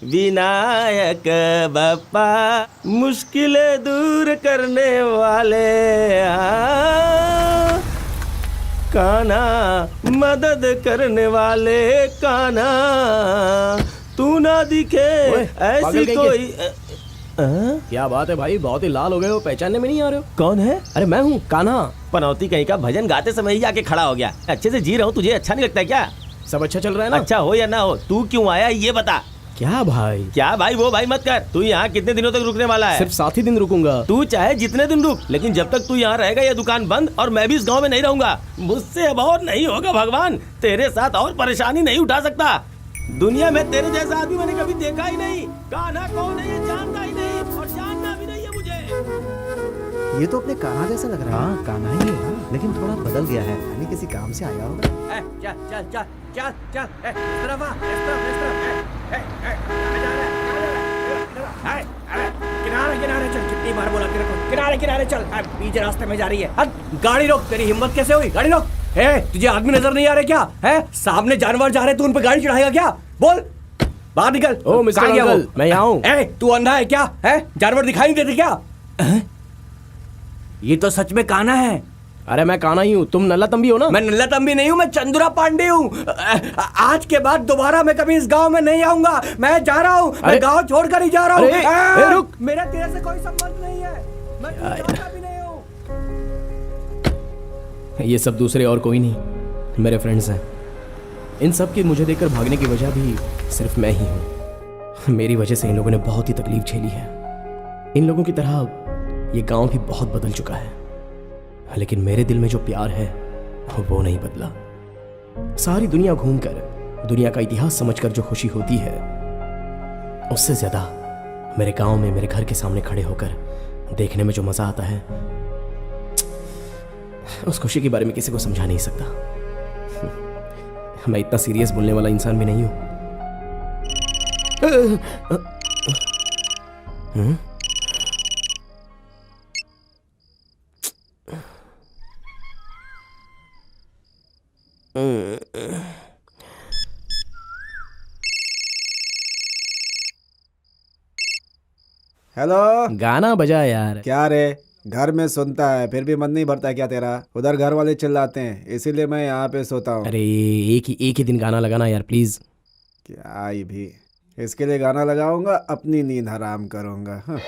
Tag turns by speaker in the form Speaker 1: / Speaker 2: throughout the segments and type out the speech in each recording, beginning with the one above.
Speaker 1: विनायक बप्पा मुश्किलें दूर करने वाले, कान्हा मदद करने वाले, कान्हा तू ना दिखे ऐसी कोई।
Speaker 2: क्या बात है भाई, बहुत ही लाल हो गए हो, पहचानने में नहीं आ रहे हो?
Speaker 1: कौन है?
Speaker 2: अरे मैं हूँ कान्हा।
Speaker 1: पनौती कहीं का, भजन गाते समय ही आके खड़ा हो गया। अच्छे से जी रहा हूँ, तुझे अच्छा नहीं लगता क्या?
Speaker 2: सब अच्छा चल रहा है ना?
Speaker 1: अच्छा हो या ना हो, तू क्यों आया ये बता।
Speaker 2: क्या भाई?
Speaker 1: क्या भाई वो भाई मत कर। तू यहाँ कितने दिनों तक रुकने वाला है?
Speaker 2: सिर्फ 7 ही दिन रुकूंगा।
Speaker 1: तू चाहे जितने दिन रुक, लेकिन जब तक तू यहाँ रहेगा ये दुकान बंद और मैं भी इस गांव में नहीं रहूंगा। मुझसे अब और नहीं होगा भगवान, तेरे साथ और परेशानी नहीं उठा सकता। दुनिया में तेरे जैसा आदमी मैंने कभी देखा ही नहीं। कान्हा कौन है ये जानता ही नहीं और जानना भी नहीं है मुझे।
Speaker 3: ये तो अपने कान्हा जैसा लग रहा है। हाँ कान्हा ही है, लेकिन थोड़ा बदल गया है। यानी किसी काम से आया होगा।
Speaker 1: चल चल चल चल चल, इस तरफ आ, इस तरफ, इस तरफ। किनारे किनारे चल, कितनी बार बोला तेरे को, किनारे किनारे चल। बीच रास्ते में जा रही है। गाड़ी रोक। तेरी हिम्मत कैसे हुई? गाड़ी रोक। तुझे आदमी नजर नहीं आ रहे क्या? है सामने जानवर जा रहे, तू उन पे गाड़ी चढ़ाएगा क्या? बोल, बाहर निकल।
Speaker 2: ओ मिस्टर अंकल, मैं यहाँ हूँ।
Speaker 1: तू अंधा है क्या? है जानवर दिखाई नहीं देते क्या? ये तो सच में कान्हा है।
Speaker 2: अरे मैं कान्हा ही हूँ, तुम नल्ला तंबी हो ना?
Speaker 1: मैं नल्ला तंबी नहीं हूँ, मैं चंदुरा पांडे हूँ। आज के बाद दोबारा मैं कभी इस गांव में नहीं आऊंगा। मैं जा रहा हूँ, मैं गांव छोड़कर ही जा रहा हूँ।
Speaker 2: रुक,
Speaker 1: मेरा तेरे से कोई संबंध नहीं है, मैं जानता भी नहीं हूँ।
Speaker 2: ये सब दूसरे और कोई नहीं, मेरे फ्रेंड्स हैं। इन सब की मुझे देखकर भागने की वजह भी सिर्फ मैं ही हूँ। मेरी वजह से इन लोगों ने बहुत ही तकलीफ झेली है। इन लोगों की तरह ये गांव भी बहुत बदल चुका है, लेकिन मेरे दिल में जो प्यार है वो नहीं बदला। सारी दुनिया घूमकर, दुनिया का इतिहास समझकर जो खुशी होती है, उससे ज्यादा मेरे गांव में मेरे घर के सामने खड़े होकर देखने में जो मजा आता है, उस खुशी के बारे में किसी को समझा नहीं सकता। मैं इतना सीरियस बोलने वाला इंसान भी नहीं हूं।
Speaker 3: हेलो,
Speaker 2: गाना बजा यार।
Speaker 3: क्या रे, घर में सुनता है फिर भी मन नहीं भरता क्या तेरा? उधर घर वाले चिल्लाते हैं, इसीलिए मैं यहाँ पे सोता हूँ।
Speaker 2: अरे एक ही दिन गाना लगाना यार प्लीज।
Speaker 3: क्या ही भी, इसके लिए गाना लगाऊंगा, अपनी नींद हराम करूंगा। हाँ।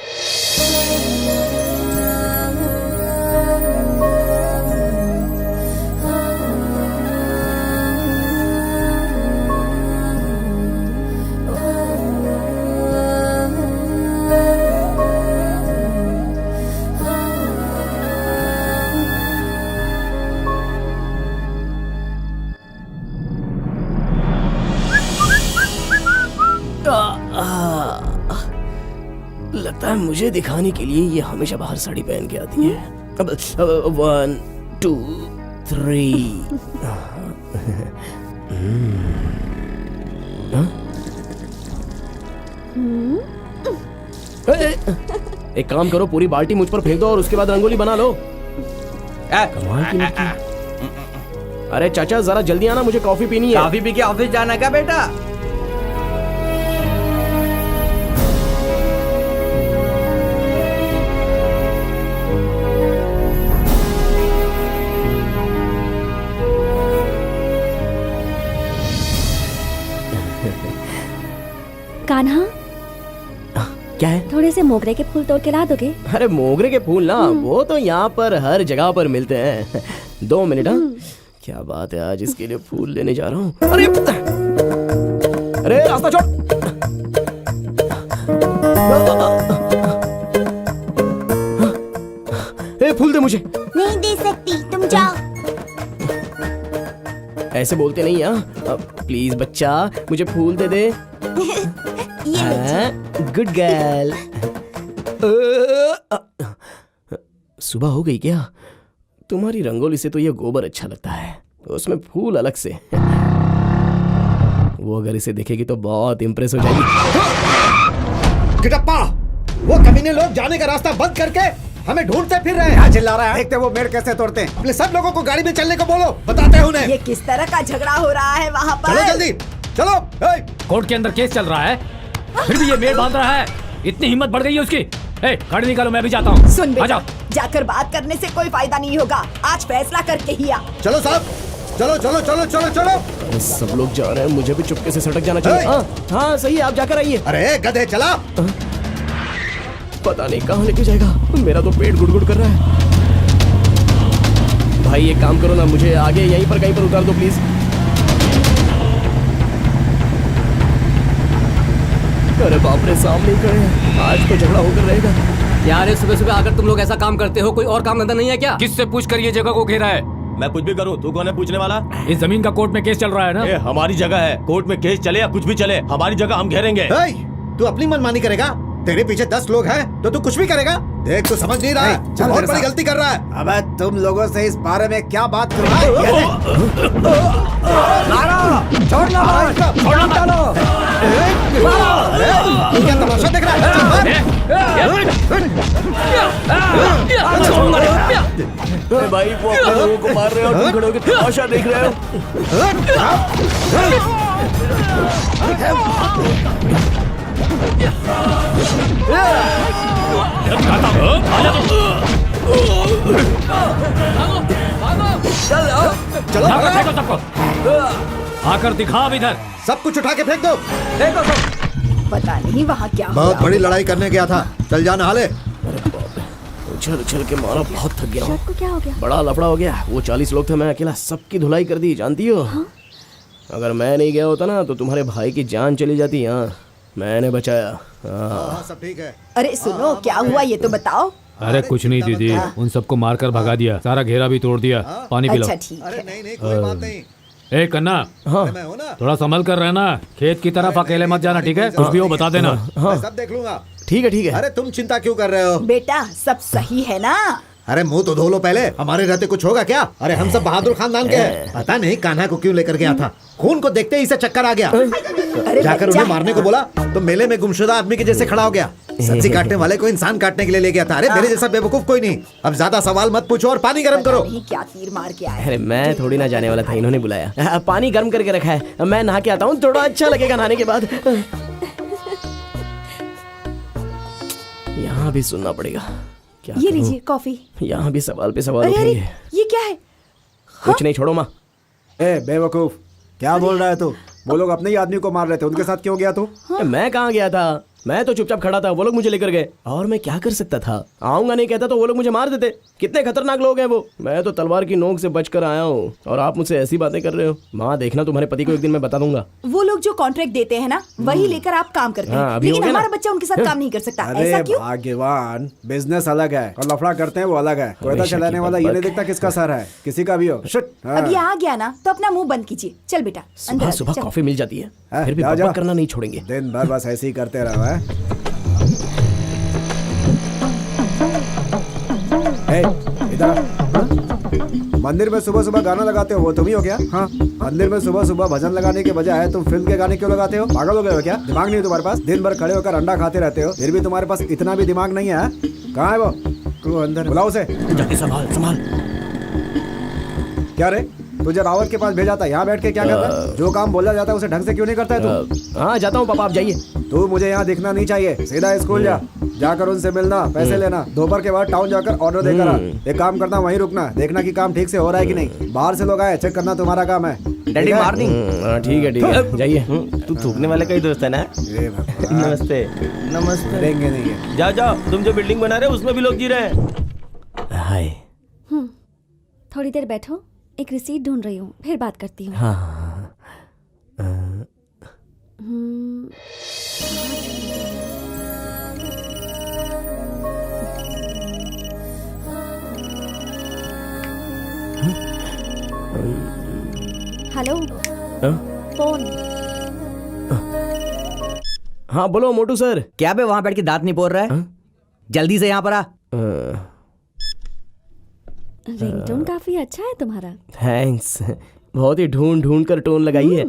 Speaker 2: लगता है मुझे दिखाने के लिए ये हमेशा बाहर साड़ी पहन के आती है। अब 1 2 3। एक काम करो, पूरी बाल्टी मुझ पर फेंक दो और उसके बाद रंगोली बना लो। कमाल की लड़की। अरे चाचा जरा जल्दी आना, मुझे कॉफी पीनी है।
Speaker 1: कॉफी पी के ऑफिस जाना क्या बेटा?
Speaker 4: कान्हा,
Speaker 2: क्या है?
Speaker 4: थोड़े से मोगरे के फूल तोड़ के ला दोगे?
Speaker 2: अरे मोगरे के फूल ना, वो तो यहाँ पर हर जगह पर मिलते हैं। 2 मिनट। क्या बात है, आज इसके लिए फूल लेने जा रहा हूँ। अरे अरे रास्ता छोड़। फूल दे मुझे।
Speaker 5: नहीं दे सकती, तुम जाओ।
Speaker 2: ऐसे बोलते नहीं। प्लीज बच्चा, मुझे फूल दे दे। Good girl. सुबह हो गई क्या? तुम्हारी रंगोली से तो ये गोबर अच्छा लगता है, उसमें फूल अलग से। वो अगर इसे देखेगी तो बहुत इंप्रेस हो जाएगी।
Speaker 6: किटप्पा, वो कमीने लोग जाने का रास्ता बंद करके हमें ढूंढते फिर रहे हैं।
Speaker 3: क्या चिल्ला रहा है? देखते वो मेड़ कैसे तोड़ते हैं।
Speaker 6: अपने सब लोगों को गाड़ी में चलने को बोलो, बताते हैं उन्हें।
Speaker 7: ये किस तरह का झगड़ा हो रहा है वहाँ पर?
Speaker 6: चलो जल्दी, चलो।
Speaker 8: कोर्ट के अंदर केस चल रहा है, फिर भी ये मेल बांध रहा है। इतनी हिम्मत बढ़ गई है उसकी। गाड़ी निकालो, मैं भी जाता हूँ।
Speaker 7: सुन बेटा,
Speaker 8: आजा।
Speaker 7: जाकर बात करने से कोई फायदा नहीं होगा। आज फैसला करके ही आ।
Speaker 6: चलो साहब, चलो चलो चलो चलो चलो।
Speaker 2: अरे सब लोग जा रहे हैं, मुझे भी चुपके से सटक जाना चाहिए। हाँ सही है, आप जाकर आइए।
Speaker 6: अरे गधे चला।
Speaker 2: पता नहीं कहाँ लेके जाएगा, मेरा तो पेट गुड़गुड़ कर रहा है। भाई एक काम करो ना, मुझे आगे यहीं पर कहीं पर उतार दो प्लीज। अरे बाप रे, सामने ही खड़े हैं, आज तो झगड़ा होकर रहेगा।
Speaker 9: यार सुबह सुबह आकर तुम लोग ऐसा काम करते हो, कोई और काम धंधा नहीं है क्या?
Speaker 8: किससे पूछ कर ये जगह को घेरा है?
Speaker 1: मैं कुछ भी करूं, तू कौन है पूछने वाला?
Speaker 8: इस जमीन का कोर्ट में केस चल रहा है ना?
Speaker 1: ये हमारी जगह है, कोर्ट में केस चले या कुछ भी चले, हमारी जगह हम घेरेंगे।
Speaker 6: तू अपनी मनमानी करेगा? तेरे पीछे 10 लोग हैं तो तू कुछ भी करेगा? देख तू समझ नहीं रहा है, बहुत बड़ी गलती कर रहा है।
Speaker 3: अबे तुम लोगों से इस बारे में क्या बात कर रहा है?
Speaker 6: क्या तमाशा देख रहा है?
Speaker 2: भाई वो अपने लोगों को मार रहे हो, तुम खड़े होकर तमाशा देख रहे हो।
Speaker 6: चलो
Speaker 8: फेंको सबको, आकर दिखा अब इधर।
Speaker 6: सब कुछ उठा के फेंक दो।
Speaker 7: पता नहीं वहाँ क्या
Speaker 6: बहुत
Speaker 7: हुआ।
Speaker 6: बड़ी लड़ाई करने गया था, चल जाना हाले।
Speaker 2: उछल उछल के मारा, बहुत थक गया हूँ।
Speaker 4: शर्ट को क्या हो गया?
Speaker 2: बड़ा लफड़ा हो गया। वो 40 लोग थे, मैं अकेला सबकी धुलाई कर दी, जानती हो। अगर मैं नहीं गया होता ना तो तुम्हारे भाई की जान चली जाती। हाँ मैंने बचाया।
Speaker 6: हाँ सब ठीक है।
Speaker 7: अरे सुनो, क्या हुआ ये तो बताओ।
Speaker 8: अरे कुछ नहीं दीदी, उन सबको मारकर भगा दिया, सारा घेरा भी तोड़ दिया। पानी पिलाओ।
Speaker 7: अच्छा ठीक
Speaker 6: अरे
Speaker 7: है।
Speaker 6: नहीं नहीं कोई बात नहीं।
Speaker 8: ए कन्ना,
Speaker 6: अरे मैं हूँ ना,
Speaker 8: थोड़ा संभल कर रहना, खेत की तरफ अकेले मत जाना, ठीक है? कुछ भी हो बता देना।
Speaker 6: मैं सब देख लूंगा।
Speaker 2: ठीक है ठीक है।
Speaker 6: अरे तुम चिंता क्यों कर रहे हो?
Speaker 7: बेटा सब सही है ना?
Speaker 6: अरे मुंह तो धो लो पहले, हमारे रहते कुछ होगा क्या? अरे हम सब बहादुर खानदान के हैं। पता नहीं कान्हा को क्यों लेकर गया था, खून को देखते ही इसे चक्कर आ गया।
Speaker 7: अरे
Speaker 6: जाकर
Speaker 7: बच्चा
Speaker 6: उन्हें मारने को बोला तो मेले में गुमशुदा आदमी के जैसे खड़ा हो गया। सब्जी काटने वाले को इंसान काटने के लिए ले गया था। अरे मेरे जैसा बेवकूफ कोई नहीं। अब ज्यादा सवाल मत पूछो और पानी गर्म करो।
Speaker 7: नहीं क्या तीर मार के आया।
Speaker 2: अरे मैं थोड़ी ना जाने वाला था, इन्होंने बुलाया। पानी गर्म करके रखा है, मैं नहा के आता हूँ, थोड़ा अच्छा लगेगा नहाने के बाद। यहाँ भी सुनना पड़ेगा। क्या
Speaker 7: ये
Speaker 2: करूं?
Speaker 7: लीजिए कॉफी।
Speaker 2: यहाँ भी सवाल पे सवाल
Speaker 7: अरे अरे
Speaker 2: उठेंगे।
Speaker 7: ये क्या है?
Speaker 2: कुछ नहीं, छोड़ो माँ।
Speaker 3: ए बेवकूफ, क्या बोल रहा है तू? वो लोग अपने ही आदमी को मार रहे थे, उनके साथ क्यों गया तू?
Speaker 2: मैं कहाँ गया था, मैं तो चुपचाप खड़ा था, वो लोग मुझे लेकर गए। और मैं क्या कर सकता था? आऊंगा नहीं कहता तो वो लोग मुझे मार देते। कितने खतरनाक लोग हैं वो। मैं तो तलवार की नोक से बचकर आया हूँ और आप मुझसे ऐसी बातें कर रहे हो। माँ देखना, तुम्हारे पति को एक दिन मैं बता दूंगा।
Speaker 7: वो लोग जो कॉन्ट्रैक्ट देते हैं ना, वही लेकर आप काम करते
Speaker 2: हाँ,
Speaker 7: हैं,
Speaker 2: अभी हो
Speaker 7: लेकिन
Speaker 2: गया ना?
Speaker 7: हमारा बच्चा उनके साथ काम नहीं कर सकता।
Speaker 3: अरे
Speaker 7: ऐसा क्यों?
Speaker 3: भाग्यवान, बिजनेस अलग है और लफड़ा करते हैं वो अलग है। कोयता
Speaker 2: हमेशा
Speaker 3: चलाने
Speaker 2: की
Speaker 3: वाला ये नहीं
Speaker 2: बकबक।
Speaker 3: देखता किसका सर है, किसी का भी हो। शिट, हाँ।
Speaker 7: अब ये आ गया ना तो अपना मुंह बंद कीजिए। चल बेटा अंदर
Speaker 2: सुबह
Speaker 7: आ,
Speaker 2: सुबह
Speaker 7: चल।
Speaker 2: कॉफी मिल जाती है,
Speaker 3: हाँ,
Speaker 2: फिर भी
Speaker 3: जाओ,
Speaker 2: बकबक
Speaker 3: जाओ।
Speaker 2: करना नहीं छोड़ेंगे।
Speaker 3: दिन भर बस ऐसे ही करते रहो है। ए, इधर आ। हाँ? मंदिर में सुबह सुबह गाना लगाते हो, वो तुम ही हो क्या? हाँ, मंदिर में सुबह सुबह भजन लगाने के बजाय तुम फिल्म के गाने क्यों लगाते हो? पागल हो गए हो क्या? दिमाग नहीं है तुम्हारे पास? दिन भर खड़े होकर अंडा खाते रहते हो, फिर भी तुम्हारे पास इतना भी दिमाग नहीं है? हाँ? कहाँ है वो? तू अंदर, बुलाओ उसे।
Speaker 2: जाके संभाल संभाल।
Speaker 3: क्या रे, तुझे रावत के पास भेजा था, यहाँ बैठ के क्या करता है? जो काम बोला जाता है उसे ढंग से क्यों नहीं करता है तू?
Speaker 2: हाँ जाता हूँ पापा, आप जाइए।
Speaker 3: तू मुझे यहाँ दिखना नहीं चाहिए, सीधा स्कूल जा। जाकर उनसे मिलना, पैसे लेना, दोपहर के बाद टाउन जाकर ऑर्डर देकर आ। एक काम करना, वहीं रुकना, देखना कि काम ठीक से हो रहा है कि नहीं। बाहर से लोग आए, चेक करना तुम्हारा काम है।
Speaker 1: Daddy morning.
Speaker 2: ठीक है जाइए।
Speaker 1: तू थूकने वाले का ही दोस्त है ना?
Speaker 3: ए भगवान,
Speaker 1: नमस्ते। नमस्ते।
Speaker 3: देंगे नहीं है।
Speaker 1: जाओ जाओ, तुम जो बिल्डिंग बना रहे हो उसमें भी लोग जी रहे हैं।
Speaker 2: हाय।
Speaker 4: थोड़ी देर बैठो, एक रिसीट ढूंढ रही हूँ, फिर बात करती हूँ।
Speaker 2: हाँ
Speaker 4: हेलो,
Speaker 2: हाँ?
Speaker 4: फोन।
Speaker 2: हाँ बोलो मोटू सर।
Speaker 9: क्या बे वहां बैठ के दांत नहीं पोड़ रहा है? जल्दी से यहाँ पर आ।
Speaker 4: रिंगटोन काफी अच्छा है तुम्हारा।
Speaker 2: थैंक्स, बहुत ही ढूंढ ढूंढ कर टोन लगाई है।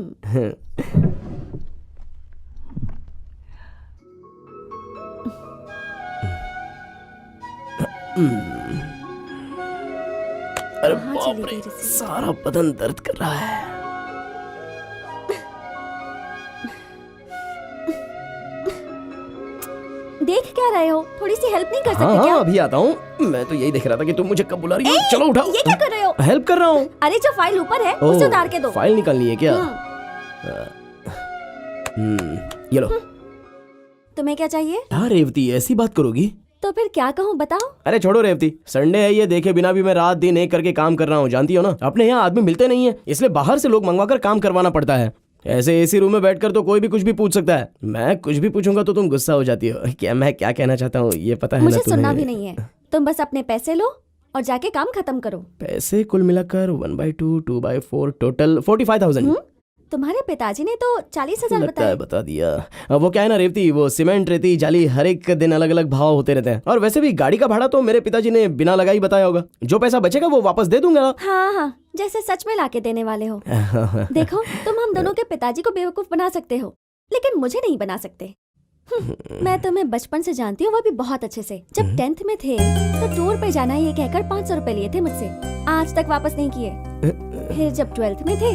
Speaker 2: अरे
Speaker 4: कहाँ
Speaker 2: बाप
Speaker 4: चली
Speaker 2: रे,
Speaker 4: गई receipt?
Speaker 2: सारा बदन दर्द कर रहा है।
Speaker 4: देख क्या रहे हो? थोड़ी सी हेल्प नहीं कर सकते
Speaker 2: हाँ
Speaker 4: क्या?
Speaker 2: हाँ, अभी आता हूँ। मैं तो यही देख रहा था कि तुम मुझे कब बुला रही हो। चलो उठाओ।
Speaker 4: ये क्या कर रहे हो?
Speaker 2: हेल्प कर रहा हूँ।
Speaker 4: अरे जो फाइल ऊपर है
Speaker 2: ओह,
Speaker 4: उसे उतार के दो।
Speaker 2: फाइल निकालनी है क्या?
Speaker 4: हम्म,
Speaker 2: ये लो।
Speaker 4: तुम्हें क्या चाहिए?
Speaker 2: हाँ रेवती, ऐसी बात करोगी?
Speaker 4: तो फिर क्या कहूँ बताओ?
Speaker 2: अरे छोड़ो रेवती, संडे है ये, देखे बिना भी मैं रात दिन एक करके काम कर रहा हूँ, जानती हो ना। अपने यहाँ आदमी मिलते नहीं है, इसलिए बाहर से लोग मंगवा कर काम करवाना पड़ता है। ऐसे एसी रूम में बैठकर तो कोई भी कुछ भी पूछ सकता है। मैं कुछ भी पूछूंगा तो तुम गुस्सा हो जाती हो। क्या मैं क्या कहना चाहता हूँ ये पता है ना
Speaker 4: मुझे
Speaker 2: तुम्हें?
Speaker 4: सुनना भी नहीं है। तुम बस अपने पैसे लो और जाके काम खत्म करो।
Speaker 2: पैसे कुल मिलाकर 1/2, 2/4 टोटल 45,000।
Speaker 4: तुम्हारे पिताजी ने तो 40,000
Speaker 2: लगता है
Speaker 4: बताए।
Speaker 2: बता दिया। अब वो क्या है ना रेवती, वो सीमेंट, रेती, जाली हर एक दिन अलग अलग भाव होते रहते हैं। और वैसे भी गाड़ी का भाड़ा तो मेरे पिताजी ने बिना लगा ही बताया होगा। जो पैसा बचेगा वो वापस दे दूंगा।
Speaker 4: हाँ हाँ, जैसे सच में लाके देने वाले हो। देखो, तुम हम दोनों के पिताजी को बेवकूफ बना सकते हो, लेकिन मुझे नहीं बना सकते। मैं तुम्हें बचपन से जानती हूँ, वो भी बहुत अच्छे से। जब 10th में थे तो टूर पे जाना ये कहकर 500 रुपए लिए थे मुझसे, आज तक वापस नहीं किए। फिर जब 12th में थे,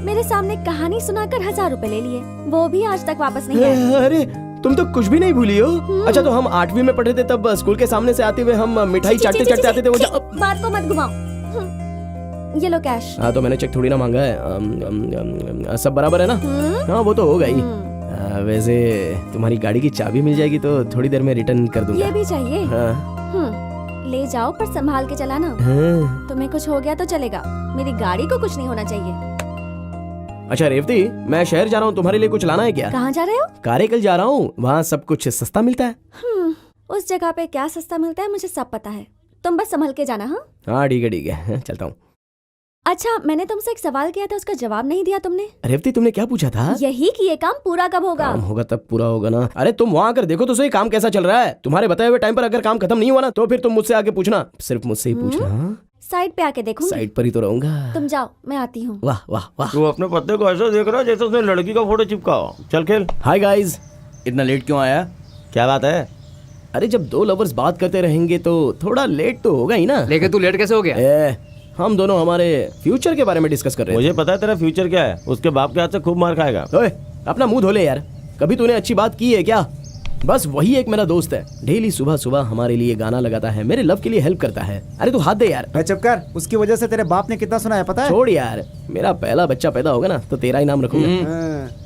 Speaker 4: मेरे सामने कहानी सुनाकर 1000 रुपए ले लिए, वो भी आज तक वापस नहीं आए।
Speaker 2: अरे तुम तो कुछ भी नहीं भूली हो। अच्छा तो हम 8वीं में पढ़े थे तब स्कूल के सामने से आते हुए हम मिठाई चाटते चाटते आते थे वो
Speaker 4: बात को मत घुमाओ। ये लो कैश।
Speaker 2: हाँ तो मैंने चेक थोड़ी ना मांगा है। सब बराबर है ना? हाँ वो तो होगा ही। वैसे तुम्हारी गाड़ी की चाबी मिल जाएगी तो थोड़ी देर में रिटर्न कर दूंगा।
Speaker 4: ये भी चाहिए?
Speaker 2: हाँ।
Speaker 4: ले जाओ पर संभाल के चलाना।
Speaker 2: हाँ।
Speaker 4: तुम्हें कुछ हो गया तो चलेगा, मेरी गाड़ी को कुछ नहीं होना चाहिए।
Speaker 2: अच्छा रेवती, मैं शहर जा रहा हूँ, तुम्हारे लिए कुछ लाना है क्या?
Speaker 4: कहाँ जा रहे हो?
Speaker 2: कारेकल जा रहा हूँ, वहाँ सब कुछ सस्ता मिलता है।
Speaker 4: उस जगह पे क्या सस्ता मिलता है मुझे सब पता है, तुम बस संभल के जाना। हाँ
Speaker 2: हाँ ठीक है चलता हूँ।
Speaker 4: अच्छा, मैंने तुमसे एक सवाल किया था, उसका जवाब नहीं दिया तुमने।
Speaker 2: रेवती तुमने क्या पूछा था?
Speaker 4: यही कि ये काम पूरा कब होगा?
Speaker 2: काम होगा तब पूरा होगा ना। अरे तुम वहाँ आकर देखो तो सही काम कैसा चल रहा है। तुम्हारे बताए हुए टाइम पर अगर काम खत्म नहीं हुआ ना तो फिर तुम मुझसे आके पूछना, सिर्फ मुझसे ही पूछना।
Speaker 4: साइड पे आके देखूंगी।
Speaker 2: साइड पर ही तो रहूंगा।
Speaker 4: तुम जाओ, मैं आती हूँ।
Speaker 2: वाह वाह वाह।
Speaker 1: तू अपने पत्ते को ऐसा देख रहा है जैसे उसने लड़की का फोटो चिपका हो। चल खेल।
Speaker 2: हाय गाइस,
Speaker 10: इतना लेट क्यों आया?
Speaker 1: क्या बात है?
Speaker 2: अरे जब दो लवर्स बात करते रहेंगे तो थोड़ा लेट तो होगा ही ना।
Speaker 9: लेकिन तू लेट कैसे हो गया?
Speaker 2: हम दोनों हमारे फ्यूचर के बारे में डिस्कस कर रहे हैं।
Speaker 1: मुझे पता है तेरा फ्यूचर क्या है। उसके बाप के हाथ से खूब मार खाएगा।
Speaker 2: ओए अपना मुंह धोले यार, कभी तूने अच्छी बात की है क्या? बस वही एक मेरा दोस्त है, डेली सुबह सुबह हमारे लिए गाना लगाता है, मेरे लव के लिए हेल्प करता है। अरे तू हाथ दे यार।
Speaker 3: मैं चुप कर, उसकी वजह से तेरे बाप ने कितना सुना है पता है?
Speaker 2: छोड़ यार, मेरा पहला बच्चा पैदा होगा ना तो तेरा ही नाम रखूंगा।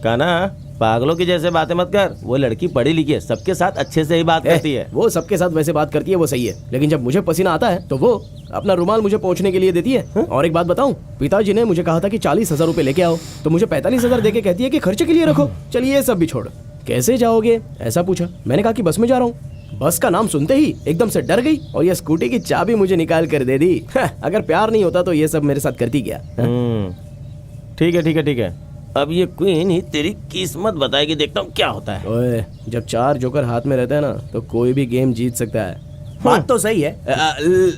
Speaker 1: काना, पागलों की जैसे बातें मत कर। वो लड़की पढ़ी लिखी है, सबके साथ अच्छे से ही बात करती है।
Speaker 2: वो सबके साथ वैसे बात करती है, वो सही है, लेकिन जब मुझे पसीना आता है तो वो अपना रुमाल मुझे पोंछने के लिए देती है। और एक बात बताऊं, पिताजी ने मुझे कहा था कि 40,000 रुपए लेके आओ, तो मुझे 45,000 देके कहती है कि खर्चे के लिए रखो। चलिए ये सब भी छोड़, कैसे जाओगे ऐसा पूछा, मैंने कहा कि बस में जा रहा हूँ। बस का नाम सुनते ही एकदम से डर गई और ये स्कूटी की चाबी मुझे निकाल कर दे दी। अगर प्यार नहीं होता तो ये सब मेरे साथ करती क्या?
Speaker 1: ठीक है। अब ये क्वीन ही तेरी किस्मत बताएगी, देखता हूँ क्या होता है।
Speaker 2: ओए, जब 4 जोकर हाथ में रहता है ना तो कोई भी गेम जीत सकता है।
Speaker 10: बात तो सही है,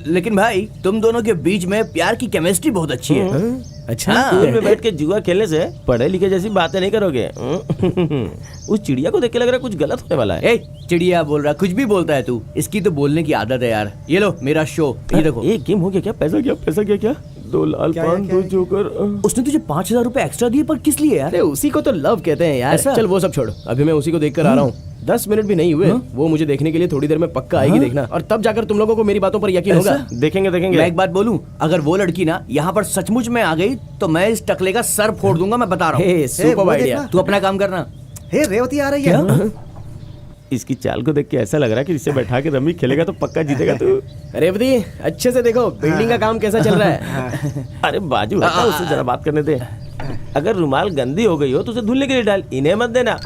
Speaker 10: लेकिन भाई तुम दोनों के बीच में प्यार की केमिस्ट्री बहुत अच्छी है।
Speaker 2: अच्छा,
Speaker 1: स्कूल में बैठ के जुआ खेलने से पढ़े लिखे जैसी बातें नहीं करोगे। उस चिड़िया को देख के लग रहा है कुछ गलत होने वाला है।
Speaker 10: चिड़िया बोल रहा, कुछ भी बोलता है तू, इसकी तो बोलने की आदत है यार। ये लो मेरा शो, ये देखो।
Speaker 1: एक गेम हो गया क्या? पैसा क्या? 2 लाल पान, 2 जोकर।
Speaker 10: उसने तुझे 5,000 रुपए एक्स्ट्रा दिए, पर किस लिए यार?
Speaker 2: अरे उसी को तो लव कहते हैं यार।
Speaker 10: ऐसा?
Speaker 2: चल वो सब छोड़, अभी मैं उसी को देख कर आ रहा हूँ। 10 मिनट भी नहीं हुए, वो मुझे देखने के लिए थोड़ी देर में पक्का आएगी, देखना। और तब जाकर तुम लोगों को मेरी बातों पर यकीन होगा।
Speaker 1: देखेंगे।
Speaker 10: मैं एक बात बोलूं, अगर वो लड़की ना यहाँ पर सचमुच में आ गई तो मैं इस टकले का सर फोड़ दूंगा, मैं बता रहा हूँ।
Speaker 2: Super idea.
Speaker 10: तू अपना काम करना।
Speaker 3: हे रेवती आ रही है।
Speaker 1: इसकी चाल को देख के ऐसा लग रहा है कि इसे बैठा के रमी खेलेगा तो पक्का जीतेगा तू।
Speaker 2: रेवती अच्छे से देखो बिल्डिंग का काम कैसा चल रहा है।
Speaker 1: अरे बाजू हटा, उससे जरा बात करने दे। अगर रुमाल गंदी हो गई हो तो उसे धुलने के लिए डाल, इन्हें मत देना।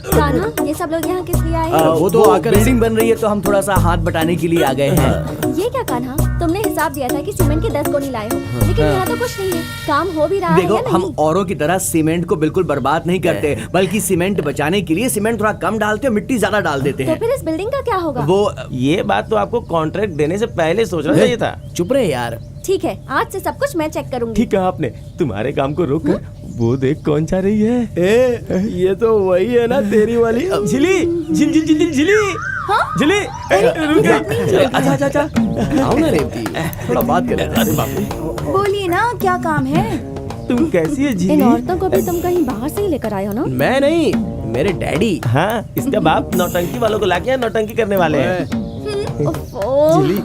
Speaker 4: कान्हा, ये सब लोग यहाँ किस लिए आए हैं?
Speaker 2: वो तो आकर
Speaker 10: बिल्डिंग बन रही है तो हम थोड़ा सा हाथ बटाने के लिए आ गए हैं।
Speaker 4: ये क्या कान्हा, तुमने हिसाब दिया था कि सीमेंट के 10 गोनी लाए हो, लेकिन यहाँ तो कुछ नहीं है। काम हो भी रहा है
Speaker 10: देखो,
Speaker 4: या नहीं?
Speaker 10: हम औरों की तरह सीमेंट को बिल्कुल बर्बाद नहीं करते, बल्कि सीमेंट बचाने के लिए सीमेंट थोड़ा कम डालते हैं, मिट्टी ज्यादा डाल देते
Speaker 4: तो
Speaker 10: हैं।
Speaker 4: फिर इस बिल्डिंग का क्या होगा?
Speaker 10: वो
Speaker 1: ये बात तो आपको कॉन्ट्रैक्ट देने से पहले सोचना चाहिए था।
Speaker 2: चुप रहे यार,
Speaker 4: ठीक है, आज से सब कुछ मैं चेक करूंगी।
Speaker 1: ठीक है आपने, तुम्हारे काम को रोक कर वो देख कौन जा रही है।
Speaker 2: ये तो वही है ना तेरी वाली।
Speaker 1: झिली झिल झिल झिल झिली झिली रुक गई। अच्छा अच्छा
Speaker 2: आओ ना रेवती, थोड़ा बात करें।
Speaker 5: बोलिए ना, क्या काम है?
Speaker 1: तुम कैसी है
Speaker 4: इन
Speaker 1: झिली?
Speaker 4: औरतों को भी तुम कहीं बाहर से ही लेकर आए हो ना?
Speaker 2: मैं नहीं, मेरे डैडी।
Speaker 1: हाँ, इसका बाप नौटंकी वालों को लाके यहाँ नौटंकी करने वाले हैं।
Speaker 4: ओफो।
Speaker 1: झिली,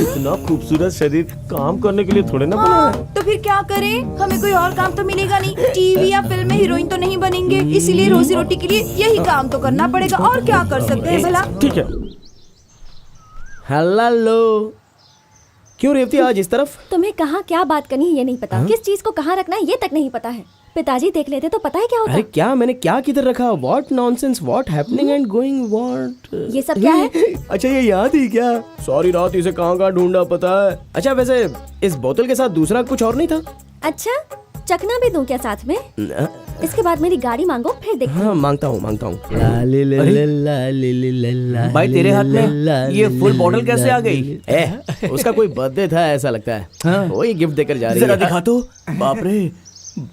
Speaker 1: इतना खूबसूरत शरीर काम करने के लिए थोड़े ना बना है।
Speaker 5: तो फिर क्या करें? हमें कोई और काम तो मिलेगा नहीं। टीवी या फिल्म में हीरोइन तो नहीं बनेंगे, इसीलिए रोजी रोटी के लिए यही काम तो करना पड़ेगा। और क्या कर सकते हैं भला?
Speaker 1: ठीक है।
Speaker 2: हेलो, क्यों रेवती आज इस तरफ?
Speaker 4: तुम्हें कहाँ क्या बात करनी है ये नहीं पता, किस चीज को कहाँ रखना है ये तक नहीं पता है। पिताजी देख लेते तो पता है क्या होता।
Speaker 2: अरे क्या मैंने क्या किधर रखा? What nonsense, what happening and going what.
Speaker 4: ये सब क्या है?
Speaker 2: अच्छा ये याद ही क्या? सॉरी रात इसे कहाँ ढूंढा पता है। अच्छा वैसे इस बोतल के साथ दूसरा कुछ और नहीं था?
Speaker 4: अच्छा, चखना भी दूं क्या साथ में? इसके बाद मेरी गाड़ी मांगो, फिर देखते हैं।
Speaker 2: हाँ मांगता हूँ।
Speaker 10: भाई तेरे हाथ में ये फुल बॉटल कैसे आ गई?
Speaker 2: उसका कोई बर्थडे था ऐसा लगता है।
Speaker 10: हाँ।
Speaker 2: वही गिफ्ट देकर जा रही
Speaker 10: जरा
Speaker 2: है।
Speaker 10: दिखा तो। बाप रे,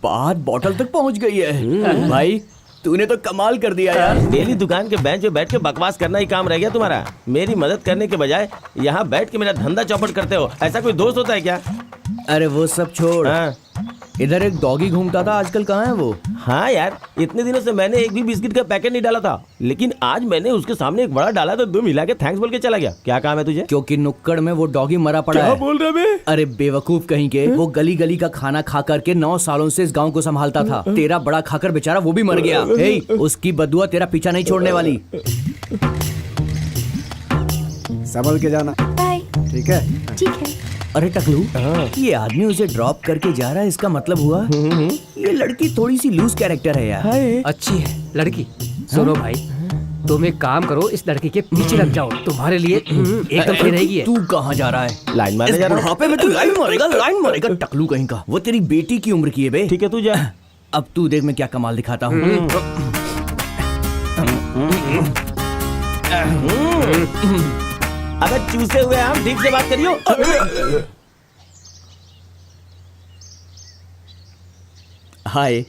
Speaker 10: बात बॉटल तक पहुंच गई है। भाई तूने तो कमाल कर दिया यार।
Speaker 1: डेली दुकान के बेंच पे बैठ के बकवास करना ही काम रह गया तुम्हारा। मेरी मदद करने के बजाय यहाँ बैठ के मेरा धंधा चौपट करते हो। ऐसा कोई दोस्त होता है क्या?
Speaker 10: अरे वो सब छोड़,
Speaker 1: हाँ
Speaker 10: इधर एक डॉगी घूमता था, आजकल कहाँ है वो?
Speaker 1: हाँ यार, इतने दिनों से मैंने एक भी बिस्किट का पैकेट नहीं डाला था, लेकिन आज मैंने उसके सामने एक बड़ा डाला तो 2 मिला के थैंक्स बोल के चला गया। क्या काम है तुझे?
Speaker 10: क्योंकि नुक्कड़ में वो डॉगी मरा पड़ा
Speaker 1: क्या
Speaker 10: है।
Speaker 1: बोल रहे बे?
Speaker 10: अरे बेवकूफ कहीं के, वो गली गली का खाना खा करके 9 सालों से इस गांव को संभालता था। तेरा बड़ा खाकर बेचारा वो भी मर गया। हे, उसकी बदुआ तेरा पीछा नहीं छोड़ने वाली।
Speaker 3: संभल के जाना,
Speaker 5: बाय।
Speaker 3: ठीक है?
Speaker 4: ठीक है।
Speaker 10: अरे टकलू, ये आदमी उसे ड्रॉप करके जा रहा है, इसका मतलब हुआ ये लड़की थोड़ी सी लूज कैरेक्टर है यार।
Speaker 8: अच्छी है लड़की। सुनो भाई, तुम एक काम करो, इस लड़की के पीछे लग जाओ, तुम्हारे लिए एकदम सही रहेगी।
Speaker 10: तू कहाँ जा रहा है?
Speaker 1: लाइन मारने
Speaker 10: इस
Speaker 1: जा रहा हूँ।
Speaker 10: बुढ़ापे में तू लाइन मारेगा टकलू कहीं का। वो तेरी बेटी की उम्र की है बे।
Speaker 1: ठीक है तू जा।
Speaker 10: अब तू देख मैं क्या कमाल दिखाता हूँ।
Speaker 1: अबे चूसे हुए हम, ठीक से बात करियो।
Speaker 10: हाय,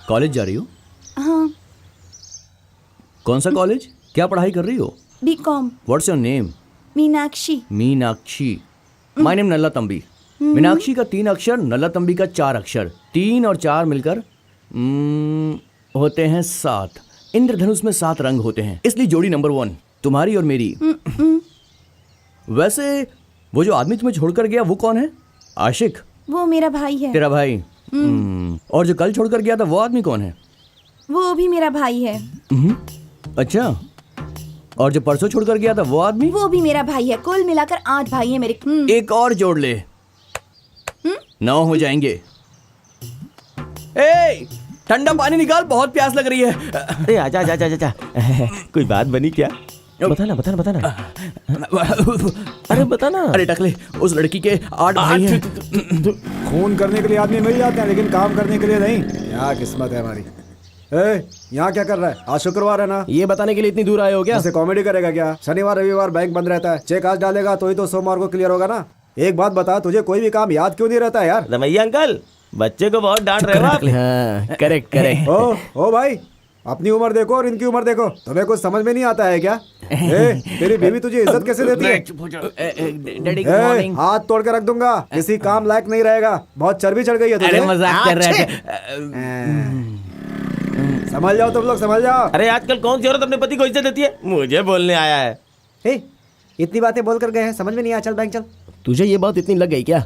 Speaker 10: कॉलेज जा रही हो?
Speaker 5: हाँ,
Speaker 10: कौन सा कॉलेज? क्या पढ़ाई कर रही हो?
Speaker 5: BCom.
Speaker 10: What's your name?
Speaker 5: Meenakshi.
Speaker 10: Meenakshi. My name Nalla Thambi. Meenakshi का 3 अक्षर, नल्ला तंबी का 4 अक्षर। 3 और 4 मिलकर होते हैं 7। इंद्रधनुष में 7 रंग होते हैं, इसलिए जोड़ी नंबर 1 तुम्हारी और मेरी। वैसे वो जो आदमी तुम्हें छोड़कर गया वो कौन है? आशिक?
Speaker 5: वो मेरा भाई है।
Speaker 10: तेरा भाई? और जो कल छोड़कर गया था वो आदमी कौन है?
Speaker 5: वो भी मेरा भाई है।
Speaker 10: अच्छा, और जो परसों छोड़कर गया था वो आदमी?
Speaker 5: वो भी मेरा भाई है। कुल मिलाकर 8 भाई है मेरे।
Speaker 10: एक और जोड़ ले, 9 हो जाएंगे। ए, ठंडा पानी निकाल, बहुत प्यास लग रही है।
Speaker 1: अरे आजा आजा आजा आजा। कोई बात बनी क्या? बताना बताना बताना। अरे बताना।
Speaker 10: अरे टकले, उस लड़की के 8 भाई हैं।
Speaker 3: खून करने के लिए आदमी मिल जाते हैं, लेकिन काम करने के लिए नहीं। क्या किस्मत है हमारी। यहाँ क्या कर रहा है? आज शुक्रवार है ना?
Speaker 2: ये बताने के लिए इतनी दूर आए हो क्या?
Speaker 3: ऐसे कॉमेडी करेगा क्या? शनिवार रविवार बैंक बंद रहता है, चेक आज डालेगा तो ही तो सोमवार को क्लियर होगा ना। एक बात बता, तुझे कोई भी काम याद क्यों नहीं रहता है यार?
Speaker 1: रमैया अंकल, बच्चे को बहुत डांट रहे हो आप।
Speaker 2: हाँ, करेक्ट।
Speaker 3: ओ भाई, अपनी उम्र देखो और इनकी उम्र देखो। तुम्हें कुछ समझ में नहीं आता है क्या? तेरी बीवी तुझे इज्जत कैसे देती है?
Speaker 10: Daddy good morning.
Speaker 3: हाथ तोड़ के रख दूंगा, किसी काम लायक नहीं रहेगा। बहुत चर्बी चढ़ गई है तुझे।
Speaker 10: अरे मजाक कर रहे थे।
Speaker 3: समझ जाओ तुम लोग, समझ जाओ।
Speaker 1: अरे आजकल कौन सी औरत अपने पति को इज्जत देती है? मुझे बोलने आया है।
Speaker 3: इतनी बातें बोल कर गए हैं, समझ में नहीं आया। चल बैंक चल।
Speaker 2: तुझे ये बात इतनी लग गई क्या?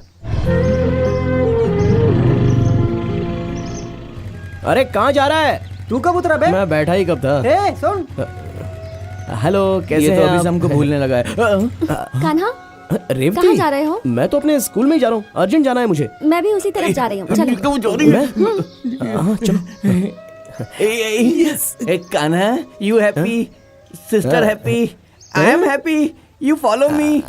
Speaker 2: अरे कहाँ जा रहा है?
Speaker 3: तू कब उतरा बे?
Speaker 2: मैं बैठा ही कब था।
Speaker 3: सुन,
Speaker 2: हेलो, कैसे
Speaker 10: ये तो
Speaker 2: हैं
Speaker 10: अभी
Speaker 2: आप?
Speaker 10: से हमको भूलने लगा है।
Speaker 4: कान्हा,
Speaker 2: रेवती,
Speaker 4: कहाँ जा रहे हो?
Speaker 2: मैं तो अपने स्कूल में ही जा रहा हूँ, अर्जेंट जाना है मुझे।
Speaker 4: मैं भी उसी तरफ जा रही हूँ। चलो।
Speaker 10: तो जो रही है।
Speaker 2: हाँ चलो।
Speaker 10: Kanha, you happy, sister happy, I am happy, you follow me.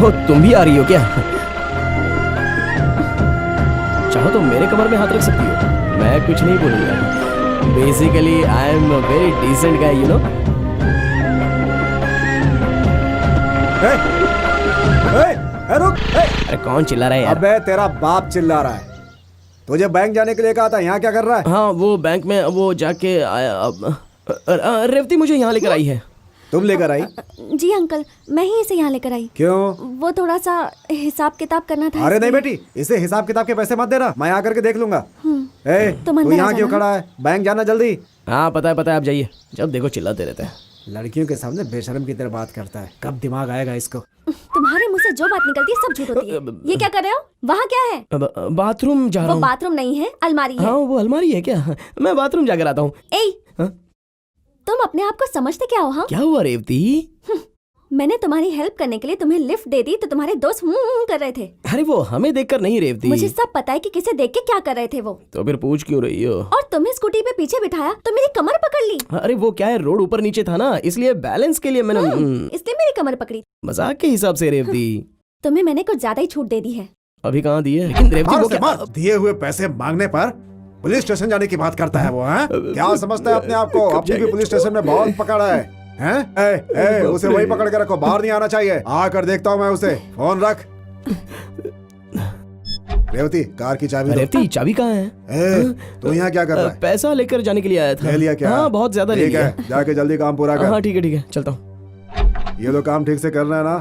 Speaker 2: Oh, तुम भी आ रही हो क्या? चाहो तो मेरे कमर में हाथ रख सकती हो, मैं कुछ नहीं बोलूंगा। Basically I am a very decent guy, you know.
Speaker 3: रुक।
Speaker 2: अरे कौन चिल्ला रहा है यार?
Speaker 3: अबे तेरा बाप चिल्ला रहा है। तुझे बैंक जाने के लिए कहा था, यहाँ क्या कर रहा है?
Speaker 2: हाँ, वो बैंक में वो जाके आया। रेवती मुझे यहाँ लेकर आई है।
Speaker 3: तुम लेकर आई?
Speaker 4: जी अंकल, मैं ही इसे यहाँ लेकर आई।
Speaker 3: क्यों?
Speaker 4: वो थोड़ा सा हिसाब किताब करना था।
Speaker 3: अरे नहीं बेटी, इसे हिसाब किताब के पैसे मत देना, मैं आकर के देख लूंगा।
Speaker 4: तो
Speaker 3: तू
Speaker 4: अंदर आ
Speaker 3: यहाँ क्यों
Speaker 4: जाना।
Speaker 3: खड़ा है? बैंक जाना जल्दी।
Speaker 2: हाँ पता है, आप जाइए। जब देखो चिल्लाते रहते हैं।
Speaker 3: लड़कियों के सामने बेशर्म की तरह बात करता है, कब दिमाग आएगा इसको?
Speaker 4: तुम्हारे मुंह से जो बात निकलती है सब झूठ होती है। ये क्या कर रहे हो? वहाँ क्या है?
Speaker 2: बाथरूम जा रहा
Speaker 4: वो
Speaker 2: हूँ।
Speaker 4: बाथरूम नहीं है, अलमारी है।
Speaker 2: हाँ वो अलमारी है क्या? मैं बाथरूम जाकर आता हूँ। हाँ?
Speaker 4: तुम अपने आप को समझते क्या हो? हाँ,
Speaker 2: क्या हुआ रेवती?
Speaker 4: मैंने तुम्हारी हेल्प करने के लिए तुम्हें लिफ्ट दे दी तो तुम्हारे दोस्त कर रहे थे।
Speaker 2: अरे वो हमें देखकर नहीं रेवती।
Speaker 4: मुझे सब पता है कि किसे देख के क्या कर रहे थे वो।
Speaker 2: तो फिर पूछ क्यों रही हो?
Speaker 4: और तुम्हें स्कूटी पे पीछे बिठाया तो मेरी कमर पकड़ ली।
Speaker 2: अरे वो क्या है, रोड ऊपर नीचे था ना, इसलिए बैलेंस के लिए मैंने
Speaker 4: इसलिए मेरी कमर पकड़ी।
Speaker 2: मजाक के हिसाब से रेवती।
Speaker 4: तुम्हें मैंने कुछ ज्यादा ही छूट दे दी है।
Speaker 2: अभी कहाँ दी है? लेकिन रेवती वो क्या?
Speaker 6: दिए हुए पैसे मांगने पर पुलिस स्टेशन जाने की बात करता है वो, हैं? क्या समझता है अपने आप को? अपनी भी पुलिस स्टेशन में बहुत पकड़ा है, हैं? उसे वही पकड़ के रखो, बाहर नहीं आना चाहिए। आकर देखता हूँ मैं उसे। फोन रख। रेवती, कार की चाबी दो।
Speaker 2: रेवती चाबी कहाँ है?
Speaker 6: तू यहाँ क्या कर रहा है?
Speaker 2: पैसा लेकर जाने के लिए आया था।
Speaker 6: ले लिया क्या?
Speaker 2: हाँ बहुत ज्यादा ले
Speaker 6: ठीक
Speaker 2: लिया।
Speaker 6: है, जाके जल्दी काम पूरा कर।
Speaker 2: हाँ ठीक है, चलता हूँ।
Speaker 6: ये तो काम ठीक से करना है ना?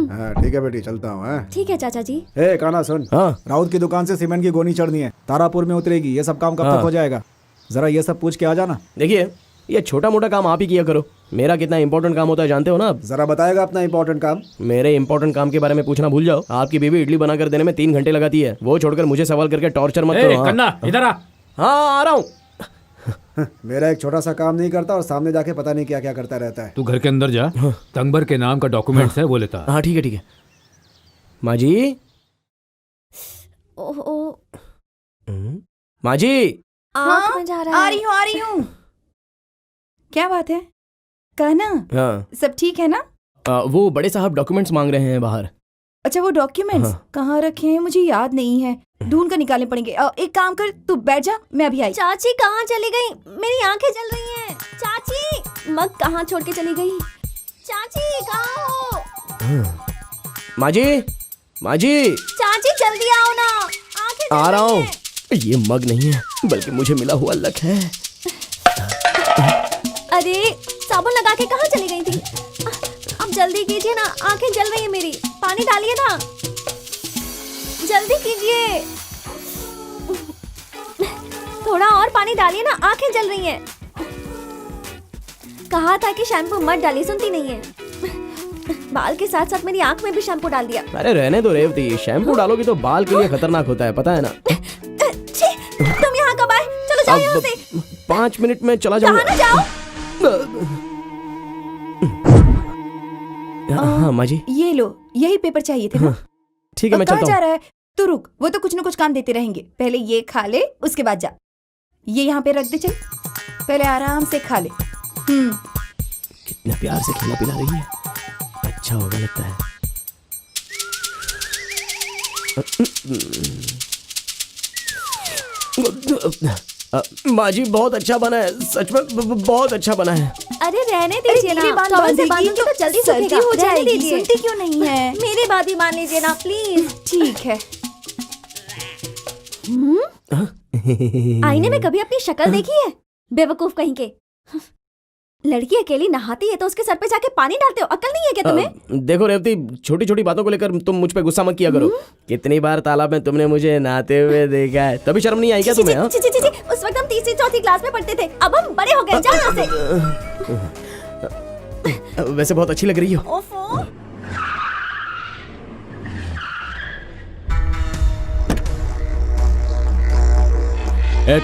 Speaker 6: हाँ, ठीक है बेटी, चलता हूँ।
Speaker 4: ठीक है चाचा जी।
Speaker 3: काना सुन,
Speaker 2: हाँ
Speaker 3: राउत की दुकान से सीमेंट की गोनी चढ़नी है, तारापुर में उतरेगी। ये सब काम कब
Speaker 2: हाँ।
Speaker 3: तक हो जाएगा? जरा ये सब पूछ के आ जाना।
Speaker 2: देखिए, ये छोटा मोटा काम आप ही किया करो, मेरा कितना इंपॉर्टेंट काम होता है जानते हो ना आप?
Speaker 3: जरा बताएगा अपना इंपॉर्टेंट काम?
Speaker 2: मेरे इंपॉर्टेंट काम के बारे में पूछना भूल जाओ। आपकी बीवी इडली बनाकर देने में 3 घंटे लगाती है, वो छोड़कर मुझे सवाल करके टॉर्चर मत करो। हाँ।
Speaker 8: कन्ना इधर आ।
Speaker 2: हाँ आ रहा हूँ।
Speaker 3: मेरा एक छोटा सा काम नहीं करता और सामने जाके पता नहीं क्या क्या करता रहता है।
Speaker 8: तू घर के अंदर जा, तंगबर के नाम का डॉक्यूमेंट्स है वो लेता।
Speaker 2: हाँ ठीक है। माँ जी, माँ जी।
Speaker 4: आँख में जा रहा
Speaker 5: आ
Speaker 4: है।
Speaker 5: रही हूँ। क्या बात है? कहना
Speaker 2: हाँ
Speaker 5: सब ठीक है ना?
Speaker 2: वो बड़े साहब डॉक्यूमेंट्स मांग रहे हैं बाहर।
Speaker 5: अच्छा, वो डॉक्यूमेंट्स
Speaker 2: हाँ।
Speaker 5: कहाँ रखे हैं मुझे याद नहीं है, ढूंढ कर निकालने पड़ेंगे। एक काम कर, तू बैठ जा, मैं अभी आई।
Speaker 4: चाची कहाँ चली गई? मेरी आंखें जल रही हैं। चाची, मग कहाँ छोड़ के चली गई? चाची कहाँ हो?
Speaker 2: माँ जी,
Speaker 4: चाची जल्दी आओ ना, आंखें जल
Speaker 2: आ रहा
Speaker 4: रही
Speaker 2: हूँ।
Speaker 4: हैं।
Speaker 2: ये मग नहीं है, बल्कि मुझे मिला हुआ लक है।
Speaker 4: अरे साबुन लगा के कहाँ चली गई थी? अब जल्दी कीजिए ना, आंखें जल रही है मेरी। पानी डालिए ना, जल्दी कीजिए। थोड़ा और पानी डालिए ना, आंखें जल रही हैं। कहा था कि शैम्पू मत डालिए, सुनती नहीं है। बाल के साथ साथ मेरी आंख में भी शैम्पू डाल दिया।
Speaker 2: अरे रहने दो रेवती, शैम्पू डालोगी तो बाल के लिए खतरनाक होता है, पता है ना?
Speaker 4: छी, तुम यहाँ कब आए? चलो जाओ यहाँ से।
Speaker 2: 5 मिनट में चला
Speaker 4: कहाँ ना
Speaker 2: जाऊंगा।
Speaker 4: जाओ?
Speaker 2: हाँ माँ जी।
Speaker 5: ये लो, यही पेपर चाहिए थे ना?
Speaker 2: ठीक है मैं
Speaker 5: कहाँ
Speaker 2: चलता
Speaker 5: जा
Speaker 2: हूँ।
Speaker 5: रहा है? तू रुक, वो तो कुछ न कुछ काम देते रहेंगे। पहले ये खा ले, उसके बाद जा। ये यहाँ पे रख दे, चल। पहले आराम से खा ले।
Speaker 2: कितना प्यार से खाना पिला रही है, अच्छा होगा लगता है। माँ जी बहुत अच्छा बना है, सच में बहुत अच्छा बना है।
Speaker 4: अरे रहने दीजिए ना, टॉवल से बांधूंगी तो जल्दी
Speaker 5: सर्दी
Speaker 4: सूखेगा।
Speaker 5: हो
Speaker 4: रहने
Speaker 5: जाएगी,
Speaker 4: दीजिए।
Speaker 5: सुनती क्यों नहीं है?
Speaker 4: मेरी बात ही मान लीजिए ना प्लीज।
Speaker 5: ठीक है।
Speaker 4: आईने में कभी अपनी शक्ल देखी है? बेवकूफ कहीं के। लड़की अकेली नहाती है तो उसके सर पे जाके पानी डालते हो, अकल नहीं है क्या तुम्हें?
Speaker 2: देखो रेवती, छोटी छोटी बातों को लेकर तुम मुझ पे गुस्सा मत किया करो। कितनी बार तालाब में तुमने मुझे नहाते हुए देखा है, तभी शर्म नहीं आई क्या तुम्हें? हाँ?
Speaker 4: ची, ची, ची, ची, उस वक्त हम तीसरी चौथी क्लास में पढ़ते थे, अब हम बड़े हो गए। जाओ यहाँ से।
Speaker 2: वैसे बहुत अच्छी लग रही हो।
Speaker 4: ओफो।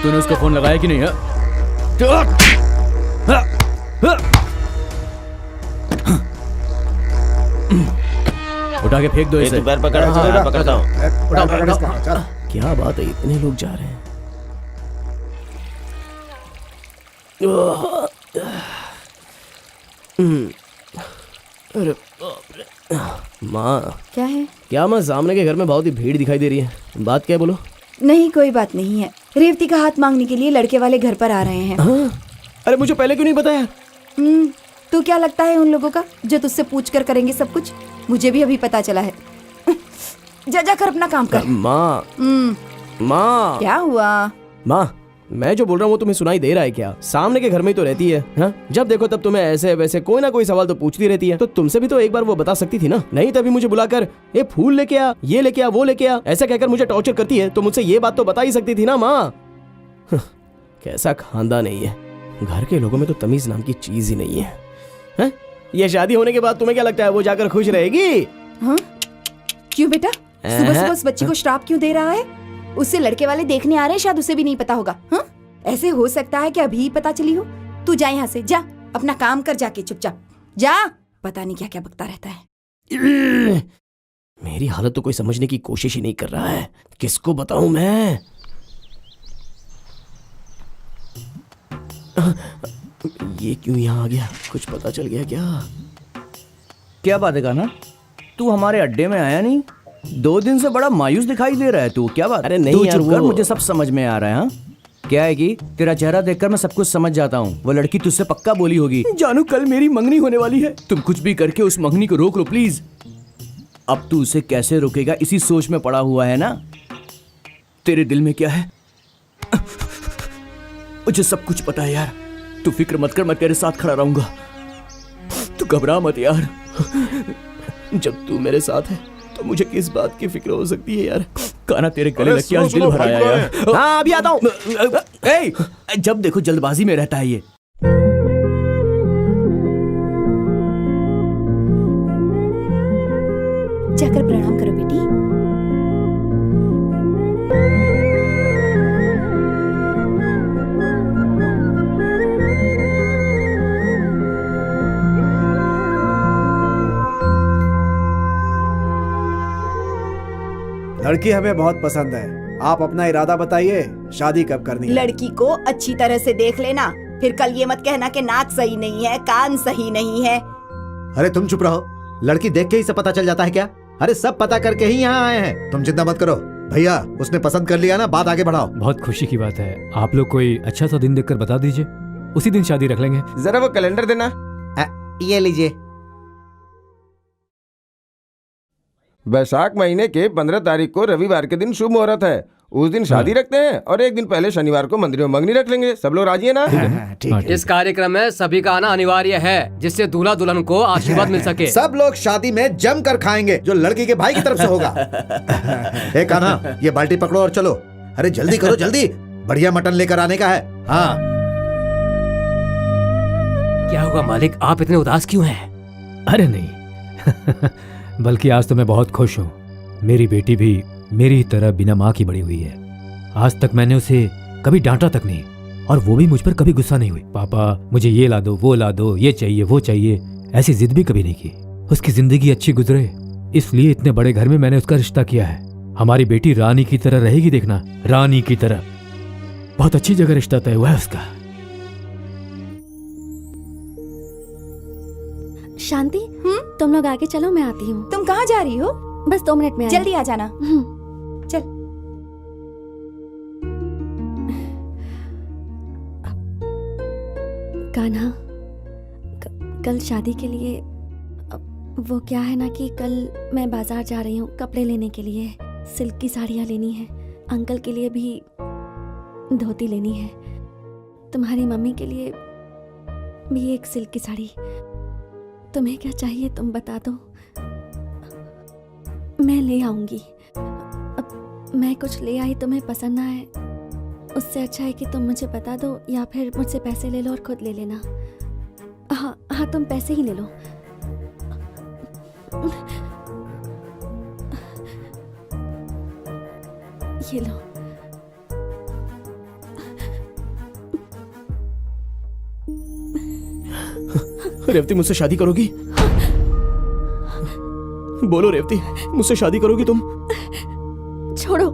Speaker 8: तूने उसको फोन लगाया कि नहीं? उठा के फेंक दो इसे।
Speaker 1: पैर पकड़ा, पकड़ता हूँ।
Speaker 2: क्या बात है, इतने लोग जा रहे हैं। अरे बाप रे। माँ,
Speaker 5: क्या है?
Speaker 2: क्या माँ, सामने के घर में बहुत ही भीड़ दिखाई दे रही है। बात क्या है, बोलो।
Speaker 5: नहीं, कोई बात नहीं है। रेवती का हाथ मांगने के लिए लड़के वाले घर पर आ रहे हैं।
Speaker 2: हाँ? अरे मुझे पहले क्यों नहीं बताया?
Speaker 5: तो क्या लगता है उन लोगों का जो तुझसे पूछ कर करेंगे सब कुछ? मुझे भी अभी पता चला है। जा कर अपना काम कर।
Speaker 2: माँ, माँ,
Speaker 5: क्या हुआ?
Speaker 2: माँ, मैं जो बोल रहा हूँ वो तुम्हें सुनाई दे रहा है क्या? सामने के घर में ही तो रहती है। हाँ? जब देखो तब तुम्हें ऐसे वैसे कोई ना कोई सवाल तो पूछती रहती है। तो तुमसे भी तो एक बार वो बता सकती थी ना। नहीं, तभी मुझे बुलाकर ये फूल लेके आ, ये लेके आ, वो लेके आ, ऐसा कहकर मुझे टॉर्चर करती है। तो मुझसे ये बात तो बता ही सकती थी ना माँ। कैसा खानदान है ये। घर के लोगों में तो तमीज नाम की चीज ही नहीं है। हाँ? ये शादी होने के बाद तुम्हें क्या लगता है वो जाकर खुश रहेगी?
Speaker 5: हाँ? क्यों बेटा, सुबह सुबह उस बच्ची को श्राप क्यों दे रहा है? उससे लड़के वाले देखने आ रहे हैं, शायद उसे भी नहीं पता होगा। हाँ? ऐसे हो सकता है कि अभी पता चली हो। तू जा यहाँ से, जा अपना काम कर, जाके चुपचाप जा। पता नहीं क्या क्या बकता रहता है।
Speaker 2: मेरी हालत तो कोई समझने की कोशिश ही नहीं कर रहा है। किसको बताऊं मैं? ये क्यों यहाँ आ गया? कुछ पता चल गया क्या?
Speaker 10: क्या बात है गाना, तू हमारे अड्डे में आया नहीं? 2 दिन से बड़ा मायूस दिखाई दे रहा है तू। क्या बात?
Speaker 2: अरे नहीं
Speaker 10: तू
Speaker 2: यार,
Speaker 10: चुप कर,
Speaker 2: वो
Speaker 10: मुझे सब समझ में आ रहा है। हाँ? क्या है कि तेरा चेहरा देखकर मैं सब कुछ समझ जाता हूँ। वो लड़की तुझसे पक्का बोली होगी। जानू, कल मेरी मंगनी होने वाली है। तुम कुछ भी करके उस मंगनी को रोक लो प्लीज। अब तू उसे कैसे रोकेगा इसी सोच में पड़ा हुआ है ना। तेरे दिल में क्या है मुझे सब कुछ पता है यार। तू फिक्र मत कर, मैं तेरे साथ खड़ा रहूंगा। तू घबरा मत यार।
Speaker 2: जब तू मेरे साथ है तो मुझे किस बात की फिक्र हो सकती है यार?
Speaker 10: काना, तेरे गले लग के आज दिल भर आया यार।
Speaker 2: हाँ, अभी आता हूँ।
Speaker 10: जब देखो जल्दबाजी में रहता है ये।
Speaker 5: जाकर प्रणाम करो बेटी।
Speaker 3: लड़की हमें बहुत पसंद है। आप अपना इरादा बताइए, शादी कब करनी है?
Speaker 7: लड़की को अच्छी तरह से देख लेना, फिर कल ये मत कहना कि नाक सही नहीं है, कान सही नहीं है।
Speaker 6: अरे तुम चुप रहो। लड़की देख के ही सब पता चल जाता है क्या? अरे सब पता करके ही यहाँ आए हैं। तुम चिंता मत करो भैया, उसने पसंद कर लिया ना, बात आगे बढ़ाओ।
Speaker 8: बहुत खुशी की बात है। आप लोग कोई अच्छा सा दिन देखकर बता दीजिए, उसी दिन शादी रख लेंगे।
Speaker 1: जरा वो कैलेंडर देना।
Speaker 3: ये लीजिए।
Speaker 1: वैशाख महीने के 15 तारीख को रविवार के दिन शुभ मुहूर्त है। उस दिन शादी रखते हैं और एक दिन पहले शनिवार को मंदिर में मंगनी रख लेंगे। सब लोग राजी है ना?
Speaker 3: ठीक है।
Speaker 9: इस कार्यक्रम में सभी का आना अनिवार्य है, जिससे दूल्हा दुल्हन को आशीर्वाद मिल सके।
Speaker 6: सब लोग शादी में जम कर खाएंगे, जो लड़की के भाई की तरफ से होगा। ए कान्हा, ये बाल्टी पकड़ो और चलो। अरे जल्दी करो, जल्दी। बढ़िया मटन लेकर आने का है। हाँ।
Speaker 9: क्या हुआ मालिक, आप इतने उदास क्यों हैं?
Speaker 8: अरे नहीं बल्कि आज तो मैं बहुत खुश हूँ। मेरी बेटी भी मेरी ही तरह बिना माँ की बड़ी हुई है। आज तक मैंने उसे कभी डांटा तक नहीं, और वो भी मुझ पर कभी गुस्सा नहीं हुई। पापा मुझे ये ला दो, वो ला दो, ये चाहिए, वो चाहिए, ऐसी जिद भी कभी नहीं की। उसकी जिंदगी अच्छी गुजरे इसलिए इतने बड़े घर में मैंने उसका रिश्ता किया है। हमारी बेटी रानी की तरह रहेगी, देखना, रानी की तरह। बहुत अच्छी जगह रिश्ता तय हुआ है उसका।
Speaker 4: शांति, तुम लोग आगे चलो, मैं आती हूँ।
Speaker 5: तुम कहाँ जा रही हो?
Speaker 4: बस 2 मिनट में आई।
Speaker 5: जल्दी आ जाना। चल।
Speaker 4: कान्हा, कल शादी के लिए वो क्या है ना कि कल मैं बाजार जा रही हूँ कपड़े लेने के लिए। सिल्क की साड़ियाँ लेनी है, अंकल के लिए भी धोती लेनी है, तुम्हारी मम्मी के लिए भी एक सिल्क की साड़ी। तुम्हें क्या चाहिए तुम बता दो, मैं ले आऊंगी। अब मैं कुछ ले आई तुम्हें पसंद ना आए, उससे अच्छा है कि तुम मुझे बता दो, या फिर मुझसे पैसे ले लो और खुद ले लेना। हाँ हाँ, तुम पैसे ही ले लो। ये लो।
Speaker 2: रेवती, मुझसे शादी करोगी? बोलो रेवती, मुझसे शादी करोगी तुम?
Speaker 4: छोड़ो,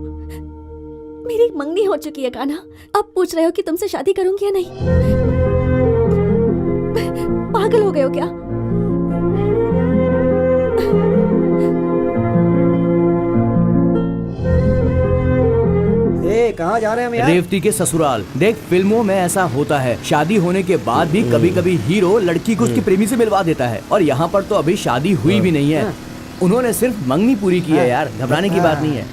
Speaker 4: मेरी मंगनी हो चुकी है कान्हा। अब पूछ रहे हो कि तुमसे शादी करूंगी या नहीं? पागल हो गए हो क्या?
Speaker 3: कहाँ जा रहे हैं हम यार?
Speaker 10: रेवती के ससुराल। देख फिल्मों में ऐसा होता है, शादी होने के बाद भी कभी कभी हीरो लड़की को उसके प्रेमी से मिलवा देता है, और यहाँ पर तो अभी शादी हुई भी नहीं है। उन्होंने सिर्फ मंगनी पूरी की है यार, घबराने की बात नहीं है।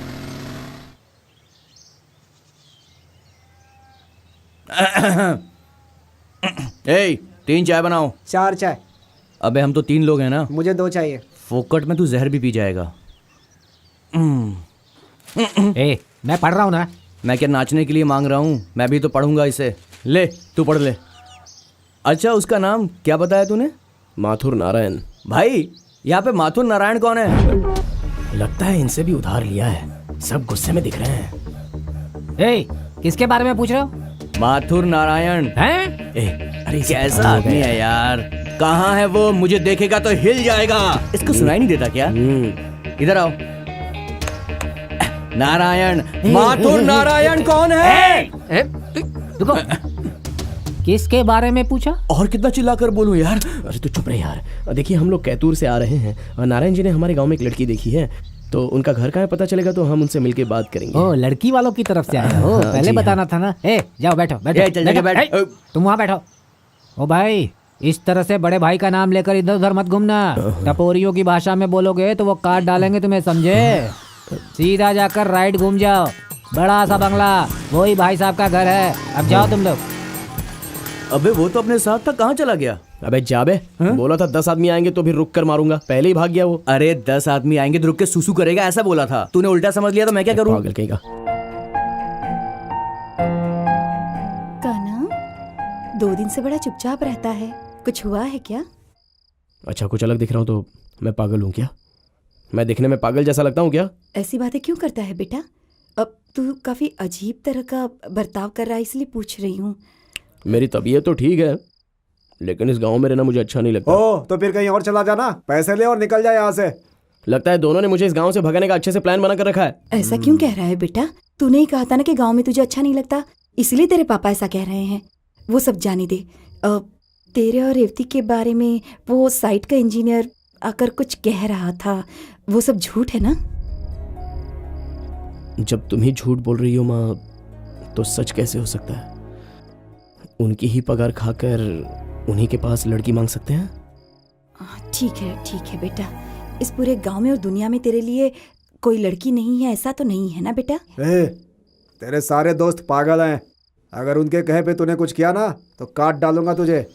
Speaker 10: ए, 3 चाय बनाओ।
Speaker 3: 4 चाय।
Speaker 10: अबे हम तो 3 लोग हैं ना।
Speaker 3: मुझे 2 चाहिए।
Speaker 10: फोकट में तू जहर भी पी जाएगा।
Speaker 8: ए, मैं पढ़ रहा हूँ ना।
Speaker 10: मैं क्या नाचने के लिए मांग रहा हूँ? मैं भी तो पढ़ूंगा इसे। ले तू पढ़ ले। अच्छा उसका नाम क्या बताया तूने?
Speaker 2: माथुर नारायण।
Speaker 10: भाई यहाँ पे माथुर नारायण कौन है?
Speaker 2: लगता है इनसे भी उधार लिया है, सब गुस्से में दिख रहे हैं।
Speaker 8: ए, किसके बारे में पूछ रहे हो?
Speaker 10: माथुर नारायण।
Speaker 8: हैं?
Speaker 10: अरे कैसा आदमी है यार, कहाँ है वो? मुझे देखेगा तो हिल जाएगा। इसको सुनाई नहीं देता क्या? इधर आओ। नारायण, माथुर नारायण कौन है?
Speaker 8: रुको, किसके बारे में पूछा?
Speaker 10: और कितना चिल्लाकर बोलूं यार?
Speaker 2: अरे तू चुप रहे यार। देखिए हम लोग कैतूर से आ रहे हैं और नारायण जी ने हमारे गांव में एक लड़की देखी है, तो उनका घर कहाँ है पता चलेगा तो हम उनसे मिलके बात करेंगे।
Speaker 8: ओ, लड़की वालों की तरफ से आए हो? पहले
Speaker 2: जी
Speaker 8: बताना था ना। ए, जाओ बैठो बैठो।
Speaker 10: चल जाके बैठ।
Speaker 8: तुम वहाँ बैठो। ओ भाई, इस तरह से बड़े भाई का नाम लेकर इधर उधर मत घूमना। टपोरियों की भाषा में बोलोगे तो वो काट डालेंगे तुम्हें, समझे? सीधा जाकर राइट घूम जाओ, बड़ा सा बंगला, वही भाई साहब का घर है। अब जाओ तुम लोग।
Speaker 10: अबे वो तो अपने साथ था, कहाँ चला गया?
Speaker 2: अबे जाबे, बोला था 10 आदमी आएंगे तो फिर रुक कर मारूंगा, पहले ही भाग गया वो।
Speaker 10: अरे 10 आदमी आएंगे तो रुक के सुसु करेगा ऐसा बोला था, तूने उल्टा समझ लिया तो मैं क्या करूं?
Speaker 2: पागल कहेगा।
Speaker 5: कान्हा 2 दिन से बड़ा चुपचाप रहता है, कुछ हुआ है क्या?
Speaker 2: अच्छा कुछ अलग दिख रहा हूँ तो मैं पागल हूँ क्या? मैं दिखने में पागल जैसा लगता हूँ क्या?
Speaker 5: ऐसी बातें क्यों करता है बेटा? अब तू काफी अजीब तरह का बर्ताव कर रहा है, इसलिए पूछ रही हूँ।
Speaker 2: मेरी तबीयत तो ठीक है, लेकिन इस गांव में रहना मुझे अच्छा नहीं लगता।
Speaker 3: ओ तो फिर कहीं और चला जाना, पैसे ले और निकल जाए यहाँ से।
Speaker 2: लगता है दोनों ने मुझे इस गांव से भगाने का अच्छे से प्लान बना कर रखा है।
Speaker 5: ऐसा क्यों कह रहा है बेटा? तूने ही कहा था ना कि गांव में तुझे अच्छा नहीं लगता, इसलिए तेरे पापा ऐसा कह रहे हैं। वो सब जाने दे। तेरे और रेवती के बारे में वो साइट का इंजीनियर आकर कुछ कह रहा था, वो सब झूठ है ना?
Speaker 2: जब तुम ही झूठ बोल रही हो माँ, तो सच कैसे हो सकता है? उनकी ही पगार खाकर उन्हीं के पास लड़की मांग सकते हैं?
Speaker 5: ठीक है बेटा, इस पूरे गांव में और दुनिया में तेरे लिए कोई लड़की नहीं है, ऐसा तो नहीं है ना बेटा?
Speaker 3: तेरे सारे दोस्त पागल हैं, अगर उनके कहे पे तूने कुछ किया ना तो काट डालूंगा तुझे।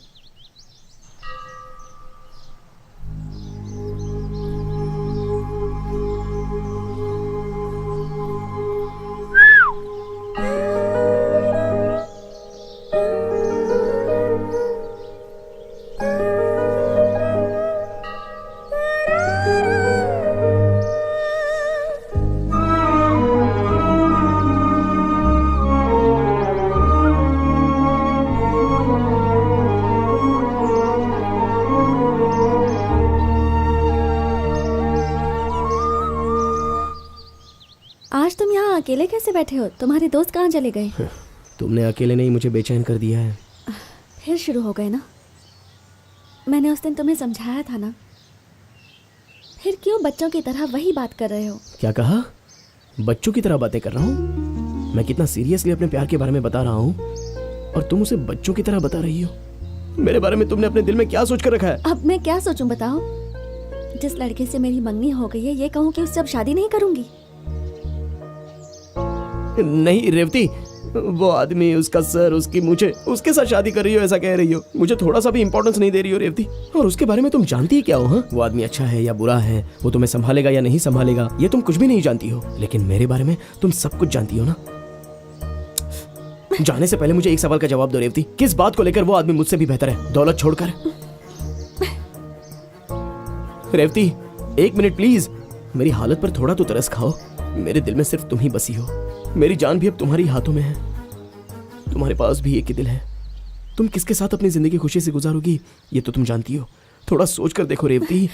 Speaker 4: आज तुम यहाँ अकेले कैसे बैठे हो? तुम्हारे दोस्त कहाँ चले गए?
Speaker 2: तुमने अकेले नहीं मुझे बेचैन कर दिया है।
Speaker 4: फिर शुरू हो गए ना? मैंने उस दिन तुम्हें समझाया था ना, फिर क्यों बच्चों की तरह वही बात कर रहे हो?
Speaker 2: क्या कहा? बच्चों की तरह बातें कर रहा हूँ? मैं कितना सीरियसली अपने प्यार के बारे में बता रहा हूँ और तुम उसे बच्चों की तरह बता रही हो। मेरे बारे में तुमने अपने दिल में क्या सोच कर रखा है?
Speaker 4: अब मैं क्या सोचूं बताओ? जिस लड़के से मेरी मंगनी हो गई है ये कहूँ कि उससे अब शादी नहीं करूंगी?
Speaker 2: नहीं रेवती, वो आदमी, उसका सर, उसकी मुझे, उसके साथ शादी कर रही हो ऐसा कह रही हो। मुझे थोड़ा सा भी इंपॉर्टेंस नहीं दे रही हो रेवती। और उसके बारे में तुम जानती ही क्या हो? हाँ, वो आदमी अच्छा है या बुरा है, वो तुम्हें संभालेगा या नहीं संभालेगा, ये तुम कुछ भी नहीं जानती हो। लेकिन मेरे बारे में तुम सब कुछ जानती हो ना। जाने से पहले मुझे एक सवाल का जवाब दो रेवती, किस बात को लेकर वो आदमी मुझसे भी बेहतर है दौलत छोड़कर? रेवती 1 मिनट प्लीज, मेरी हालत पर थोड़ा तो तरस खाओ। मेरे दिल में सिर्फ तुम ही बसी हो, मेरी जान भी अब तुम्हारी हाथों में है। तुम्हारे पास भी एक ही दिल है, तुम किसके साथ अपनी जिंदगी खुशी से गुजारोगी ये तो तुम जानती हो। थोड़ा सोच कर देखो रेवती।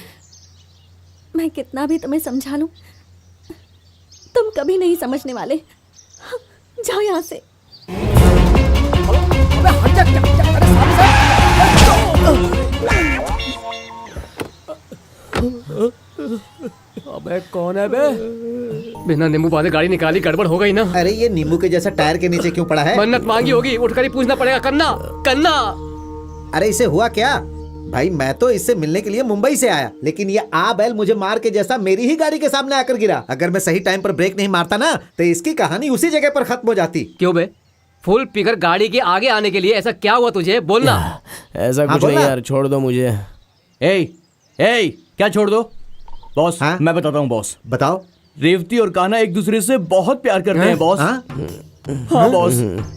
Speaker 4: मैं कितना भी तुम्हें समझा लूं, तुम कभी नहीं समझने वाले। जाओ यहाँ से।
Speaker 10: अबे कौन है बे?
Speaker 9: बिना नींबू वाले गाड़ी निकाली, गड़बड़ हो गई ना।
Speaker 11: अरे ये नींबू के जैसा टायर के नीचे क्यों पड़ा है?
Speaker 9: मन्नत मांगी होगी, उठकर ही पूछना पड़ेगा। कन्ना, कन्ना।
Speaker 11: अरे इसे हुआ क्या? भाई मैं तो इससे मिलने के लिए मुंबई से आया, लेकिन ये आ बैल मुझे मार के जैसा मेरी ही गाड़ी के सामने आकर गिरा। अगर मैं सही टाइम पर ब्रेक नहीं मारता ना तो इसकी कहानी उसी जगह पर खत्म हो जाती।
Speaker 9: क्यों बे? फुल पीकर गाड़ी के आगे आने के लिए ऐसा क्या हुआ तुझे? बोलना।
Speaker 2: ऐसा कुछ नहीं यार, छोड़ दो मुझे।
Speaker 10: ए क्या छोड़ दो बॉस?
Speaker 11: हाँ?
Speaker 10: मैं बताता हूँ बॉस।
Speaker 11: बताओ।
Speaker 10: रेवती और कान्हा एक दूसरे से बहुत प्यार करते हैं बॉस। हाँ बॉस,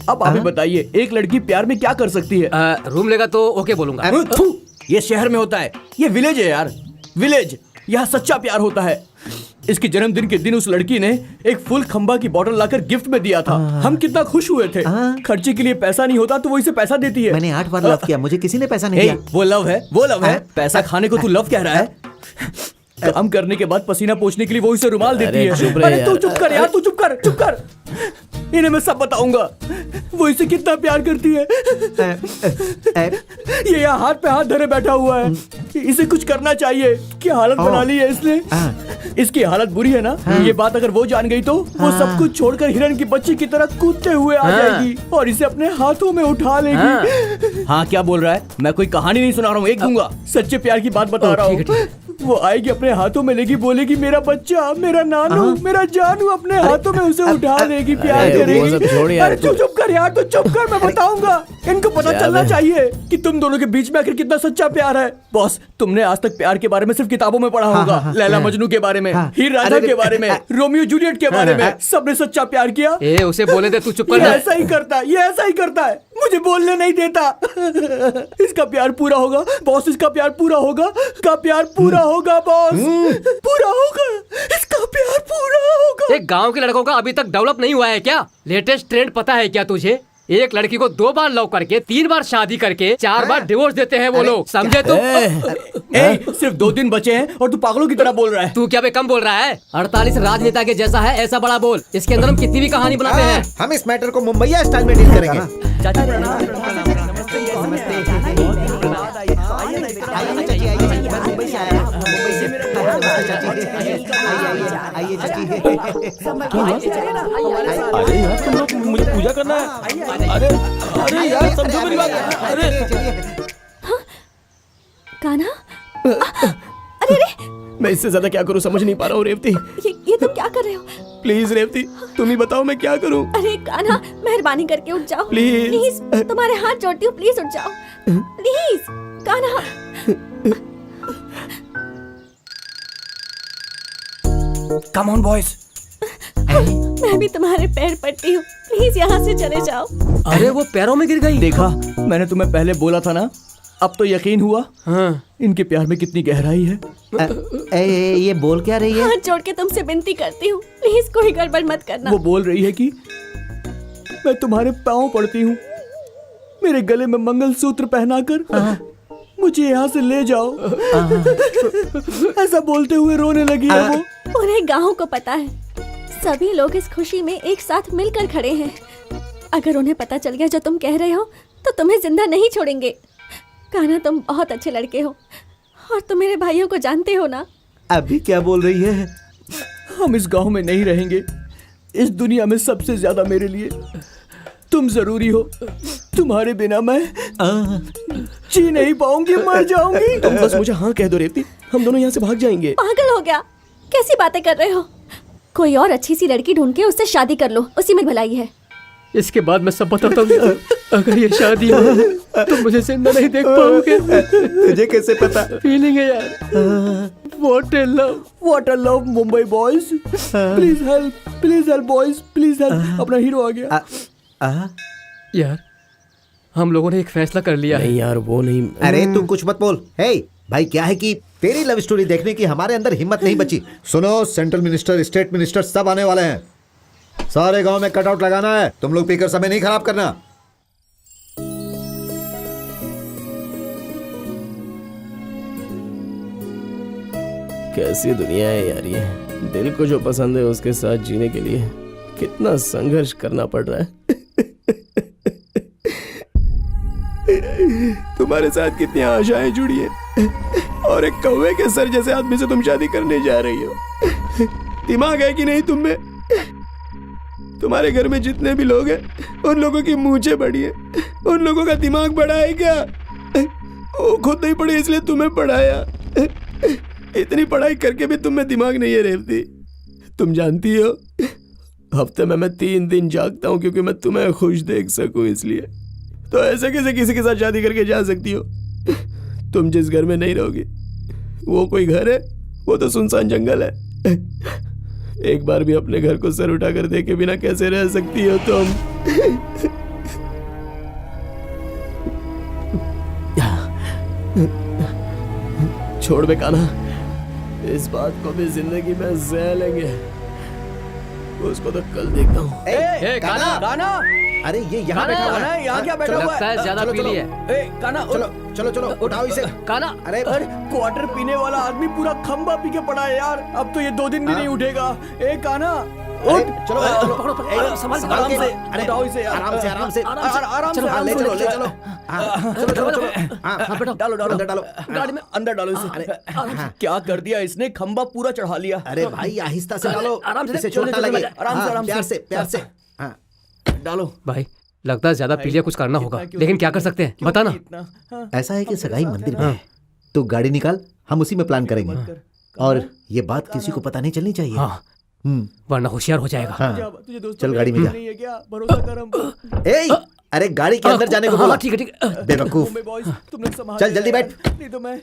Speaker 10: अब आप ही बताइए एक लड़की प्यार में क्या कर सकती है?
Speaker 9: रूम लेगा तो ओके बोलूंगा।
Speaker 10: ये शहर में होता है, ये विलेज है यार, विलेज। यहाँ सच्चा प्यार होता है। इसके जन्मदिन के दिन उस लड़की ने एक फुल खंबा की बोतल लाकर गिफ्ट में दिया था। हम कितना खुश हुए थे। खर्चे के लिए पैसा नहीं होता तो वो इसे पैसा देती है।
Speaker 11: मैंने 8 बार लव किया, मुझे किसी ने पैसा नहीं दिया।
Speaker 10: वो लव है, वो लव है। पैसा खाने को तू लव कह रहा है? काम करने के बाद पसीना पोंछने के लिए वो इसे रुमाल देती है। अरे तू चुप कर यार, तू चुप कर, चुप कर। इन्हें मैं सब बताऊंगा वो इसे कितना प्यार करती है। ये यहाँ हाथ पे हाथ धरे बैठा हुआ है। इसे कुछ करना चाहिए। क्या हालत बना ली है इसने। इसकी हालत बुरी है ना। ये बात अगर वो जान गई तो वो सब कुछ छोड़कर हिरन की बच्ची की तरह कूदते हुए आ जाएगी और इसे अपने हाथों में उठा लेगी। हाँ क्या बोल रहा है? मैं कोई कहानी नहीं सुना रहा हूँ, एक दूंगा। सच्चे प्यार की बात बता रहा हूँ। वो आएगी, अपने हाथों में लेगी, बोलेगी मेरा बच्चा, मेरा नानू, मेरा जानू, अपने हाथों में उसे उठा लेगी, प्यार करेगी। अरे चुप कर यार, तो चुप कर, मैं बताऊंगा। इनको पता चलना चाहिए कि तुम दोनों के बीच में आखिर कितना सच्चा प्यार है। बॉस, तुमने आज तक प्यार के बारे में सिर्फ किताबों में पढ़ा होगा। लैला मजनू के बारे में, हीर रांझा के बारे में, रोमियो जूलियट के बारे में। सबने सच्चा प्यार किया।
Speaker 9: उसे बोले दे, तू चुप कर।
Speaker 10: ऐसा ही करता है, ये ऐसा ही करता है, मुझे बोलने नहीं देता। इसका प्यार पूरा होगा बॉस, इसका प्यार पूरा होगा, इसका प्यार पूरा होगा बॉस, पूरा होगा, इसका प्यार पूरा होगा।
Speaker 9: एक गांव के लड़कों का अभी तक डेवलप नहीं हुआ है क्या? लेटेस्ट ट्रेंड पता है क्या तुझे? एक लड़की को 2 बार लव करके 3 बार शादी करके 4 बार डिवोर्स देते हैं वो लोग, समझे तुम?
Speaker 10: सिर्फ 2 दिन बचे हैं और तू पागलों की तरह बोल रहा है।
Speaker 9: तू क्या बे कम बोल रहा है? 48 राजनेता के जैसा है, ऐसा बड़ा बोल। इसके अंदर हम कितनी भी कहानी बनाते हैं।
Speaker 11: हम इस मैटर को मुंबईया स्टाइल में डील करेंगे।
Speaker 1: अरे यार तुम लोग, मुझे पूजा करना है। अरे यार समझो मेरी बात। अरे
Speaker 4: कान्हा, अरे
Speaker 2: मैं इससे ज्यादा क्या करूं समझ नहीं पा रहा हूँ रेवती।
Speaker 4: ये तुम क्या कर रहे हो?
Speaker 2: प्लीज रेवती, तुम ही बताओ मैं क्या करूं।
Speaker 4: अरे कान्हा, मेहरबानी करके उठ जाओ
Speaker 2: प्लीज।
Speaker 4: तुम्हारे हाथ जोड़ती हूँ, प्लीज उठ जाओ please Kanha.
Speaker 10: Come on boys.
Speaker 4: मैं भी तुम्हारे पैर पड़ती हूँ, प्लीज यहाँ से चले जाओ।
Speaker 9: अरे वो पैरों में गिर गई।
Speaker 10: देखा, मैंने तुम्हें पहले बोला था ना, अब तो यकीन हुआ। हाँ। इनके प्यार में कितनी गहराई है।
Speaker 11: ये बोल क्या रही है?
Speaker 4: हाथ जोड़ के तुमसे विनती करती हूँ, प्लीज कोई गड़बड़ मत करना।
Speaker 10: वो बोल रही है कि मैं तुम्हारे पाँव पड़ती हूँ, मेरे गले में मंगलसूत्र पहनाकर मुझे यहाँ से ले जाओ। ऐसा बोलते हुए रोने लगी है वो।
Speaker 4: पूरे गाँव को पता है, सभी लोग इस खुशी में एक साथ मिलकर खड़े हैं। अगर उन्हें पता चल गया जो तुम कह रहे हो तो तुम्हें जिंदा नहीं छोड़ेंगे। कान्हा, तुम बहुत अच्छे लड़के हो और तुम मेरे भाइयों को जानते हो ना।
Speaker 11: अभी क्या बोल रही है?
Speaker 10: हम इस गांव में नहीं रहेंगे। इस दुनिया में सबसे ज्यादा मेरे लिए तुम जरूरी हो। तुम्हारे बिना मैं जी नहीं पाऊंगी, मर जाऊंगी।
Speaker 2: तुम बस मुझे हाँ कह दो रेवती, हम दोनों यहाँ से भाग जाएंगे।
Speaker 4: पागल हो गया? कैसी बातें कर रहे हो? कोई और अच्छी सी लड़की ढूंढ के उससे शादी कर लो, उसी में भलाई है।
Speaker 9: इसके बाद मैं सब बताता हूँ। अगर ये शादी हो तो मुझे जिंदा नहीं देख पाओगे।
Speaker 11: तुझे कैसे पता?
Speaker 9: फीलिंग है यार। What a love,
Speaker 10: what a love, Mumbai boys. Please help boys, please help. अपना हीरो आ गया।
Speaker 9: यार हम लोगों ने एक फैसला कर लिया है।
Speaker 2: नहीं यार वो नहीं।
Speaker 11: अरे तू कुछ मत बोल। हे भाई, क्या है कि तेरी लव स्टोरी देखने की हमारे अंदर हिम्मत नहीं बची। सुनो, सेंट्रल मिनिस्टर, स्टेट मिनिस्टर सब आने वाले हैं। सारे गांव में कटआउट लगाना है। तुम लोग पीकर समय नहीं खराब करना।
Speaker 2: कैसी दुनिया है यार ये। दिल को जो पसंद है उसके साथ जीने के लिए कितना संघर्ष करना पड़ रहा है। तुम्हारे साथ कितनी आशाएं जुड़ी है और एक कौवे के सर जैसे आदमी से तुम शादी करने जा रही हो। दिमाग है कि नहीं तुम में? तुम्हारे घर में जितने भी लोग हैं उन लोगों की मूंछें बड़ी है, उन लोगों का दिमाग बड़ा है क्या? वो खुद नहीं पढ़े इसलिए तुम्हें पढ़ाया। इतनी पढ़ाई करके भी तुम में दिमाग नहीं है रेवती। तुम जानती हो हफ्ते में मैं 3 दिन जागता हूँ क्योंकि मैं तुम्हें खुश देख सकूं, इसलिए। तो ऐसे कैसे किसी के साथ शादी करके जा सकती हो? तुम जिस घर में नहीं रहोगी वो कोई घर है? वो तो सुनसान जंगल है। एक बार भी अपने घर को सर उठाकर देखे बिना कैसे रह सकती हो तुम? छोड़ बे कान्हा, इस बात को भी जिंदगी में सह लेंगे। उसको तो कल देखता हूँ।
Speaker 11: काना, अरे ये यहाँ बैठा हुआ है।
Speaker 10: यहाँ क्या बैठा हुआ
Speaker 9: लगता है ज्यादा पी ली है।
Speaker 10: काना,
Speaker 11: चलो चलो उठाओ इसे।
Speaker 9: काना,
Speaker 11: अरे
Speaker 10: क्वार्टर पीने वाला आदमी पूरा खंबा पी के पड़ा है यार। अब तो ये 2 दिन भी नहीं उठेगा। काना
Speaker 11: चलो चलो
Speaker 9: संभाल
Speaker 11: संभाल के।
Speaker 10: अरे उठाओ इसे यार।
Speaker 11: आराम से आराम से
Speaker 10: आराम से
Speaker 11: ले चलो ले चलो। चलो चलो चलो
Speaker 10: डालो डालो
Speaker 11: अंदर डालो।
Speaker 10: गाड़ी में अंदर डालो इसे। क्या कर दिया इसने? खंबा पूरा चढ़ा लिया।
Speaker 11: अरे भाई आहिस्ता से डालो,
Speaker 9: आराम से,
Speaker 11: इसे चोट ना लगे।
Speaker 10: आराम
Speaker 11: प्यार से प्यार से।
Speaker 10: डालो
Speaker 9: भाई लगता है ज्यादा पी लिया, कुछ करना होगा, लेकिन क्या कर सकते हैं बता ना।
Speaker 11: ऐसा है कि सगाई मंदिर में है, तो गाड़ी निकाल, हम उसी में प्लान करेंगे। और ये बात किसी को पता नहीं चलनी चाहिए।
Speaker 9: हाँ, वरना होशियार हो जाएगा।
Speaker 11: हाँ। चल गाड़ी में जा। अरे गाड़ी के अंदर जाने को बोला।
Speaker 9: ठीक है ठीक है।
Speaker 11: बेवकूफ, चल जल्दी बैठ।
Speaker 10: नहीं तो मैं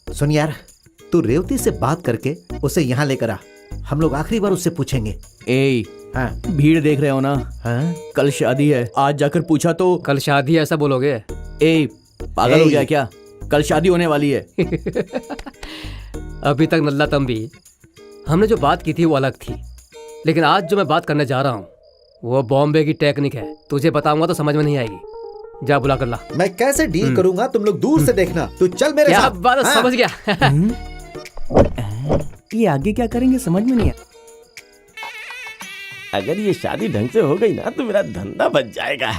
Speaker 11: सुन यार, तू रेवती से बात करके उसे यहाँ लेकर आ। हम लोग आखिरी बार उससे पूछेंगे। हाँ।
Speaker 10: भीड़ देख रहे हो ना?
Speaker 11: हाँ?
Speaker 10: कल शादी है, आज जाकर पूछा तो
Speaker 9: कल शादी है ऐसा बोलोगे?
Speaker 10: पागल हो गया क्या? कल शादी होने वाली है।
Speaker 9: अभी तक नल्ला तम भी हमने जो बात की थी वो अलग थी, लेकिन आज जो मैं बात करने जा रहा हूँ वो बॉम्बे की टेक्निक है। तुझे बताऊंगा तो समझ में नहीं आएगी। जा बुला कर ला।
Speaker 11: मैं कैसे डील करूंगा तुम लोग दूर से देखना। तू चल मेरे
Speaker 9: क्या
Speaker 11: साथ।
Speaker 9: बात है,
Speaker 11: हाँ।
Speaker 9: समझ गया।
Speaker 10: ये आगे क्या करेंगे समझ में नहीं आया।
Speaker 1: अगर ये शादी ढंग से हो गई ना तो मेरा धंधा बच जाएगा।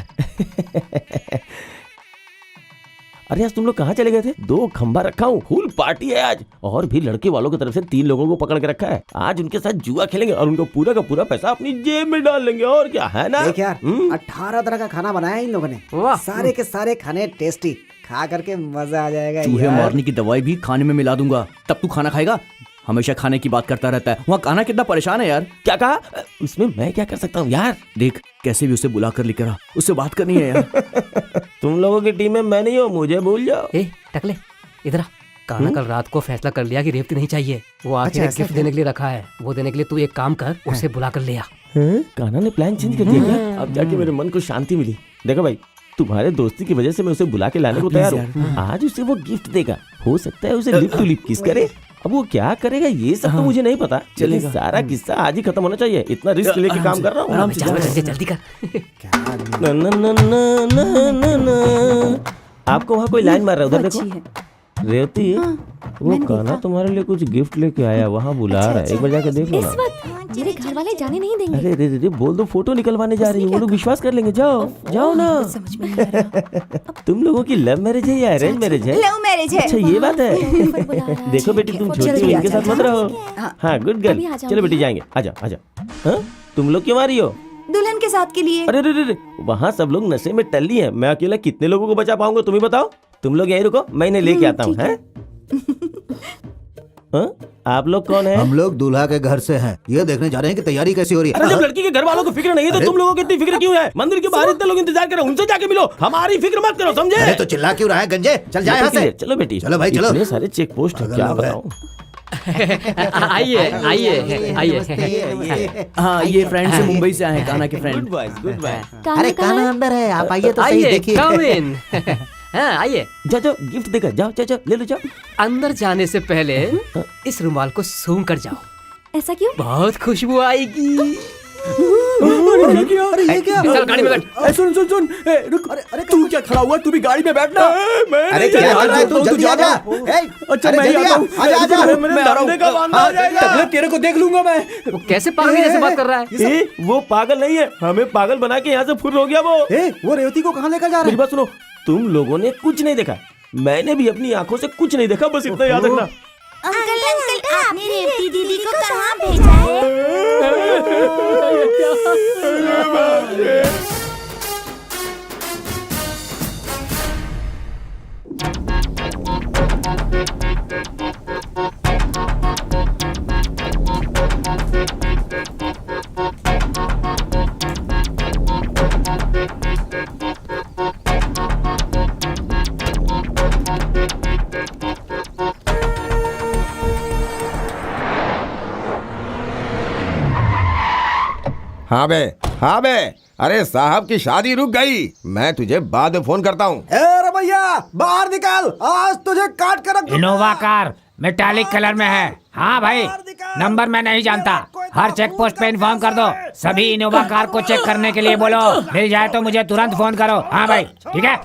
Speaker 1: अरे आज तुम लोग कहाँ चले गए थे? 2 खंबा रखा हूँ, फुल पार्टी है आज। और भी लड़के वालों की तरफ से 3 लोगों को पकड़ के रखा है। आज उनके साथ जुआ खेलेंगे और उनको पूरा का पूरा पैसा अपनी जेब में डाल लेंगे। और क्या है ना?
Speaker 3: देख यार, 18 तरह का खाना बनाया इन लोगों ने। सारे के सारे खाने टेस्टी, खा करके मजा आ जाएगा।
Speaker 10: चूहे मारने की दवाई भी खाने में मिला दूंगा, तब तू खाना खाएगा। हमेशा खाने की बात करता रहता है। वहाँ कान्हा कितना परेशान है यार।
Speaker 1: क्या कहा? इसमें मैं क्या कर सकता हूँ यार?
Speaker 10: देख कैसे भी उसे बुला कर लेकर आ, उससे बात करनी है यार।
Speaker 1: तुम लोगों की टीम में मैं नहीं हूँ, मुझे भूल जाओ।
Speaker 9: टकले इधर आ। कान्हा कल रात को फैसला कर लिया कि रेवती नहीं चाहिए। वो आखिर एक गिफ्ट देने के लिए रखा है, वो देने के लिए तू एक काम कर, उसे बुला कर ले आ।
Speaker 1: कान्हा ने प्लान चेंज कर दिया क्या? अब जाके मेरे मन को शांति मिली। देखो भाई, तुम्हारे दोस्ती की वजह से मैं उसे बुला के लाने को तैयार हूँ। आज उसे वो गिफ्ट देगा, हो सकता है उसे लिप टू लिप किस करे। अब वो क्या करेगा ये सब तो मुझे नहीं पता। चलेगा, सारा किस्सा आज ही खत्म होना चाहिए। इतना रिस्क लेके काम कर रहा हूँ।
Speaker 9: जल्दी कर।
Speaker 1: आपको वहाँ कोई लाइन मार रहा है, उधर देखो। रेवती, वो कान्हा तुम्हारे लिए कुछ गिफ्ट लेके आया, वहाँ बुला रहा है। एक बार जाके देख लो ना।
Speaker 4: मेरे घर वाले जाने नहीं देंगे।
Speaker 1: अरे रे बोल दो, फोटो निकलवाने जा रही है, वो लोग विश्वास कर लेंगे। जाओ जाओ ना।
Speaker 5: समझ में नहीं आ रहा।
Speaker 1: तुम लोगों की लव मैरिज है या अरेंज मैरिज है?
Speaker 7: लव मैरिज है।
Speaker 1: अच्छा ये बात है। देखो बेटी, तुम छोटी हो, इनके साथ मत रहो। हाँ गुड गर्ल। चलो बेटी जाएंगे, आजा आजा। हाँ तुम लोग क्यों आ रही हो?
Speaker 7: दुल्हन के साथ के लिए।
Speaker 1: अरे रे वहाँ सब लोग नशे में टल्ली हैं। मैं अकेला कितने लोगों को बचा पाऊंगा तुम ही बताओ। तुम लोग यहीं रुको, मैं इन्हें लेके आता हूँ। आप लोग कौन है?
Speaker 11: हम लोग दूल्हा के घर से हैं। ये देखने जा रहे हैं कि तैयारी कैसी हो रही है।
Speaker 1: अरे जब लड़की के घर वालों को फिक्र नहीं है तो तुम लोगों को इतनी फिक्र क्यों है? मंदिर के बाहर इतने लोग इंतजार कर रहे हैं, उनसे जाके मिलो। हमारी फिक्र मत करो, समझे?
Speaker 11: अरे तो चिल्ला क्यों रहा है गंजे? चल जाए यहाँ से।
Speaker 1: चलो बेटी,
Speaker 11: चलो भाई चलो।
Speaker 1: इतने सारे चेक पोस्ट है, क्या बताऊं।
Speaker 9: आइए आइए आइए।
Speaker 10: हाँ ये फ्रेंड से मुंबई से आए हैं, कान्हा के friend.
Speaker 1: Good boys, good boy.
Speaker 11: अरे कान्हा अंदर है, आप आइए तो सही,
Speaker 9: आइए
Speaker 11: देखिए।
Speaker 9: कम इन। हाँ आइए।
Speaker 1: जाओ जाओ, गिफ्ट देकर जाओ। जाओ ले लो, जाओ।
Speaker 9: अंदर जाने से पहले इस रुमाल को सूंघ कर जाओ,
Speaker 4: ऐसा क्यों?
Speaker 9: बहुत खुशबू आएगी।
Speaker 11: अरे
Speaker 3: ये क्या?
Speaker 9: चल गाड़ी में बैठ।
Speaker 2: सुन सुन सुन, रुक। अरे तू क्या खड़ा हुआ? तू भी गाड़ी में बैठना।
Speaker 11: अरे क्या कर रहा है तू? जल्दी आ जा।
Speaker 2: अच्छा मैं ही आता हूँ। मैं आ रहा हूँ। तेरे को देख लूंगा मैं।
Speaker 9: वो कैसे पागल जैसे बात कर रहा है?
Speaker 1: वो पागल नहीं है, हमें पागल बना के यहाँ से फुर हो गया वो।
Speaker 3: वो रेवती को कहाँ लेकर जा रहा
Speaker 1: मेरी
Speaker 3: है?
Speaker 1: बात सुनो, तुम लोगों ने कुछ नहीं देखा, मैंने भी अपनी आंखों से कुछ नहीं देखा, बस इतना याद रखना।
Speaker 4: अंकल अंकल आपने रेवती दीदी को कहाँ भेजा है?
Speaker 12: हाँ बे, अरे साहब की शादी रुक गई, मैं तुझे बाद में फोन करता हूँ।
Speaker 3: अरे भैया बाहर निकाल, आज तुझे काट कर रख दूंगा।
Speaker 13: इनोवा कार मेटालिक कलर में है। हाँ भाई, नंबर मैं नहीं जानता, हर चेक पोस्ट पे इन्फॉर्म कर दो। सभी इनोवा कार को चेक करने के लिए बोलो, मिल जाए तो मुझे तुरंत फोन करो। हाँ भाई ठीक है।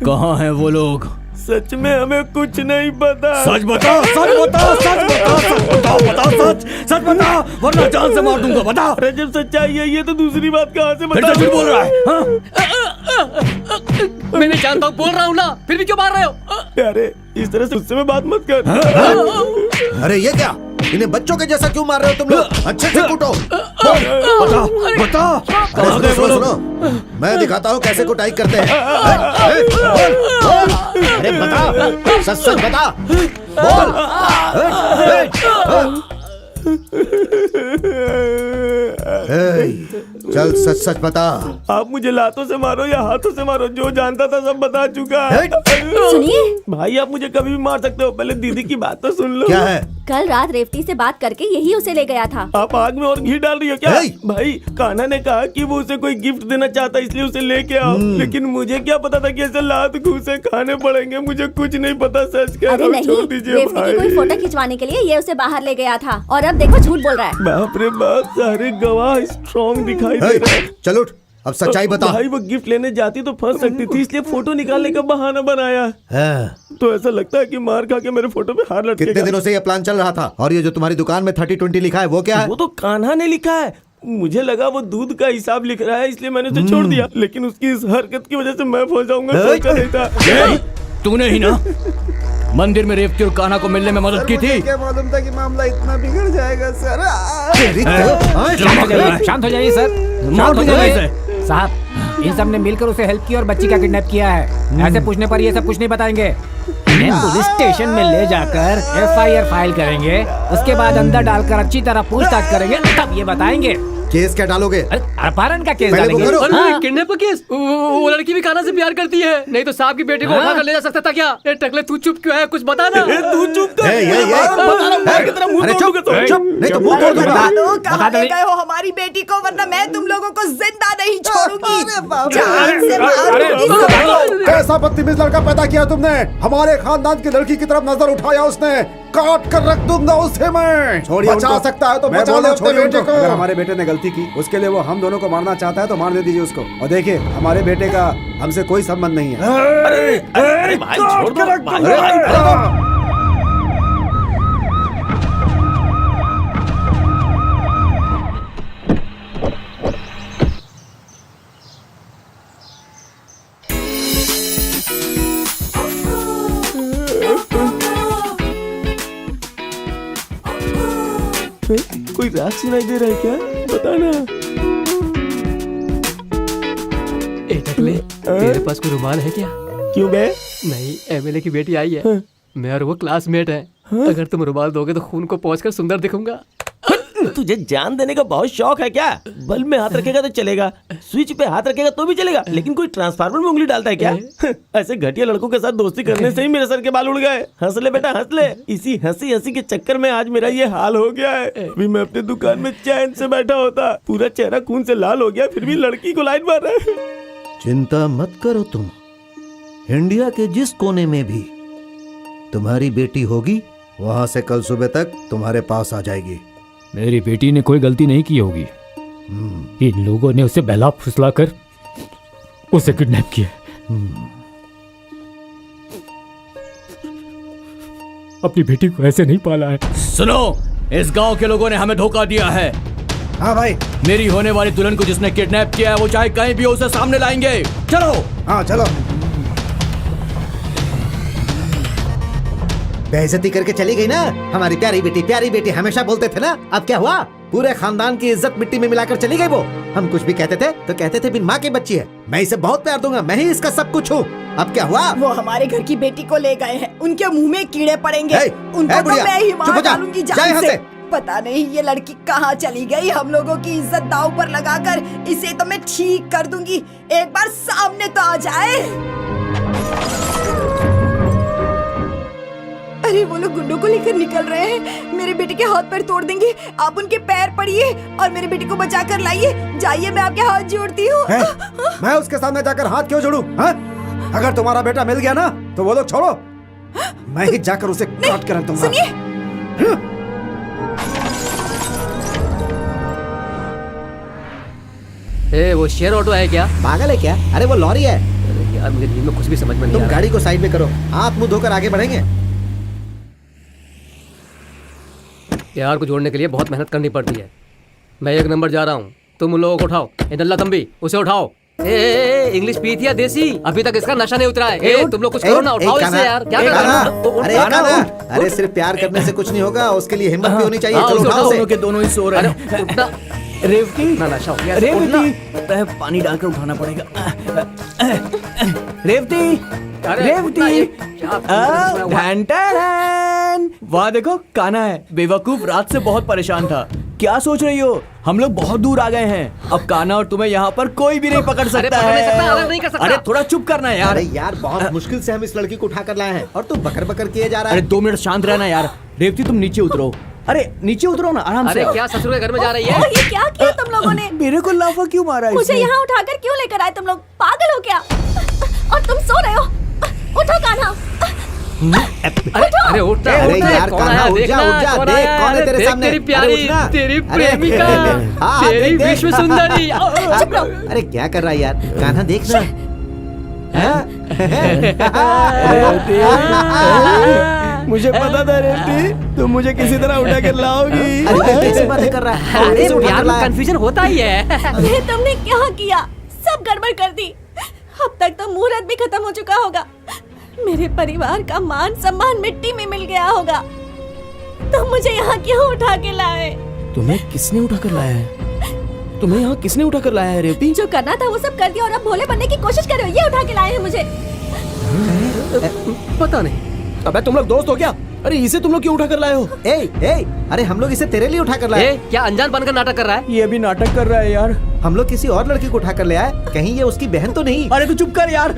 Speaker 10: कहाँ है वो लोग?
Speaker 1: सच में हमें कुछ नहीं पता।
Speaker 2: सच बता, सच बता, सच बता, सच बता, बता सच, सच बता, वरना जान से मार दूंगा। बता।
Speaker 1: अरे जब सच्चाई है ये तो दूसरी बात कहाँ से
Speaker 2: फिर
Speaker 1: बता?
Speaker 2: तो झूठ बोल रहा है।
Speaker 9: मैंने जानता हूँ, बोल रहा हूँ ना, फिर भी क्यों मार रहे हो?
Speaker 1: अरे इस तरह से उससे में बात मत कर।
Speaker 11: अरे ये क्या, इन्हें बच्चों के जैसा क्यों मार रहे हो तुम लोग? अच्छे से कूटो।
Speaker 2: बता, बता।
Speaker 11: अरे सुनो सुनो, मैं दिखाता हूँ कैसे कुटाई करते हैं। अरे बता, सच सच बता, बोल। चल सच सच बता।
Speaker 1: आप मुझे लातों से मारो या हाथों से मारो, जो जानता था सब बता चुका।
Speaker 4: सुनिए
Speaker 1: भाई आप मुझे कभी भी मार सकते हो, पहले दीदी की बात तो सुन लो।
Speaker 11: क्या है?
Speaker 4: कल रात रेवती से बात करके यही उसे ले गया था।
Speaker 1: आप आग में और घी डाल रही हो क्या? भाई कान्हा ने कहा कि वो उसे कोई गिफ्ट देना चाहता इसलिए उसे लेके आओ, लेकिन मुझे क्या पता था कि ऐसे लात घूसे खाने पड़ेंगे, मुझे कुछ नहीं पता। सच कह रहा हूँ, छोड़ दीजिए
Speaker 4: रेवती की कोई फोटो खिंचवाने के लिए ये उसे बाहर ले गया था, और अब देखो झूठ बोल रहा है।
Speaker 1: बाप रे बाप, सारे गवाह स्ट्रॉन्ग दिखाई दे रहे हैं।
Speaker 11: चल उठ, अब सच्चाई बता।
Speaker 1: भाई वो गिफ्ट लेने जाती तो फंस सकती थी, इसलिए फोटो निकालने का बहाना बनाया। तो ऐसा लगता है कि मार खा के मेरे फोटो पे हार लटकेगा।
Speaker 11: कितने दिनों से ये प्लान चल रहा था? और ये जो तुम्हारी दुकान में 30-20 लिखा है वो क्या है?
Speaker 1: वो तो कान्हा ने लिखा है, मुझे लगा वो दूध का हिसाब लिख रहा है इसलिए मैंने उसे छोड़ दिया, लेकिन उसकी इस हरकत की वजह से मैं फंस जाऊंगा, सोचा नहीं था।
Speaker 10: तूने ही ना मंदिर में रेवती और कान्हा को मिलने में मदद की थी?
Speaker 3: क्या मालूम था कि मामला इतना बिगड़ जाएगा सर।
Speaker 13: शांत हो जाइए सर, शांत हो जाइए साहब। इन सब ने मिलकर उसे हेल्प की और बच्ची का किडनैप किया है। ऐसे पूछने पर ये सब कुछ नहीं बताएंगे। इन्हें पुलिस स्टेशन में ले जाकर FIR फाइल करेंगे, उसके बाद अंदर डालकर अच्छी तरह पूछताछ करेंगे, तब ये बताएंगे।
Speaker 11: केस क्या डालोगे?
Speaker 13: अपहरण का केस
Speaker 11: पहले वो
Speaker 13: डालेंगे।
Speaker 11: करो।
Speaker 13: हाँ।
Speaker 9: किडनैप का केस? वो लड़की भी कान्हा से प्यार करती है, नहीं तो साहब की बेटे को उठाकर ले जा सकता था क्या? ए टकले तू चुप क्यों है, कुछ बता ना।
Speaker 1: तू चुप कर।
Speaker 11: अरे चुप, नहीं तो मुंह तोड़ दूंगा।
Speaker 7: कहाँ ले गए हो हमारी बेटी को, वरना मैं तुम लोगों को जिंदा नहीं छोड़ूंगी। जान से मारूंगी सबको।
Speaker 6: कैसा बदतमीज लड़का पैदा किया तुमने? हमारे खानदान की लड़की की तरफ नजर उठाया उसने, काट कर रख दूंगा उसे मैं।
Speaker 3: छोड़िए
Speaker 6: बचा
Speaker 3: उनको।
Speaker 6: सकता है तो
Speaker 3: मैं
Speaker 6: बचा
Speaker 3: बोल
Speaker 6: ले
Speaker 3: रहा हूँ,
Speaker 6: अपने
Speaker 3: छोड़िए
Speaker 6: बेटे
Speaker 3: उनको।
Speaker 6: को।
Speaker 3: अगर हमारे बेटे ने गलती की, उसके लिए वो हम दोनों को मारना चाहता है तो मारने दीजिए उसको। और देखिए हमारे बेटे का हमसे कोई संबंध नहीं है।
Speaker 1: अरे भाई छोड़ दो। कोई राग सुनाई दे रहा है क्या? बताना।
Speaker 9: ए टकले, तेरे पास कोई रुमाल है क्या?
Speaker 1: क्यों बे?
Speaker 9: नहीं, MLA की बेटी आई है, मैं और वो क्लासमेट है। अगर तुम रुमाल दोगे तो खून को पोंछकर सुंदर दिखूंगा।
Speaker 1: तुझे जान देने का बहुत शौक है क्या? बल्ब में हाथ रखेगा तो चलेगा, स्विच पे हाथ रखेगा तो भी चलेगा, लेकिन कोई ट्रांसफार्मर में उंगली डालता है क्या? ऐसे घटिया लड़कों के साथ दोस्ती करने से ही मेरे सर के बाल उड़ गए। हंस ले बेटा हंस ले, इसी हंसी हंसी के चक्कर में आज मेरा ये हाल हो गया है। अभी मैं अपनी दुकान में चैन से बैठा होता, पूरा चेहरा खून से लाल हो गया, फिर भी लड़की को लाइन मार रहा है।
Speaker 11: चिंता मत करो तुम, इंडिया के जिस कोने में भी तुम्हारी बेटी होगी, वहां से कल सुबह तक तुम्हारे पास आ जाएगी।
Speaker 8: मेरी बेटी ने कोई गलती नहीं की होगी। इन लोगों ने उसे बहला फुसला कर उसे किडनैप किया। अपनी बेटी को ऐसे नहीं पाला है।
Speaker 10: सुनो, इस गांव के लोगों ने हमें धोखा दिया है।
Speaker 3: हाँ भाई।
Speaker 10: मेरी होने वाली दुल्हन को जिसने किडनैप किया है वो चाहे कहीं भी हो उसे सामने लाएंगे। चलो।
Speaker 3: हाँ चलो।
Speaker 11: बेइज्जती करके चली गई ना हमारी प्यारी बेटी हमेशा बोलते थे ना। अब क्या हुआ? पूरे खानदान की इज्जत मिट्टी में मिलाकर चली गई वो। हम कुछ भी कहते थे तो कहते थे बिन माँ की बच्ची है। मैं इसे बहुत प्यार दूंगा, मैं ही इसका सब कुछ हूँ। अब क्या हुआ?
Speaker 7: वो हमारे घर की बेटी को ले गए हैं, उनके मुंह में कीड़े पड़ेंगे। उनको तो
Speaker 11: बुढ़िया,
Speaker 7: मैं ही
Speaker 11: चुप
Speaker 7: मार
Speaker 11: हो जा,
Speaker 7: डालूंगी
Speaker 11: जा
Speaker 7: जान
Speaker 11: यहाँ
Speaker 7: से।
Speaker 11: से।
Speaker 7: पता नहीं ये लड़की कहाँ चली गई। हम लोगों की इज्जत दांव पर लगाकर इसे तो मैं ठीक कर दूंगी। एक बार सामने तो आ जाए। अरे वो लोग गुंडों को लेकर निकल रहे हैं। मेरे बेटे के हाथ पैर तोड़ देंगे। आप उनके पैर पड़िए और मेरे बेटे को बचा कर लाइए। जाइए, मैं आपके हाथ जोड़ती हूँ।
Speaker 3: मैं उसके सामने जाकर हाथ क्यों जोड़ूं? हाँ? अगर तुम्हारा बेटा मिल गया ना तो वो लोग छोड़ो, मैं ही जाकर उसे काट कर रख दूंगा।
Speaker 7: सुनिए,
Speaker 9: वो शेयर ऑटो है क्या?
Speaker 11: पागल है क्या? अरे वो लॉरी है।
Speaker 9: अरे यार मुझे नींद में कुछ भी समझ में नहीं आ
Speaker 11: तुम
Speaker 9: रहा।
Speaker 11: गाड़ी को साइड में करो, हाथ मुंह धोकर आगे बढ़ेंगे।
Speaker 9: यार को जोड़ने के लिए बहुत मेहनत करनी पड़ती है। मैं 1 नंबर जा रहा हूँ, तुम उन लोगों को उठाओ। नल्ला तंबी, उसे उठाओ। इंग्लिश पी थी या देसी? अभी तक इसका नशा नहीं उतरा है। तुम लोग कुछ करो ना, उठाओ इसे यार। क्या कर रहा है?
Speaker 11: अरे कान्हा, अरे सिर्फ प्यार करने से कुछ नहीं होगा, उसके लिए हिम्मत भी होनी चाहिए। चलो उठाओ उसे।
Speaker 10: दोनों के दोनों ही सो रहे हैं। रेवती,
Speaker 9: नशा हो गया।
Speaker 10: रेवती, पानी डालकर उठाना पड़ेगा। रेवती, रेवती, वाह देखो कान्हा है। बेवकूफ रात से बहुत परेशान था। क्या सोच रही हो? हम लोग बहुत दूर आ गए हैं। अब कान्हा और तुम्हें यहाँ पर कोई भी नहीं पकड़ सकता है। अरे थोड़ा चुप करना है यार।
Speaker 11: अरे यार बहुत मुश्किल से हम इस लड़की को उठा कर लाए हैं और तू बकर बकर किए जा रहा है।
Speaker 10: अरे 2 मिनट शांत रहना यार। रेवती तुम नीचे उतरो। अरे नीचे उतरो ना आराम से।
Speaker 9: अरे क्या ससुर के घर में जा रही है?
Speaker 4: ये क्या किया तुम लोगों ने?
Speaker 10: मेरे को लाफा क्यों मारा है
Speaker 4: मुझे
Speaker 10: इसने?
Speaker 4: यहाँ उठाकर क्यों लेकर आए तुम लोग? पागल हो क्या? और तुम सो रहे हो? उठो कान्हा।
Speaker 9: अरे उठ ना,
Speaker 11: अरे
Speaker 9: उठ ना,
Speaker 11: यार
Speaker 9: कौन
Speaker 11: कान्हा
Speaker 9: आया?
Speaker 11: उठ जा,
Speaker 9: देखना,
Speaker 11: उठ जा,
Speaker 9: कौन
Speaker 11: देख
Speaker 9: आया?
Speaker 11: कौन है तेरे
Speaker 9: देख
Speaker 11: सामने।
Speaker 9: तेरी
Speaker 11: अरे
Speaker 9: प्यारी,
Speaker 11: उठ ना।
Speaker 9: तेरी
Speaker 11: अरे,
Speaker 9: प्रेमिका,
Speaker 11: हाँ,
Speaker 9: तेरी
Speaker 11: देख,
Speaker 9: विश्व
Speaker 11: देख।
Speaker 9: सुंदरी।
Speaker 11: चुप रहो। अरे क्या कर रहा है यार? कान्हा देखना।
Speaker 10: मुझे पता था रेवती तुम मुझे किसी तरह उठा कर लाओगी।
Speaker 11: अरे कैसी बातें कर रहा है?
Speaker 9: अरे
Speaker 11: कैसे उठा
Speaker 9: प्यार
Speaker 11: कर
Speaker 9: में
Speaker 11: लाया?
Speaker 9: कंफ्यूजन होता ही है।
Speaker 4: ये तुमने क्या किया? सब गड़बड़ कर दी। अब तक तो मुहूर्त भी खत्म हो चुका होगा। मेरे परिवार का मान सम्मान मिट्टी में मिल गया होगा। तुम मुझे यहाँ क्यों उठा के लाए?
Speaker 2: तुम्हें किसने उठा कर लाया है? तुम्हें यहाँ किसने उठा कर लाया है रेवती?
Speaker 4: जो करना था वो सब कर दिया और अब भोले बनने की कोशिश कर रहे हो। ये उठा के लाए हैं मुझे।
Speaker 9: पता नहीं।
Speaker 2: अबे तुम लोग दोस्त हो क्या? अरे इसे तुम लोग क्यों उठा कर लाए हो?
Speaker 11: अरे हम लोग इसे तेरे लिए उठा कर लाए।
Speaker 9: क्या अनजान बनकर नाटक कर रहा है?
Speaker 10: ये भी नाटक कर रहा है यार।
Speaker 11: हम लोग किसी और लड़की को उठा कर ले आए। कहीं ये उसकी बहन तो नहीं?
Speaker 10: अरे तू चुप कर यार।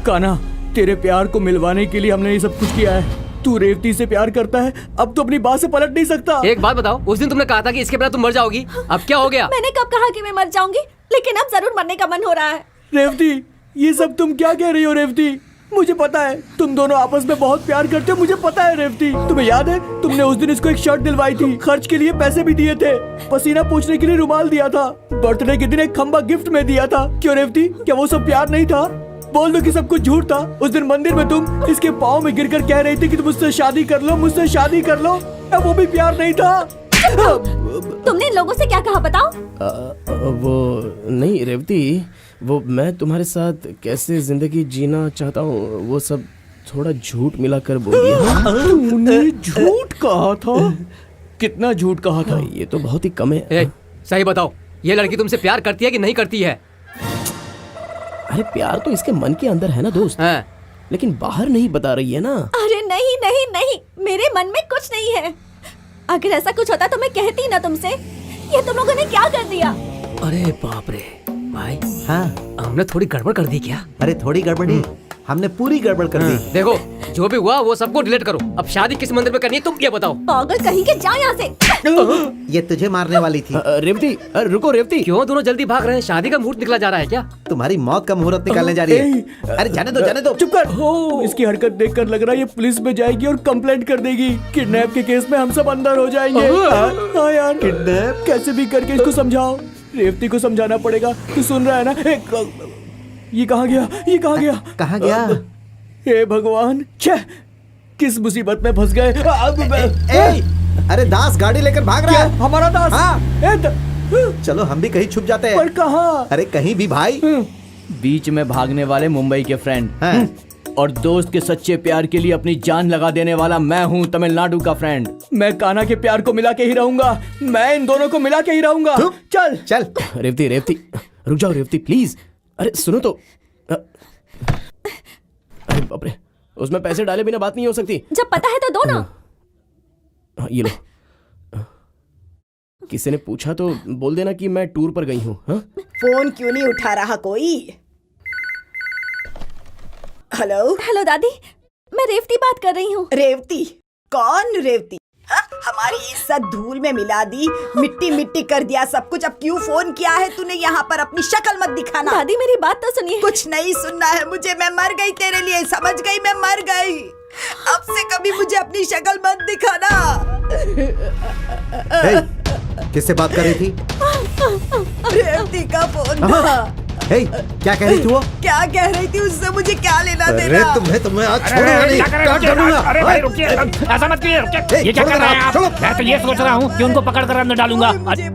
Speaker 10: कान्हा, तेरे प्यार को मिलवाने के लिए हमने ये सब कुछ किया है। तू रेवती से प्यार करता है, अब तो अपनी बात से पलट नहीं सकता।
Speaker 9: एक बात बताओ, उस दिन तुमने कहा था कि इसके बिना तुम मर जाओगी। अब क्या हो गया?
Speaker 4: मैंने कब कहा कि मैं मर जाऊंगी? लेकिन अब जरूर मरने का मन हो रहा है।
Speaker 10: रेवती, ये सब तुम क्या कह रही हो रेवती? मुझे पता है तुम दोनों आपस में बहुत प्यार करते हो। मुझे पता है रेवती। तुम्हें याद है तुमने उस दिन इसको एक शर्ट दिलवाई थी, खर्च के लिए पैसे भी दिए थे, पसीना पोंछने के लिए रुमाल दिया था, बर्थडे के दिन एक खंबा गिफ्ट में दिया था। क्यों रेवती, क्या वो सब प्यार नहीं था? बोल दो कि सब कुछ झूठ था। उस दिन मंदिर में तुम इसके पाँव में गिरकर कह रही थी कि तुम मुझसे शादी कर लो, मुझसे शादी कर लो। क्या वो भी प्यार नहीं था?
Speaker 4: तुमने इन लोगों से क्या कहा बताओ?
Speaker 2: वो नहीं रेवती, वो मैं तुम्हारे साथ कैसे जिंदगी जीना चाहता हूँ वो सब थोड़ा झूठ मिलाकर बोल दिया।
Speaker 10: तूने झूठ कहा था? कितना झूठ कहा था?
Speaker 2: ये तो बहुत ही कम है।
Speaker 9: सही बताओ, ये लड़की तुमसे प्यार करती है कि नहीं करती है?
Speaker 2: अरे प्यार तो इसके मन के अंदर है ना दोस्त, लेकिन बाहर नहीं बता रही है ना।
Speaker 4: अरे नहीं नहीं नहीं, मेरे मन में कुछ नहीं है। अगर ऐसा कुछ होता तो मैं कहती ना तुमसे। ये तुम लोगों ने क्या कर दिया?
Speaker 9: अरे बाप रे भाई।
Speaker 11: हाँ,
Speaker 9: हमने थोड़ी गड़बड़ कर दी क्या?
Speaker 11: अरे थोड़ी गड़बड़ नहीं, हमने पूरी गड़बड़ कर दी।
Speaker 9: देखो, जो भी हुआ वो सबको डिलीट करो। अब शादी किस मंदिर में करनी है तुम ये बताओ।
Speaker 4: पागल कहीं के, जा यहाँ से।
Speaker 11: ये तुझे मारने वाली थी।
Speaker 2: रेवती रुको रेवती।
Speaker 9: क्यों दोनों जल्दी भाग रहे हैं? शादी का मुहूर्त निकला जा रहा है क्या?
Speaker 11: तुम्हारी मौत का मुहूर्त निकालने जा रही है। अरे जाने दो, जाने दो।
Speaker 2: चुप कर। इसकी हरकत देखकर लग रहा है ये पुलिस में जाएगी और कंप्लेंट कर देगी। किडनैप के केस में हम सब अंदर हो जाएंगे। हाँ यार, किडनैप कैसे भी करके इसको समझाओ। रेवती को समझाना पड़ेगा। तू सुन रहा है ना? ये कहाँ गया? ये कहाँ गया?
Speaker 11: कहाँ गया?
Speaker 2: हे भगवान, छे किस मुसीबत में फंस गए।
Speaker 11: अरे दास गाड़ी लेकर भाग रहा है।
Speaker 2: हमारा दास?
Speaker 11: हाँ। चलो हम भी कहीं छुप जाते हैं।
Speaker 2: पर कहाँ?
Speaker 11: अरे कहीं भी भाई।
Speaker 10: बीच में भागने वाले मुंबई के फ्रेंड और दोस्त के सच्चे प्यार के लिए अपनी जान लगा देने वाला मैं हूँ तमिलनाडु का फ्रेंड।
Speaker 2: मैं कान्हा के प्यार को मिला के ही रहूंगा। मैं इन दोनों को मिला के ही रहूंगा। चल
Speaker 11: चल।
Speaker 2: रेवती रेवती रुक जाओ रेवती प्लीज। अरे सुनो तो। अरे बाप रे, उसमें पैसे डाले बिना बात नहीं हो सकती।
Speaker 4: जब पता है तो दो ना।
Speaker 2: ये लो। किसी ने पूछा तो बोल देना कि मैं टूर पर गई हूँ।
Speaker 7: फोन क्यों नहीं उठा रहा कोई? हेलो
Speaker 4: हेलो दादी, मैं रेवती बात कर रही हूँ।
Speaker 7: रेवती? कौन रेवती? हाँ? हमारी इज्जत धूल में मिला दी, मिट्टी मिट्टी कर दिया सब कुछ। अब क्यों फोन किया है तूने यहाँ पर? अपनी शक्ल मत दिखाना।
Speaker 4: दादी मेरी बात तो सुनिए।
Speaker 7: कुछ नहीं सुनना है मुझे। मैं मर गई तेरे लिए, समझ गई? मैं मर गई। अब से कभी मुझे अपनी शक्ल मत दिखाना।
Speaker 11: किससे बात कर रही थी?
Speaker 7: रेवती का फोन था।
Speaker 11: क्या कह रही थी वो?
Speaker 7: क्या कह रही थी? उससे मुझे क्या लेना देना?
Speaker 11: अरे तुम्हें आज छोड़ूंगा नहीं।
Speaker 13: अरे भाई रुकिए, ऐसा मत कीजिए। रुकिए। ये क्या कर रहे हैं आप? मैं तो ये सोच रहा हूँ कि उनको पकड़ कर अंदर डालूंगा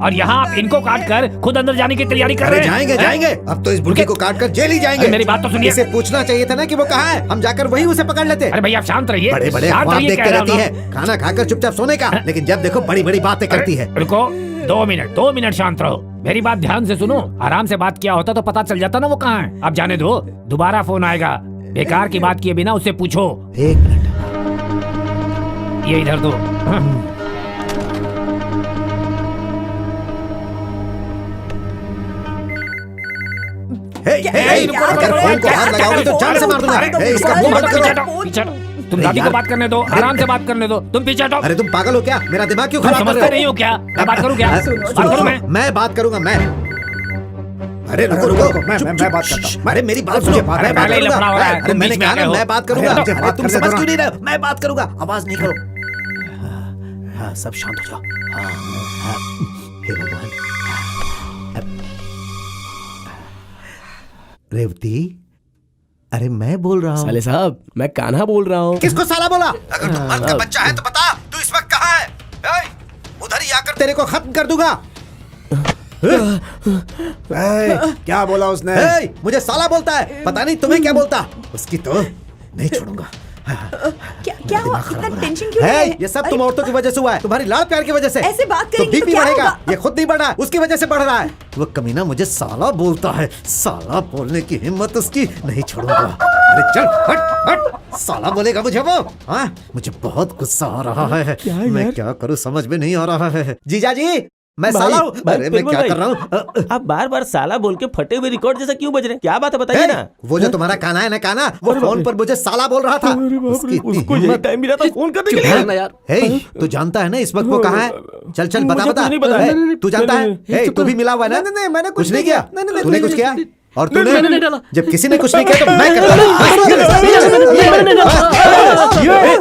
Speaker 13: और यहाँ आप इनको काट कर खुद अंदर जाने की तैयारी कर रहे हैं।
Speaker 11: जाएंगे जाएंगे। अब तो इस बुढ़की को काट कर जेल ही जाएंगे।
Speaker 13: मेरी बात तो सुनिए।
Speaker 11: इसे पूछना चाहिए था ना कि वो कहाँ है। हम जाकर वही उसे पकड़ लेते।
Speaker 13: अरे भैया आप शांत रहिए।
Speaker 11: बड़े बड़े ख्वाब देखते रहती है, खाना खाकर चुपचाप सोने का, लेकिन जब देखो बड़ी बड़ी बातें करती है।
Speaker 13: रुको, 2 मिनट शांत रहो। मेरी बात ध्यान से सुनो। आराम से बात किया होता तो पता चल जाता ना वो कहाँ है। अब जाने दो, दोबारा फोन आएगा। बेकार की बात किए बिना उससे पूछो।
Speaker 11: 1 मिनट।
Speaker 13: ये इधर दो।
Speaker 11: अगर फोन को हाथ लगाओगे तो जान से मार दूंगा। इसका मुंह बंद करो।
Speaker 13: तुम दादी को बात करने दो, आराम से बात करने दो। तुम पीछे हटो।
Speaker 11: अरे तुम पागल हो क्या? मेरा दिमाग क्यों खराब कर
Speaker 13: समझते
Speaker 11: रहे हो?
Speaker 13: नहीं हो क्या? मैं बात करूं क्या? बात करूं मैं
Speaker 11: बात करूंगा मैं। अरे रुको रुको, मैं बात करता हूँ। अरे मेरी बात सुनो। मैं बात करूंगा। अरे मैंने कहा ना मैं बात करूंगा। अरे तुम समझ क्यों नहीं रहे? मैं बात करूंगा। आवाज नहीं करो। हाँ, सब शांत हो जाओ। हे भगवान। रेवती, अरे मैं बोल रहा हूँ।
Speaker 2: साले साहब, मैं कान्हा बोल रहा हूँ।
Speaker 11: किसको साला बोला? अगर तू मर्द का बच्चा है तो बता, तू इस वक्त कहाँ है? उधर ही आकर तेरे को खत्म कर दूंगा।
Speaker 6: क्या बोला उसने?
Speaker 11: मुझे साला बोलता है। पता नहीं तुम्हें क्या बोलता। उसकी तो नहीं छोड़ूंगा।
Speaker 7: क्या हुआ? इतना टेंशन क्यों है?
Speaker 11: ये सब तुम औरतों की वजह से हुआ है, तुम्हारी लाड़ प्यार की वजह से।
Speaker 7: ऐसे बात करेंगी
Speaker 11: तो
Speaker 7: तो क्या
Speaker 11: बढ़ेगा।
Speaker 7: होगा?
Speaker 11: ये खुद नहीं बढ़ रहा है, उसकी वजह से बढ़ रहा है। वो कमीना मुझे साला बोलता है। साला बोलने की हिम्मत उसकी नहीं छोड़ूंगा। अरे चल हट हट। साला बोलेगा मुझे वो। हाँ, मुझे बहुत गुस्सा आ रहा है। मैं क्या करूँ समझ में नहीं आ रहा है। जीजा जी, मैं साला हूँ। अरे मैं क्या कर रहा हूँ?
Speaker 1: आप बार बार साला बोल के फटे हुए रिकॉर्ड जैसा क्यों बज रहे हैं? क्या बात है बताइए ना।
Speaker 11: वो जो तुम्हारा काना है ना, काना, वो फोन पर मुझे साला बोल रहा था।
Speaker 1: उसको यही टाइम मिला था फोन करने के लिए।
Speaker 9: यार,
Speaker 11: तू जानता है ना इस वक्त वो कहाँ है? चल चल बता बता। तू जानता है? तू भी मिला हुआ है ना?
Speaker 3: नहीं मैंने
Speaker 11: कुछ नहीं किया। तूने कुछ किया? और
Speaker 9: मैंने
Speaker 11: तूने?
Speaker 9: डाला।
Speaker 11: जब किसी ने कुछ नहीं किया तो मैं करता हूँ।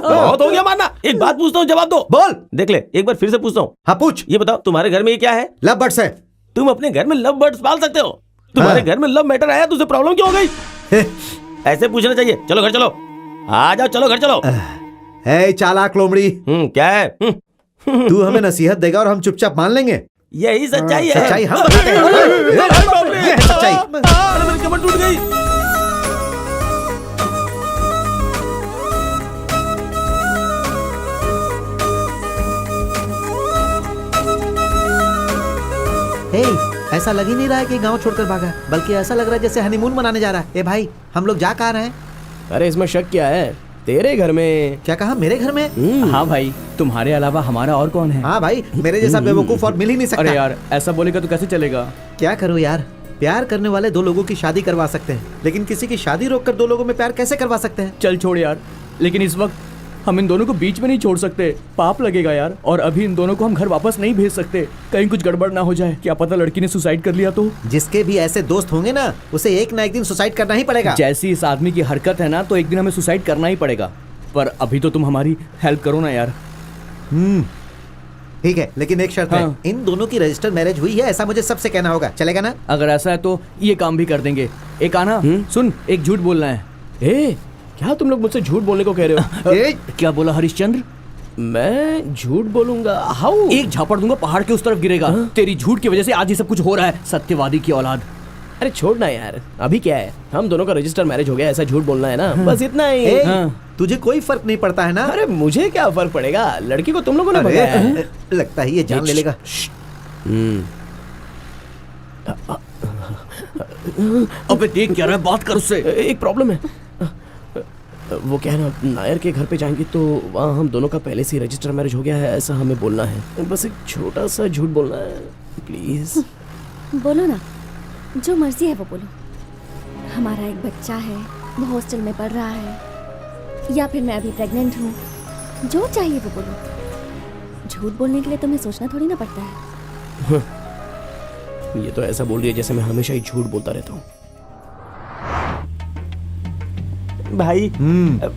Speaker 1: बहुत हो गया मारना। एक बात पूछता हूँ, जवाब दो।
Speaker 11: बोल।
Speaker 1: देख ले, एक बार फिर से पूछता हूँ।
Speaker 11: हाँ पूछ।
Speaker 1: ये बताओ, तुम्हारे घर में ये क्या है?
Speaker 11: लव बर्ड्स है।
Speaker 1: तुम अपने घर में लव बर्ड्स पाल सकते हो? तुम्हारे घर में लव मैटर आया तो उसे प्रॉब्लम क्यों हो गई? ऐसे पूछना चाहिए। चलो घर चलो। आ जाओ, चलो घर चलो।
Speaker 11: ए चालाक लोमड़ी,
Speaker 1: क्या है?
Speaker 11: तू हमें नसीहत देगा और हम चुपचाप मान लेंगे?
Speaker 1: यही सच्चाई है।
Speaker 11: सच्चाई हम बताते हैं। ये है सच्चाई।
Speaker 1: मेरी कमर टूट गई।
Speaker 11: ऐसा लग ही नहीं रहा है कि गांव छोड़कर भागा है, बल्कि ऐसा लग रहा है जैसे हनीमून मनाने जा रहा है। ए भाई, हम लोग जा कहाँ रहे हैं?
Speaker 2: अरे इसमें शक क्या है? तेरे घर में।
Speaker 11: क्या कहा? मेरे घर में?
Speaker 10: हाँ भाई, तुम्हारे अलावा हमारा और कौन है?
Speaker 11: हाँ भाई, मेरे जैसा बेवकूफ और मिल ही नहीं सकता।
Speaker 10: अरे यार, ऐसा बोलेगा तो कैसे चलेगा?
Speaker 11: क्या करूँ यार? प्यार करने वाले दो लोगों की शादी करवा सकते हैं, लेकिन किसी की शादी रोककर दो लोगों में प्यार कैसे करवा सकते हैं?
Speaker 10: चल छोड़ यार,
Speaker 2: लेकिन इस वक्त हम इन दोनों को बीच में नहीं छोड़ सकते, पाप लगेगा यार। और अभी इन दोनों को हम घर वापस नहीं भेज सकते, कहीं कुछ गड़बड़ ना हो जाए। क्या पता लड़की ने सुसाइड कर लिया तो।
Speaker 11: जिसके भी ऐसे दोस्त होंगे ना, उसे एक ना एक दिन सुसाइड करना ही पड़ेगा।
Speaker 2: जैसी इस आदमी की हरकत है ना, तो एक दिन हमें सुसाइड करना ही पड़ेगा। पर अभी तो तुम हमारी हेल्प करो ना यार।
Speaker 11: ठीक है, लेकिन एक शर्त है, इन दोनों की रजिस्टर मैरिज हुई है ऐसा मुझे सबसे कहना होगा, चलेगा ना?
Speaker 2: अगर ऐसा है तो ये काम भी कर देंगे। एक आना, सुन, एक झूठ बोलना है। ए, क्या तुम लोग मुझसे झूठ बोलने को कह रहे हो? क्या बोला हरिश्चंद्र? मैं झूठ बोलूंगा? हाउ? एक झापड़ दूंगा, पहाड़ के उस तरफ गिरेगा। तेरी झूठ की वजह से आज ये सब कुछ हो रहा है, सत्यवादी की औलाद। अरे छोड़ना यार, अभी क्या है, हम दोनों का रजिस्टर मैरिज हो गया, ऐसा झूठ बोलना है ना, बस इतना ही।
Speaker 11: तुझे कोई फर्क नहीं पड़ता है ना?
Speaker 2: अरे मुझे क्या फर्क पड़ेगा, लड़की को तुम लोगों ने बताया है।
Speaker 11: लगता है ये जान ले लेगा।
Speaker 2: अबे देख क्या रहा है, बात कर उससे। एक प्रॉब्लम है, वो क्या है ना, नायर के घर पे जाएंगे तो वहाँ हम दोनों का पहले से ही रजिस्टर मैरिज हो गया है ऐसा हमें बोलना है। बस एक छोटा सा झूठ बोलना है, प्लीज।
Speaker 4: बोलो ना, जो मर्जी है वो बोलो। हमारा एक बच्चा है, वो हॉस्टल में पढ़ रहा है, या फिर मैं अभी प्रेग्नेंट हूँ, जो चाहिए वो बोलो। झूठ बोलने के लिए तुम्हें सोचना थोड़ी ना पड़ता है।
Speaker 2: ये तो ऐसा बोल रही है जैसे मैं हमेशा ही झूठ बोलता रहता हूँ।
Speaker 1: भाई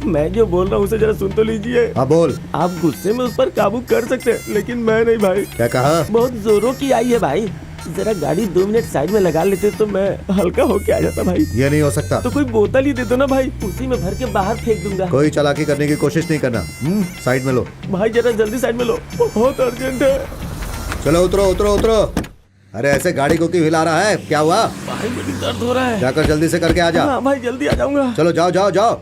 Speaker 1: मैं जो बोल रहा हूँ उसे जरा सुन तो लीजिए।
Speaker 6: हाँ बोल।
Speaker 1: आप गुस्से में उस पर काबू कर सकते हैं, लेकिन मैं नहीं भाई।
Speaker 6: क्या कहा?
Speaker 1: बहुत जोरों की आई है भाई, जरा गाड़ी 2 मिनट साइड में लगा लेते तो मैं हल्का होके आ जाता भाई।
Speaker 6: ये नहीं हो सकता।
Speaker 1: तो कोई बोतल ही दे दो ना भाई, उसी में भर के बाहर फेंक दूंगा।
Speaker 6: कोई चालाकी करने की कोशिश नहीं करना। साइड में लो
Speaker 1: भाई, जरा जल्दी साइड में लो, बहुत अर्जेंट है।
Speaker 6: चलो उतरो उतरो उतरो। अरे ऐसे गाड़ी को क्यों हिला रहा है, क्या हुआ?
Speaker 1: भाई मुझे दर्द हो रहा है।
Speaker 6: जाकर जल्दी से करके आ जा।
Speaker 1: हाँ भाई जल्दी आ जाऊंगा।
Speaker 6: चलो जाओ जाओ जाओ,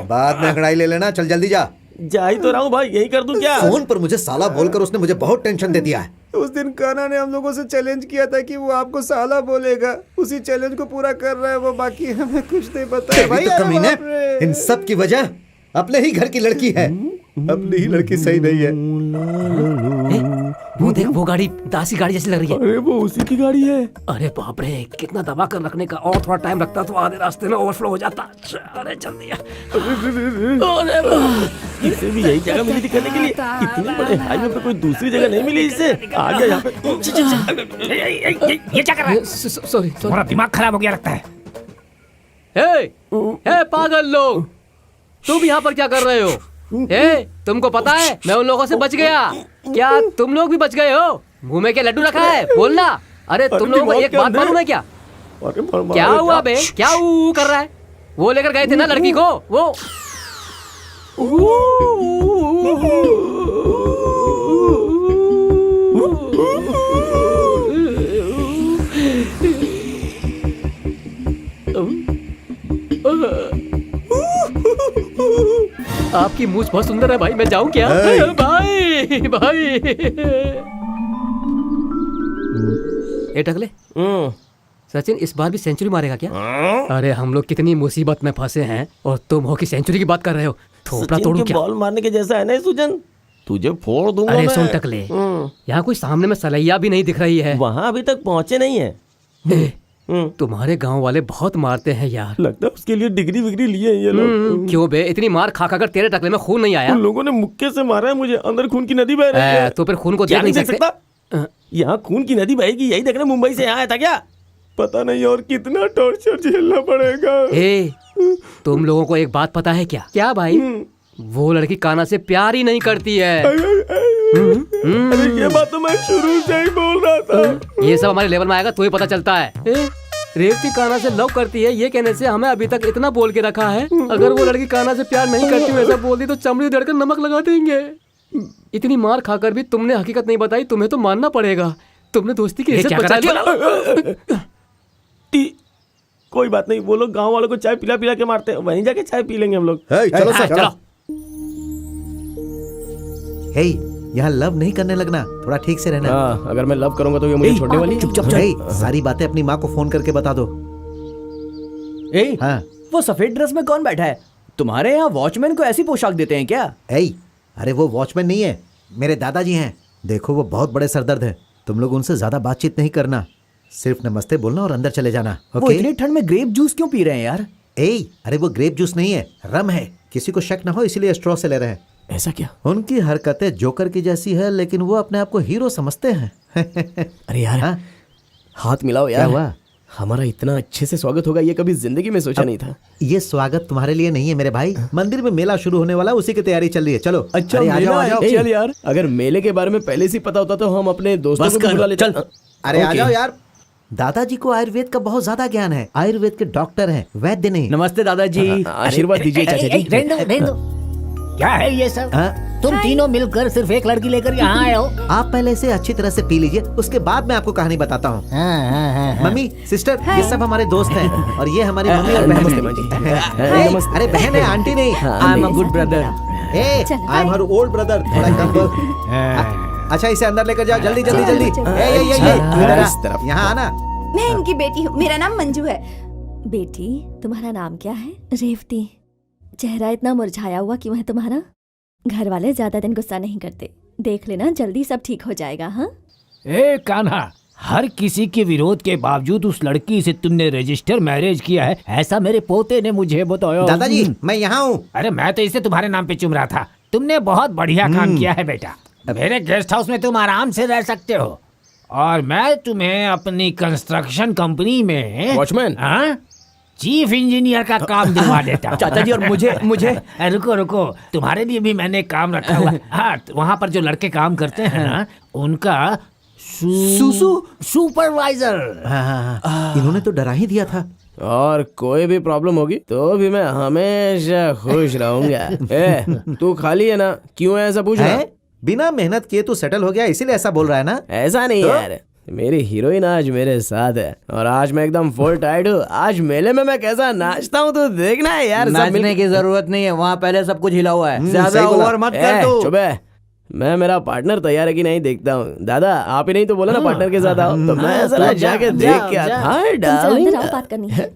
Speaker 6: बाद में अंगड़ाई ले लेना। चल जल्दी जा।
Speaker 1: जा ही तो रहा हूँ भाई, यही कर दूं क्या?
Speaker 11: फोन पर मुझे साला बोलकर उसने मुझे बहुत टेंशन दे दिया है।
Speaker 3: उस दिन कान्हा ने हम लोगों से चैलेंज किया था कि वो आपको साला बोलेगा, उसी चैलेंज को पूरा कर रहा है वो, बाकी हमें कुछ नहीं पता है भाई।
Speaker 11: तो कमीने, इन सब की वजह अपने ही घर की लड़की है।
Speaker 6: अपनी ही लड़की सही नहीं है।
Speaker 9: वो देख, वो गाड़ी दासी गाड़ी जैसी लग रही है।
Speaker 1: अरे वो उसी की गाड़ी है।
Speaker 9: अरे बाप रे, कितना दबा कर रखने का, और थोड़ा टाइम लगता तो आधे रास्ते में ओवरफ्लो हो जाता। अरे जल्दी
Speaker 1: इसे भी यही जगह मिली दिखाने के लिए, इतने बड़े हाईवे पे कोई दूसरी जगह नहीं मिली इससे। आ गया यहाँ पे।
Speaker 13: ये क्या कर रहा है?
Speaker 9: सॉरी,
Speaker 13: तुम्हारा दिमाग खराब हो गया लगता है।
Speaker 9: हे पागल लोग, तुम यहाँ पर क्या कर रहे हो? तुमको पता है मैं उन लोगों से बच गया। क्या तुम लोग भी बच गए हो? मुंह में क्या लड्डू रखा है, बोलना। अरे तुम लोगों को एक बात मालूम है क्या? क्या हुआ बे, क्या ऊ कर रहा है? वो लेकर गए थे ना लड़की को, वो आपकी मूछ बहुत सुंदर है भाई, मैं जाऊं क्या? भाई भाई ए टकले, सचिन इस बार भी सेंचुरी मारेगा क्या? अरे हम लोग कितनी मुसीबत में फंसे हैं और तुम हो कि सेंचुरी की बात कर रहे हो। थोपड़ा तोड़ूं क्या?
Speaker 1: बॉल मारने के जैसा है ना सुजन, तुझे फोड़ दूंगा।
Speaker 9: अरे सुन टकले, यहाँ कोई सामने में सलैया भी नहीं दिख रही है।
Speaker 1: वहाँ अभी तक पहुँचे नहीं है।
Speaker 9: तुम्हारे गांव वाले बहुत मारते हैं यार।
Speaker 1: लगता है उसके लिए डिग्री विग्री लिए हैं ये लोग।
Speaker 9: क्यों बे, इतनी मार खा कर तेरे टकले में खून नहीं आया?
Speaker 1: उन लोगों ने मुक्के से मारा है मुझे, अंदर खून की नदी बह रही है।
Speaker 9: तो फिर खून को देख नहीं सकता?
Speaker 1: यहाँ खून की नदी बहेगी, यही देखने मुंबई से यहाँ आया था क्या? पता नहीं और कितना टॉर्चर झेलना पड़ेगा।
Speaker 9: तुम लोगों को एक बात पता है क्या? क्या भाई? वो लड़की कान्हा से प्यार ही नहीं करती है।
Speaker 1: अरे ये बात तो मैं शुरू से ही बोल रहा था।
Speaker 9: ये सब हमारे लेवल में आएगा तो ही पता चलता है। रेवती कान्हा से लव करती है, ये कहने से हमें अभी तक इतना बोल के रखा है। अगर वो लड़की कान्हा से प्यार नहीं करती वैसा बोल दी तो चमड़ी उधेड़ कर नमक लगा देंगे। इतनी मार खाकर भी तुमने हकीकत नहीं बताई, तुम्हें तो मानना पड़ेगा। तुमने दोस्ती की इज्जत बचा ली।
Speaker 1: कोई बात नहीं, वो लोग गाँव वालों को चाय पिला पिला के मारते हैं, वहीं जाके चाय पी लेंगे हम लोग।
Speaker 6: चलो चलो।
Speaker 11: यहाँ लव नहीं करने लगना, थोड़ा ठीक से रहना।
Speaker 2: अगर मैं लव करूंगा तो ये मुझे छोड़ने वाली?
Speaker 11: चुपचाप सारी बातें अपनी माँ को फोन करके बता दो।
Speaker 10: हाँ, वो सफेद ड्रेस में कौन बैठा है? तुम्हारे यहाँ वॉचमैन को ऐसी पोशाक देते हैं क्या?
Speaker 11: अरे वो वॉचमैन नहीं है, मेरे दादाजी हैं। देखो वो बहुत बड़े सरदर्द है, तुम लोग उनसे ज्यादा बातचीत नहीं करना, सिर्फ नमस्ते बोलना और अंदर चले जाना।
Speaker 10: वो इतनी ठंड में ग्रेप जूस क्यों पी रहे हैं यार?
Speaker 11: अरे वो ग्रेप जूस नहीं है, रम है। किसी को शक ना हो इसलिए स्ट्रॉ से ले रहे हैं।
Speaker 2: ऐसा क्या?
Speaker 11: उनकी हरकतें जोकर की जैसी है, लेकिन वो अपने आप को हीरो समझते हैं।
Speaker 2: अरे यार,
Speaker 11: हाँ?
Speaker 2: हाथ मिलाओ यार।
Speaker 11: क्या हुआ?
Speaker 2: हमारा इतना अच्छे से स्वागत होगा ये कभी जिंदगी में सोचा नहीं था।
Speaker 11: ये स्वागत तुम्हारे लिए नहीं है मेरे भाई, मंदिर में मेला शुरू होने वाला, उसी की तैयारी चल रही है। चलो।
Speaker 2: अच्छा,
Speaker 11: अरे, आ जाओ, आ जाओ।
Speaker 2: चल यार, अगर मेले के बारे में पहले से पता होता तो हम अपने दोस्तों को भी बुला लेते। चल।
Speaker 11: अरे आ जाओ यार। दादाजी को आयुर्वेद का बहुत ज्यादा ज्ञान है, आयुर्वेद के डॉक्टर हैं, वैद्य नहीं।
Speaker 10: नमस्ते दादाजी।
Speaker 2: आशीर्वाद दीजिए चाचा जी।
Speaker 13: रहने दो। क्या है ये सब? तुम तीनों मिलकर सिर्फ एक लड़की लेकर यहाँ आए हो?
Speaker 11: आप पहले इसे अच्छी तरह से पी लीजिए, उसके बाद मैं आपको कहानी बताता हूँ। मम्मी, सिस्टर, ये सब हमारे दोस्त हैं और ये हमारी मम्मी और बहन है। अरे बहन है, आंटी नहीं।
Speaker 10: आई am a good brother.
Speaker 11: I am her old brother. थोड़ा कम बोल। अच्छा, इसे अंदर लेकर जाओ, जल्दी जल्दी जल्दी। यहाँ आना।
Speaker 7: मैं इनकी बेटी हूँ, मेरा नाम मंजू है।
Speaker 4: बेटी, तुम्हारा नाम क्या है? रेवती। चेहरा इतना मुरझाया हुआ क्यों है तुम्हारा? घर वाले ज्यादा दिन गुस्सा नहीं करते, देख लेना जल्दी सब ठीक हो जाएगा। हाँ
Speaker 13: ए कान्हा, हर किसी के विरोध के बावजूद उस लड़की से तुमने रजिस्टर मैरिज किया है, ऐसा मेरे पोते ने मुझे बताया।
Speaker 11: दादाजी, मैं यहाँ हूँ।
Speaker 13: अरे मैं तो इसे तुम्हारे नाम पे चुम रहा था। तुमने बहुत बढ़िया काम किया है बेटा। मेरे गेस्ट हाउस में तुम आराम से रह सकते हो और मैं तुम्हें अपनी कंस्ट्रक्शन कंपनी में
Speaker 2: वॉचमैन,
Speaker 13: चीफ इंजीनियर का काम दिलवा देता हूं।
Speaker 10: चाचा जी, और मुझे
Speaker 13: रुको, तुम्हारे लिए भी मैंने काम रखा हुआ। हाँ, वहाँ पर जो लड़के काम करते हैं ना, उनका सुपरवाइजर।
Speaker 11: इन्होंने तो डरा ही दिया था।
Speaker 2: और कोई भी प्रॉब्लम होगी तो भी मैं हमेशा खुश रहूंगा। तू खाली है ना? क्यों ऐसा पूछ रहा है?
Speaker 11: बिना मेहनत किए तू सेटल हो गया, इसीलिए ऐसा बोल रहा है ना?
Speaker 2: ऐसा नहीं
Speaker 11: तो?
Speaker 2: यार, मेरी हीरोइन आज मेरे साथ है और आज मैं एकदम फुल टाइट हूँ। आज मेले में मैं कैसा नाचता हूँ तो देखना है यार।
Speaker 10: नाचने की जरूरत नहीं है, वहाँ पहले सब कुछ हिला हुआ है। ज्यादा ओवर मत कर तू।
Speaker 2: चुप है। मैं मेरा पार्टनर तैयार है कि नहीं देखता हूँ। दादा, आप ही नहीं तो बोला ना पार्टनर के साथ आओ, तो मैं जरा जाके देख के आता। हाँ डार्लिंग,
Speaker 4: बात करनी है।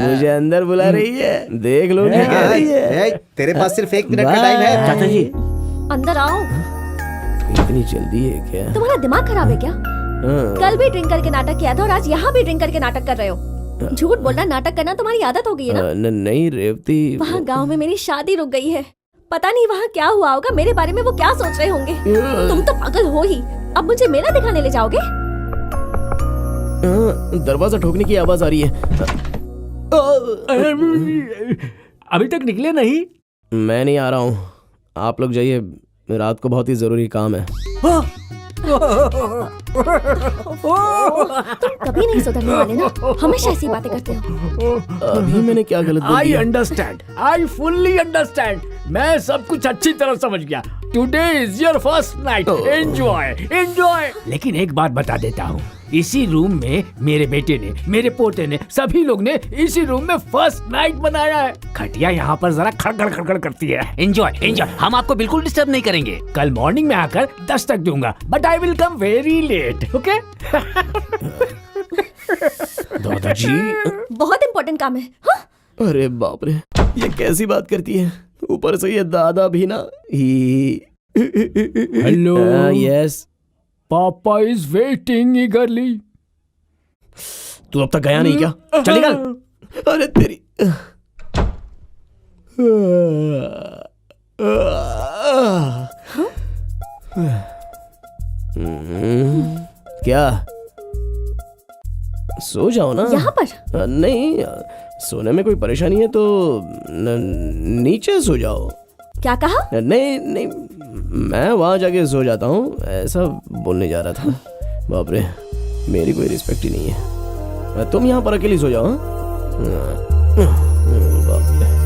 Speaker 2: मुझे अंदर बुला रही है, देख लो क्या कह रही है।
Speaker 11: तेरे पास सिर्फ 1 मिनट का टाइम है।
Speaker 10: चाचा जी,
Speaker 4: अंदर आओ।
Speaker 2: इतनी जल्दी है क्या?
Speaker 4: तुम्हारा दिमाग खराब है क्या? कल भी ड्रिंक करके नाटक किया था और आज यहाँ भी ड्रिंक करके नाटक कर रहे हो। झूठ बोलना, नाटक करना तुम्हारी आदत हो गई है ना?
Speaker 2: नहीं रेवती,
Speaker 4: वहाँ गांव में मेरी शादी रुक गई है। पता नहीं वहाँ क्या हुआ होगा, मेरे बारे में वो क्या सोच रहे होंगे। तुम तो पागल हो ही। अब मुझे मेला दिखाने ले जाओगे?
Speaker 2: दरवाजा ठोकने की आवाज आ रही है।
Speaker 13: अभी तक निकले नहीं?
Speaker 2: मैं नहीं आ रहा हूँ, आप लोग जाइए, रात को बहुत ही जरूरी काम है।
Speaker 4: तुम कभी नहीं सुधरने वाले ना, हमेशा ऐसी बातें करते हो।
Speaker 2: अभी मैंने क्या गलत बोल
Speaker 13: आई
Speaker 2: दिया?
Speaker 13: Understand, I fully understand. मैं सब कुछ अच्छी तरह समझ गया। Today is your first night, enjoy enjoy. लेकिन एक बात बता देता हूँ, इसी रूम में मेरे बेटे ने, मेरे पोते ने, सभी लोग ने इसी रूम में फर्स्ट नाइट बनाया है। खटिया यहाँ पर जरा खड़खड़ खड़खड़ करती है। एंजॉय एंजॉय, हम आपको बिल्कुल डिस्टर्ब नहीं करेंगे। कल मॉर्निंग में आकर दस्तक दूंगा, but I will come very late, okay?
Speaker 2: दादाजी,
Speaker 4: बहुत इम्पोर्टेंट काम है। हाँ?
Speaker 2: अरे बाप रे, ये कैसी बात करती है? ऊपर से ये दादा भी ना ही।
Speaker 13: हेलो।
Speaker 2: यस,
Speaker 13: पापा इज वेटिंग ईगरली।
Speaker 2: तू अब तक गया नहीं क्या? चल निकल। अरे तेरी। क्या? सो जाओ ना।
Speaker 4: यहाँ पर?
Speaker 2: नहीं, सोने में कोई परेशानी है तो नीचे सो जाओ।
Speaker 4: क्या कहा?
Speaker 2: नहीं नहीं, मैं वहां जाके सो जाता हूँ, ऐसा बोलने जा रहा था। बाप रे, मेरी कोई रिस्पेक्ट ही नहीं है। तुम यहाँ पर अकेली सो जाओ। बाप रे।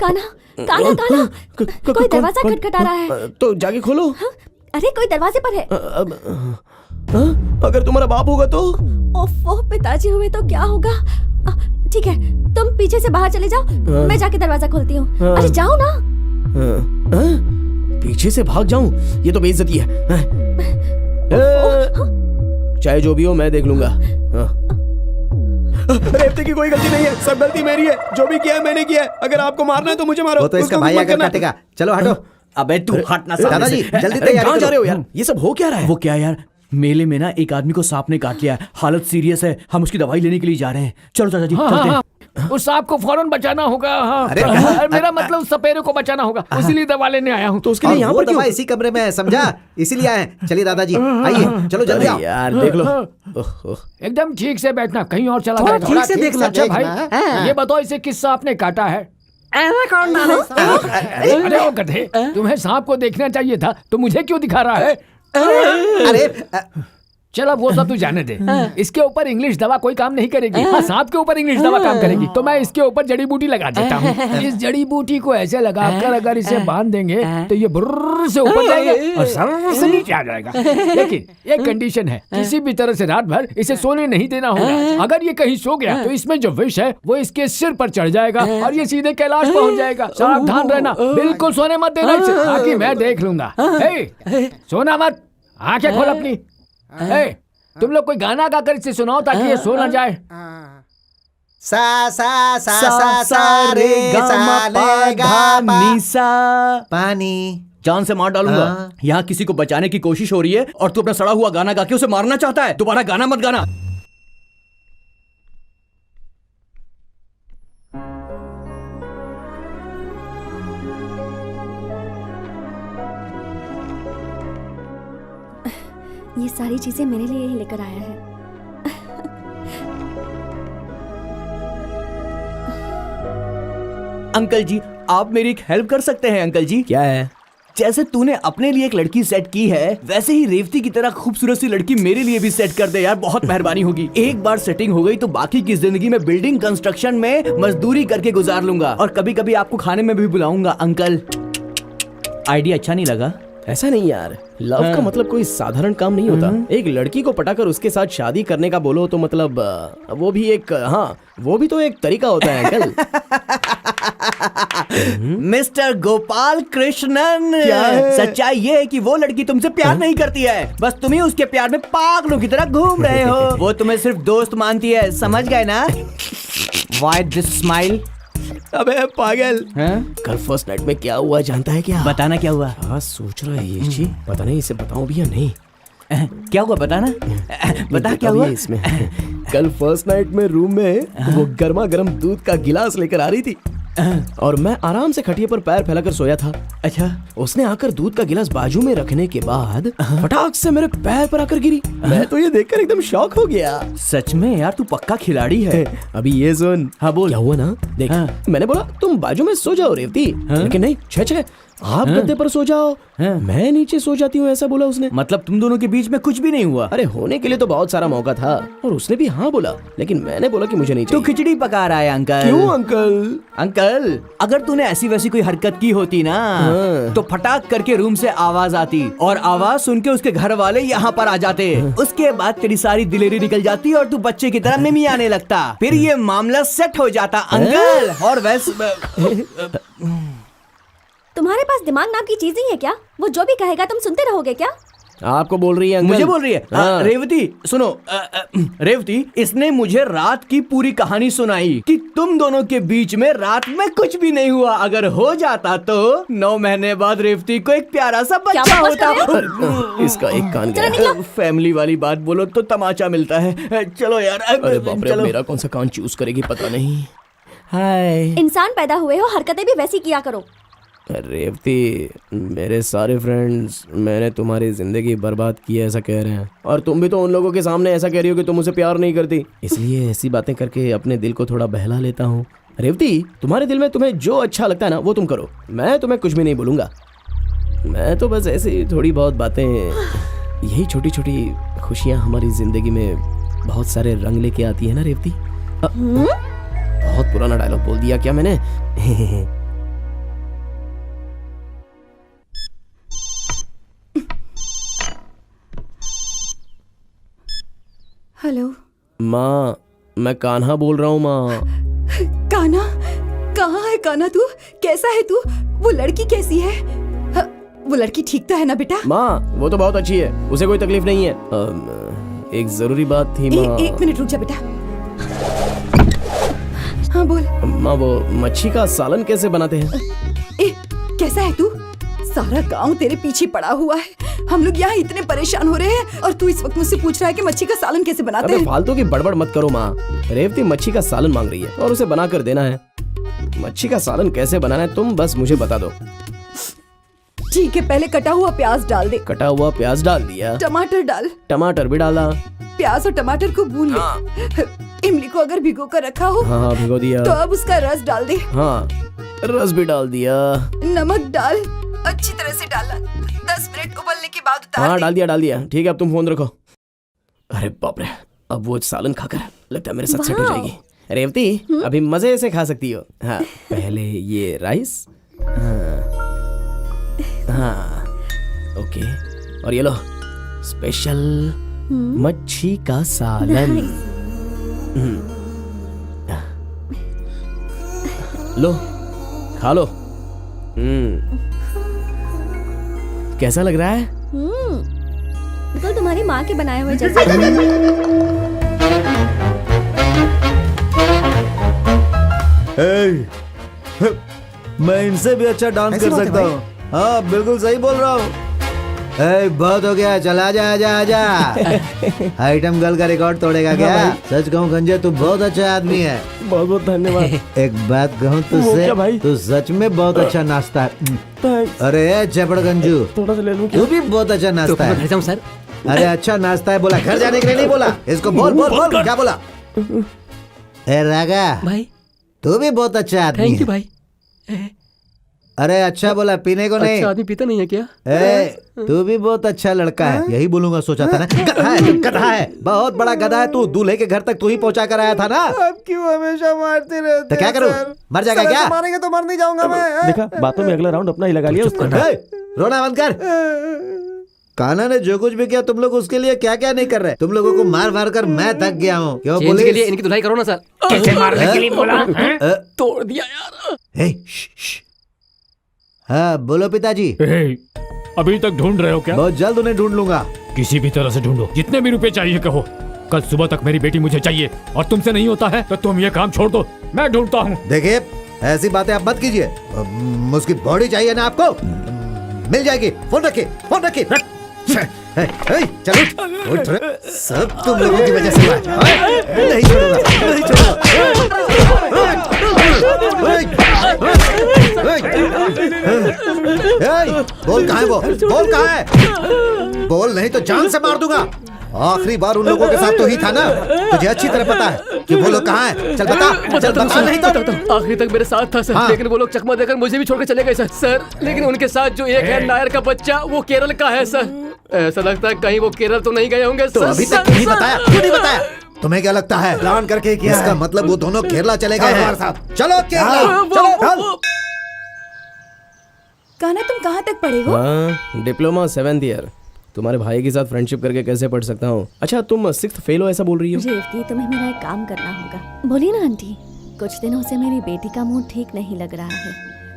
Speaker 4: कान्हा, कान्हा, कान्हा, कोई दरवाजा खटखटा रहा है।
Speaker 2: तो जाके खोलो।
Speaker 4: हाँ? अरे कोई दरवाजे पर है।
Speaker 2: अगर तुम्हारा बाप होगा तो?
Speaker 4: ओफो, पिताजी हुए तो क्या होगा? ठीक है, तुम पीछे से बाहर चले जाओ, मैं जाके दरवाजा खोलती हूँ। अरे जाओ ना।
Speaker 2: पीछे से भाग जाऊं? ये तो बेइज्जती है। चाहे जो भी हो, मैं देख लूंगा। रेवती की कोई गलती नहीं है, सब गलती मेरी है। जो भी किया है मैंने किया है। अगर आपको मारना है तो मुझे मारो।
Speaker 11: वो तो इसका
Speaker 2: उसको
Speaker 11: भाई
Speaker 2: मत
Speaker 11: आकर
Speaker 2: करना।
Speaker 11: काटेगा। चलो हटो।
Speaker 10: अबे तू हटना
Speaker 11: दादाजी जल्दी
Speaker 2: अरे
Speaker 11: तैयारी
Speaker 2: कहाँ जा
Speaker 11: करो।
Speaker 2: रहे हो यार? ये सब हो क्या रहा है?
Speaker 10: वो क्या यार, मेले में ना एक आदमी को सांप ने काट लिया है, हालत सीरियस है, हम उसकी दवाई लेने के लिए जा रहे हैं। चलो चाचा जी चलते हैं।
Speaker 13: उस सांप को फौरन बचाना होगा। हाँ।
Speaker 11: अरे,
Speaker 13: मेरा मतलब उस सपेरे को बचाना होगा, इसीलिए दवा लेने आया हूँ।
Speaker 2: तो उसके
Speaker 11: और
Speaker 2: लिए यहाँ
Speaker 11: वो
Speaker 2: पर क्यों?
Speaker 11: दवा इसी कमरे में है, समझा? इसीलिए आए हैं। चलिए दादाजी आइए, चलो जल्दी आओ।
Speaker 2: यार देख लो। ओहो।
Speaker 13: एकदम ठीक से बैठना, कहीं और चला
Speaker 11: थोड़ा
Speaker 13: जाएगा।
Speaker 11: ठीक से देखना।
Speaker 13: अच्छा भाई,
Speaker 11: देखना।
Speaker 13: ये बताओ इसे किस सांप ने काटा है? अरे वो गधे, तुम्हें सांप को देखना चाहिए था, तो मुझे क्यों दिखा रहा है?
Speaker 11: अरे
Speaker 13: चल अब वो सब तू जाने दे। इसके ऊपर इंग्लिश दवा कोई काम नहीं करेगी। हाँ, सांप के ऊपर इंग्लिश दवा काम करेगी। तो मैं इसके ऊपर जड़ी बूटी लगा देता हूँ। इस जड़ी बूटी को ऐसे लगाकर अगर इसे बांध देंगे तो ये बुर्र से ऊपर जाएगा और सर से नीचे आ जाएगा। लेकिन एक कंडीशन है, किसी भी तरह से रात भर इसे सोने नहीं देना होगा। अगर ये कहीं सो गया तो इसमें जो विष है वो इसके सिर पर चढ़ जाएगा और ये सीधे कैलाश पहुंच जाएगा। सावधान रहना, बिल्कुल सोने मत देना इसे, ताकि मैं देख लूंगा। सोना मत, आंखें खोल अपनी। तुम लोग कोई गाना गाकर इसे सुनाओ ताकि ये सो ना जाए।
Speaker 11: सा सा सा सा सा रे सा ले गा पा
Speaker 10: सा।
Speaker 11: पानी।
Speaker 10: जान से मार डालूंगा। यहाँ किसी को बचाने की कोशिश हो रही है और तू अपना सड़ा हुआ गाना गा के उसे मारना चाहता है। दोबारा गाना मत गाना।
Speaker 4: ये सारी चीजें मेरे लिए ही लेकर आया है।
Speaker 10: अंकल जी, आप मेरी एक हेल्प कर सकते हैं अंकल जी?
Speaker 2: क्या है?
Speaker 10: जैसे तूने अपने लिए एक लड़की सेट की है, वैसे ही रेवती की तरह खूबसूरत सी लड़की मेरे लिए भी सेट कर दे यार, बहुत मेहरबानी होगी। एक बार सेटिंग हो गई तो बाकी की जिंदगी में बिल्डिंग कंस्ट्रक्शन में मजदूरी करके गुजार लूंगा और कभी कभी आपको खाने में भी बुलाऊंगा। अंकल, आइडिया अच्छा नहीं लगा?
Speaker 2: ऐसा नहीं यार, लव का मतलब कोई साधारण काम नहीं होता। एक लड़की को पटाकर उसके साथ शादी करने का बोलो तो मतलब वो भी एक, हाँ वो भी तो एक तरीका होता है अंकल।
Speaker 10: मिस्टर गोपाल कृष्णन, सच्चाई ये है कि वो लड़की तुमसे प्यार नहीं करती है, बस तुम ही उसके प्यार में पागलों की तरह घूम रहे हो। वो तुम्हें सिर्फ दोस्त मानती है, समझ गए ना? Why this smile?
Speaker 2: अबे पागल, कल फर्स्ट नाइट में क्या हुआ जानता है क्या?
Speaker 10: बताना क्या हुआ?
Speaker 2: हाँ सोच रहा है ये चीज, पता नहीं इसे बताऊं भी या नहीं।
Speaker 10: क्या हुआ बताना? बता क्या हुआ
Speaker 2: इसमें? कल फर्स्ट नाइट में रूम में वो गर्मा गर्म दूध का गिलास लेकर आ रही थी और मैं आराम से खटिया पर पैर फैलाकर सोया था।
Speaker 10: अच्छा,
Speaker 2: उसने आकर दूध का गिलास बाजू में रखने के बाद फटाक से मेरे पैर पर आकर गिरी। मैं तो ये देखकर एकदम शॉक हो गया।
Speaker 10: सच में यार, तू पक्का खिलाड़ी है।
Speaker 2: अभी ये सुन।
Speaker 10: हाँ बोल।
Speaker 2: क्या हुआ ना देख, मैंने बोला तुम बाजू में सो जाओ रेवती, लेकिन नहीं, छे आप गद्दे पर सो जाओ, मैं नीचे सो जाती हूँ, ऐसा बोला उसने।
Speaker 10: मतलब तुम दोनों के बीच में कुछ भी नहीं हुआ?
Speaker 2: अरे होने के लिए तो बहुत सारा मौका था और उसने भी हाँ बोला, लेकिन मैंने बोला कि मुझे नहीं चाहिए।
Speaker 10: तू खिचड़ी पका रहा है अंकल।
Speaker 2: क्यों अंकल?
Speaker 10: अंकल, अगर तूने ऐसी वैसी कोई हरकत की होती ना तो फटाक करके रूम से आवाज आती और आवाज सुन के उसके घर वाले यहाँ पर आ जाते। उसके बाद तेरी सारी दिलेरी निकल जाती और तू बच्चे की तरह मिमी आने लगता, फिर ये मामला सेट हो जाता अंकल। और वैसे
Speaker 4: तुम्हारे पास दिमाग नाम की चीज नहीं है क्या? वो जो भी कहेगा तुम सुनते रहोगे क्या?
Speaker 2: आपको बोल रही है अंकल?
Speaker 10: मुझे बोल रही है। रेवती सुनो, रेवती, इसने मुझे रात की पूरी कहानी सुनाई कि तुम दोनों के बीच में रात में कुछ भी नहीं हुआ। अगर हो जाता तो 9 महीने बाद रेवती को एक प्यारा सा बच्चा होता।
Speaker 2: इसका एक कान गया।
Speaker 10: फैमिली वाली बात बोलो तो तमाचा मिलता है। चलो यार।
Speaker 2: अरे बाप रे, मेरा कौन सा कान चूज करेगी पता नहीं। हाय,
Speaker 4: इंसान पैदा हुए हो, हरकतें भी वैसी किया करो।
Speaker 2: रेवती, मेरे सारे फ्रेंड्स मैंने तुम्हारी जिंदगी बर्बाद की है ऐसा कह रहे हैं, और तुम भी तो उन लोगों के सामने ऐसा कह रही हो कि तुम उसे प्यार नहीं करती, इसलिए ऐसी बातें करके अपने दिल को थोड़ा बहला लेता हूँ। रेवती, तुम्हारे दिल में तुम्हें जो अच्छा लगता है ना वो तुम करो, मैं तुम्हें कुछ भी नहीं बोलूँगा। मैं तो बस ऐसी थोड़ी बहुत बातें, यही छोटी छोटी खुशियाँ हमारी जिंदगी में बहुत सारे रंग लेके आती है ना रेवती। बहुत पुराना डायलॉग बोल दिया क्या मैंने?
Speaker 7: हेलो
Speaker 2: माँ, मैं कान्हा बोल रहा हूँ माँ।
Speaker 7: कान्हा? कहाँ है कान्हा तू? कैसा है तू? वो लड़की कैसी है? वो लड़की ठीक तो है ना बेटा?
Speaker 2: माँ वो तो बहुत अच्छी है, उसे कोई तकलीफ नहीं है। एक जरूरी बात थी माँ।
Speaker 7: एक मिनट रुक जा बेटा।
Speaker 5: हाँ बोल।
Speaker 2: माँ वो मच्छी का सालन कैसे बनाते हैं?
Speaker 5: ए, कैसा है तू? सारा गांव तेरे पीछे पड़ा हुआ है। हम लोग यहाँ इतने परेशान हो रहे हैं और तू इस वक्त मुझसे पूछ रहा है कि मच्छी का सालन कैसे बनाते
Speaker 2: अबे
Speaker 5: हैं?
Speaker 2: फालतू की बड़बड़ मत करो माँ। रेवती मच्छी का सालन मांग रही है और उसे बना कर देना है। मच्छी का सालन कैसे बनाना है तुम बस मुझे बता दो।
Speaker 5: ठीक है, पहले कटा हुआ प्याज डाल दे।
Speaker 2: कटा हुआ प्याज डाल दिया।
Speaker 5: टमाटर डाल।
Speaker 2: टमाटर भी डाला।
Speaker 5: प्याज और टमाटर को भून ले। इमली को अगर भिगो कर रखा हो
Speaker 2: हाँ भिगो दिया।
Speaker 5: तो अब उसका रस डाल दे।
Speaker 2: हाँ रस भी डाल दिया।
Speaker 5: नमक डाल, अच्छी तरह से डालना। 10 मिनट उबलने के बाद उतार
Speaker 2: हाँ
Speaker 5: दे।
Speaker 2: डाल दिया। ठीक है अब तुम फोन रखो। अरे बाप रे, अब वो सालन खाकर लगता है मेरे साथ सेट हो जाएगी। रेवती अभी मजे से खा सकती हो। हाँ पहले ये राइस। हाँ ओके, और ये लो स्पेशल मच्छी का सालन। लो खा लो। कैसा लग रहा है?
Speaker 4: तो तुम्हारी माँ के बनाए हुए जैसे।
Speaker 11: मैं इनसे भी अच्छा डांस कर सकता हूँ। हाँ बिल्कुल सही बोल रहा हूँ। बहुत हो गया, चल आजा आजा आजा। आइटम गर्ल का रिकॉर्ड तोड़ेगा क्या? सच कहूँ गंजे तू बहुत अच्छा आदमी है।
Speaker 2: बहुत बहुत धन्यवाद।
Speaker 11: एक बात कहूँ तुझसे, तू सच में बहुत अच्छा नाचता है। अरे चपड़ गंजू,
Speaker 2: थोड़ा सा ले लूं
Speaker 11: तू भी बहुत अच्छा नाचता है।
Speaker 9: तो सर
Speaker 11: अरे अच्छा नाचता है बोला, घर जाने के लिए नहीं बोला। इसको बोल बोल बोल क्या बोला? ए रागा
Speaker 9: भाई,
Speaker 11: तू भी बहुत अच्छा आदमी
Speaker 9: थैंक यू
Speaker 11: है।
Speaker 9: भाई।
Speaker 11: अरे अच्छा बोला, पीने को नहीं।
Speaker 9: अच्छा आदमी पीता नहीं है क्या?
Speaker 11: तू भी बहुत अच्छा लड़का है। यही बोलूंगा सोचा था ना। गधा है तू, गधा है, बहुत बड़ा गधा है तू। दूल्हे के घर तक तू ही पहुंचा कर आया था ना।
Speaker 3: आप क्यों हमेशा मारते रहते
Speaker 11: तो क्या
Speaker 3: हैं,
Speaker 11: करूं?
Speaker 3: सर?
Speaker 11: मर जाएगा
Speaker 3: सर,
Speaker 11: क्या?
Speaker 3: ऐसे मारेंगे तो मर नहीं जाऊंगा मैं।
Speaker 1: देखा बातों में अगला राउंड अपना ही लगा लिया उसने।
Speaker 11: ए, रोना बंद कर। कान्हा ने जो कुछ भी किया तुम लोग उसके लिए क्या क्या नहीं कर रहे। तुम लोगों को मार मार कर मैं थक गया हूँ। क्यों
Speaker 9: चेंज के लिए
Speaker 11: पुलिस?
Speaker 9: इनकी धुलाई करो ना सर।
Speaker 13: कैसे मारने के लिए बोला?
Speaker 9: तोड़ दिया यार।
Speaker 11: ए, श्श। हाँ बोलो पिताजी।
Speaker 8: अभी तक ढूंढ रहे हो क्या?
Speaker 11: बहुत जल्द उन्हें ढूंढ लूंगा।
Speaker 8: किसी भी तरह से ढूंढो, जितने भी रुपए चाहिए कहो। कल सुबह तक मेरी बेटी मुझे चाहिए और तुमसे नहीं होता है तो तुम ये काम छोड़ दो, मैं ढूंढता हूँ।
Speaker 11: देखिए ऐसी बातें आप मत कीजिए। उसकी बॉडी चाहिए ना आपको, मिल जाएगी। फोन रखिए, फोन रखिए। चलो उठ रे। सब तुम लोगों की वजह से हुआ है। नहीं छोड़ूंगा, नहीं छोड़ूंगा। बोल कहाँ है वो? बोल कहाँ है? बोल नहीं तो जान से मार दूंगा। आखिरी बार उन लोगों के साथ तो ही था ना। तुझे अच्छी तरह पता है कि वो लोग कहाँ हैं। चल बता, चल बता। नहीं तो
Speaker 9: आखिरी तक मेरे साथ था सर।
Speaker 11: हाँ।
Speaker 9: लेकिन वो लोग चकमा देकर मुझे भी छोड़ के चले गए सर। लेकिन उनके साथ जो एक है नायर का बच्चा, वो केरल का है सर। ऐसा लगता है कहीं वो केरल तो नहीं गए होंगे
Speaker 11: तो
Speaker 9: सर।
Speaker 11: अभी तक नहीं बताया, क्यों नहीं बताया? तुम्हें क्या लगता है प्लान करके किया? इसका मतलब वो दोनों केरला चले गए हैं। चलो केरला, चलो।
Speaker 5: कान्हा तुम कहाँ तक पढ़े हो?
Speaker 2: हाँ डिप्लोमा 7th ईयर। तुम्हारे भाई के साथ फ्रेंडशिप करके कैसे पढ़ सकता हूँ? अच्छा तुम 6th फेल हो ऐसा बोल रही हो?
Speaker 4: रेवती तुम्हें मेरा एक काम करना होगा। बोली ना आंटी, कुछ दिनों से मेरी बेटी का मूड ठीक नहीं लग रहा है।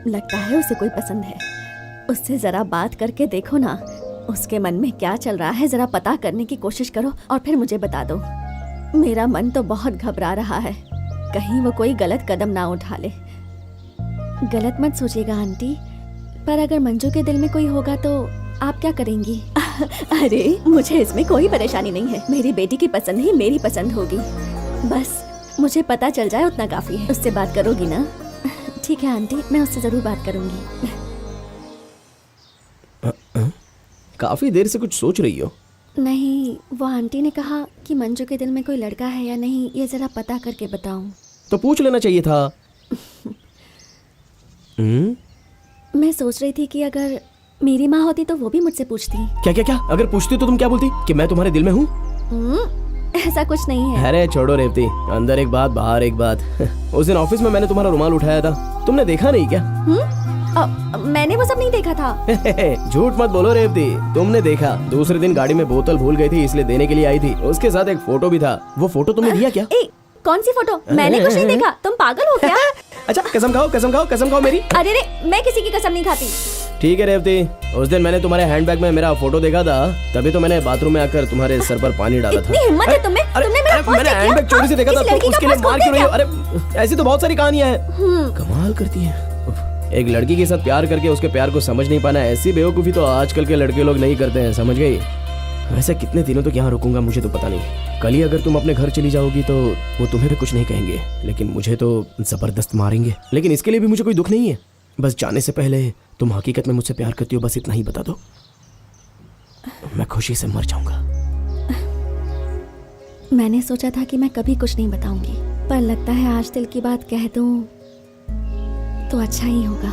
Speaker 4: लगता है उसे कोई पसंद है। उससे जरा बात करके देखो ना, उसके मन में क्या चल रहा है जरा पता करने की कोशिश करो और फिर मुझे बता दो। मेरा मन तो बहुत घबरा रहा है, कहीं वो कोई गलत कदम ना उठा ले। गलत मत सोचिएगा आंटी, पर अगर मंजू के दिल में कोई होगा तो आप क्या करेंगी? अरे मुझे इसमें कोई परेशानी नहीं है। मेरी बेटी की पसंद ही मेरी पसंद होगी। बस मुझे पता चल जाए उतना काफी है। उससे बात करोगी ना? ठीक है आंटी, मैं उससे जरूर बात करूंगी।
Speaker 2: काफी देर से कुछ सोच रही हो?
Speaker 4: नहीं, वो आंटी ने कहा कि मंजू के दिल में कोई लड़का है या नहीं ये जरा पता करके बताऊं।
Speaker 2: तो पूछ लेना चाहिए था।
Speaker 4: मैं सोच रही थी कि अगर मेरी माँ होती तो वो भी मुझसे पूछती।
Speaker 2: क्या क्या क्या? अगर पूछती तो तुम क्या बोलती? कि मैं तुम्हारे दिल में हूँ?
Speaker 4: ऐसा कुछ नहीं है।
Speaker 2: अरे छोड़ो रेवती, अंदर एक बात बाहर एक बात। उस दिन ऑफिस में मैंने तुम्हारा रुमाल उठाया था, तुमने देखा नहीं क्या?
Speaker 4: मैंने वो सब नहीं देखा था।
Speaker 2: झूठ मत बोलो रेवती, तुमने देखा। दूसरे दिन गाड़ी में बोतल भूल गई थी इसलिए देने के लिए आई थी। उसके साथ एक फोटो भी था। वो फोटो तुमने दिया क्या?
Speaker 4: कौन सी फोटो? मैंने कुछ नहीं देखा। तुम पागल हो क्या?
Speaker 2: अच्छा कसम खाओ, कसम खाओ, कसम खाओ मेरी।
Speaker 4: अरे रे, मैं किसी की कसम नहीं खाती।
Speaker 2: ठीक है रेवती, उस दिन मैंने तुम्हारे हैंडबैग में मेरा फोटो देखा था, तभी तो मैंने बाथरूम में आकर तुम्हारे सर पर पानी डाला था।
Speaker 4: इतनी हिम्मत है तुम्हें? तुमने मेरा पर्स
Speaker 2: मैंने
Speaker 4: चेक
Speaker 2: हैंडबैग
Speaker 4: किया?
Speaker 2: चोरी से देखा था,
Speaker 4: किसी
Speaker 2: तो
Speaker 4: लड़की का
Speaker 2: उसके लिए
Speaker 4: पर्स
Speaker 2: मार क्यों
Speaker 4: खोलते
Speaker 2: रही हो?
Speaker 4: क्या?
Speaker 2: अरे ऐसी तो बहुत सारी कहानियां हैं। कमाल करती है। एक लड़की के साथ प्यार करके उसके प्यार को समझ नहीं पाना, ऐसी बेवकूफी तो आजकल के लड़के लोग नहीं करते हैं, समझ गई? वैसे कितने दिनों तक यहाँ रुकूंगा मुझे तो पता नहीं। कल ही अगर तुम अपने घर चली जाओगी तो वो तुम्हें भी कुछ नहीं कहेंगे, लेकिन मुझे तो जबरदस्त मारेंगे। लेकिन इसके लिए भी मुझे कोई दुख नहीं है। बस जाने से पहले तुम हकीकत में मुझसे प्यार करती हो, बस इतना ही बता दो, मैं खुशी से मर जाऊंगा।
Speaker 4: मैंने सोचा था कि मैं कभी कुछ नहीं बताऊंगी, पर लगता है आज दिल की बात कह दूं तो अच्छा ही होगा।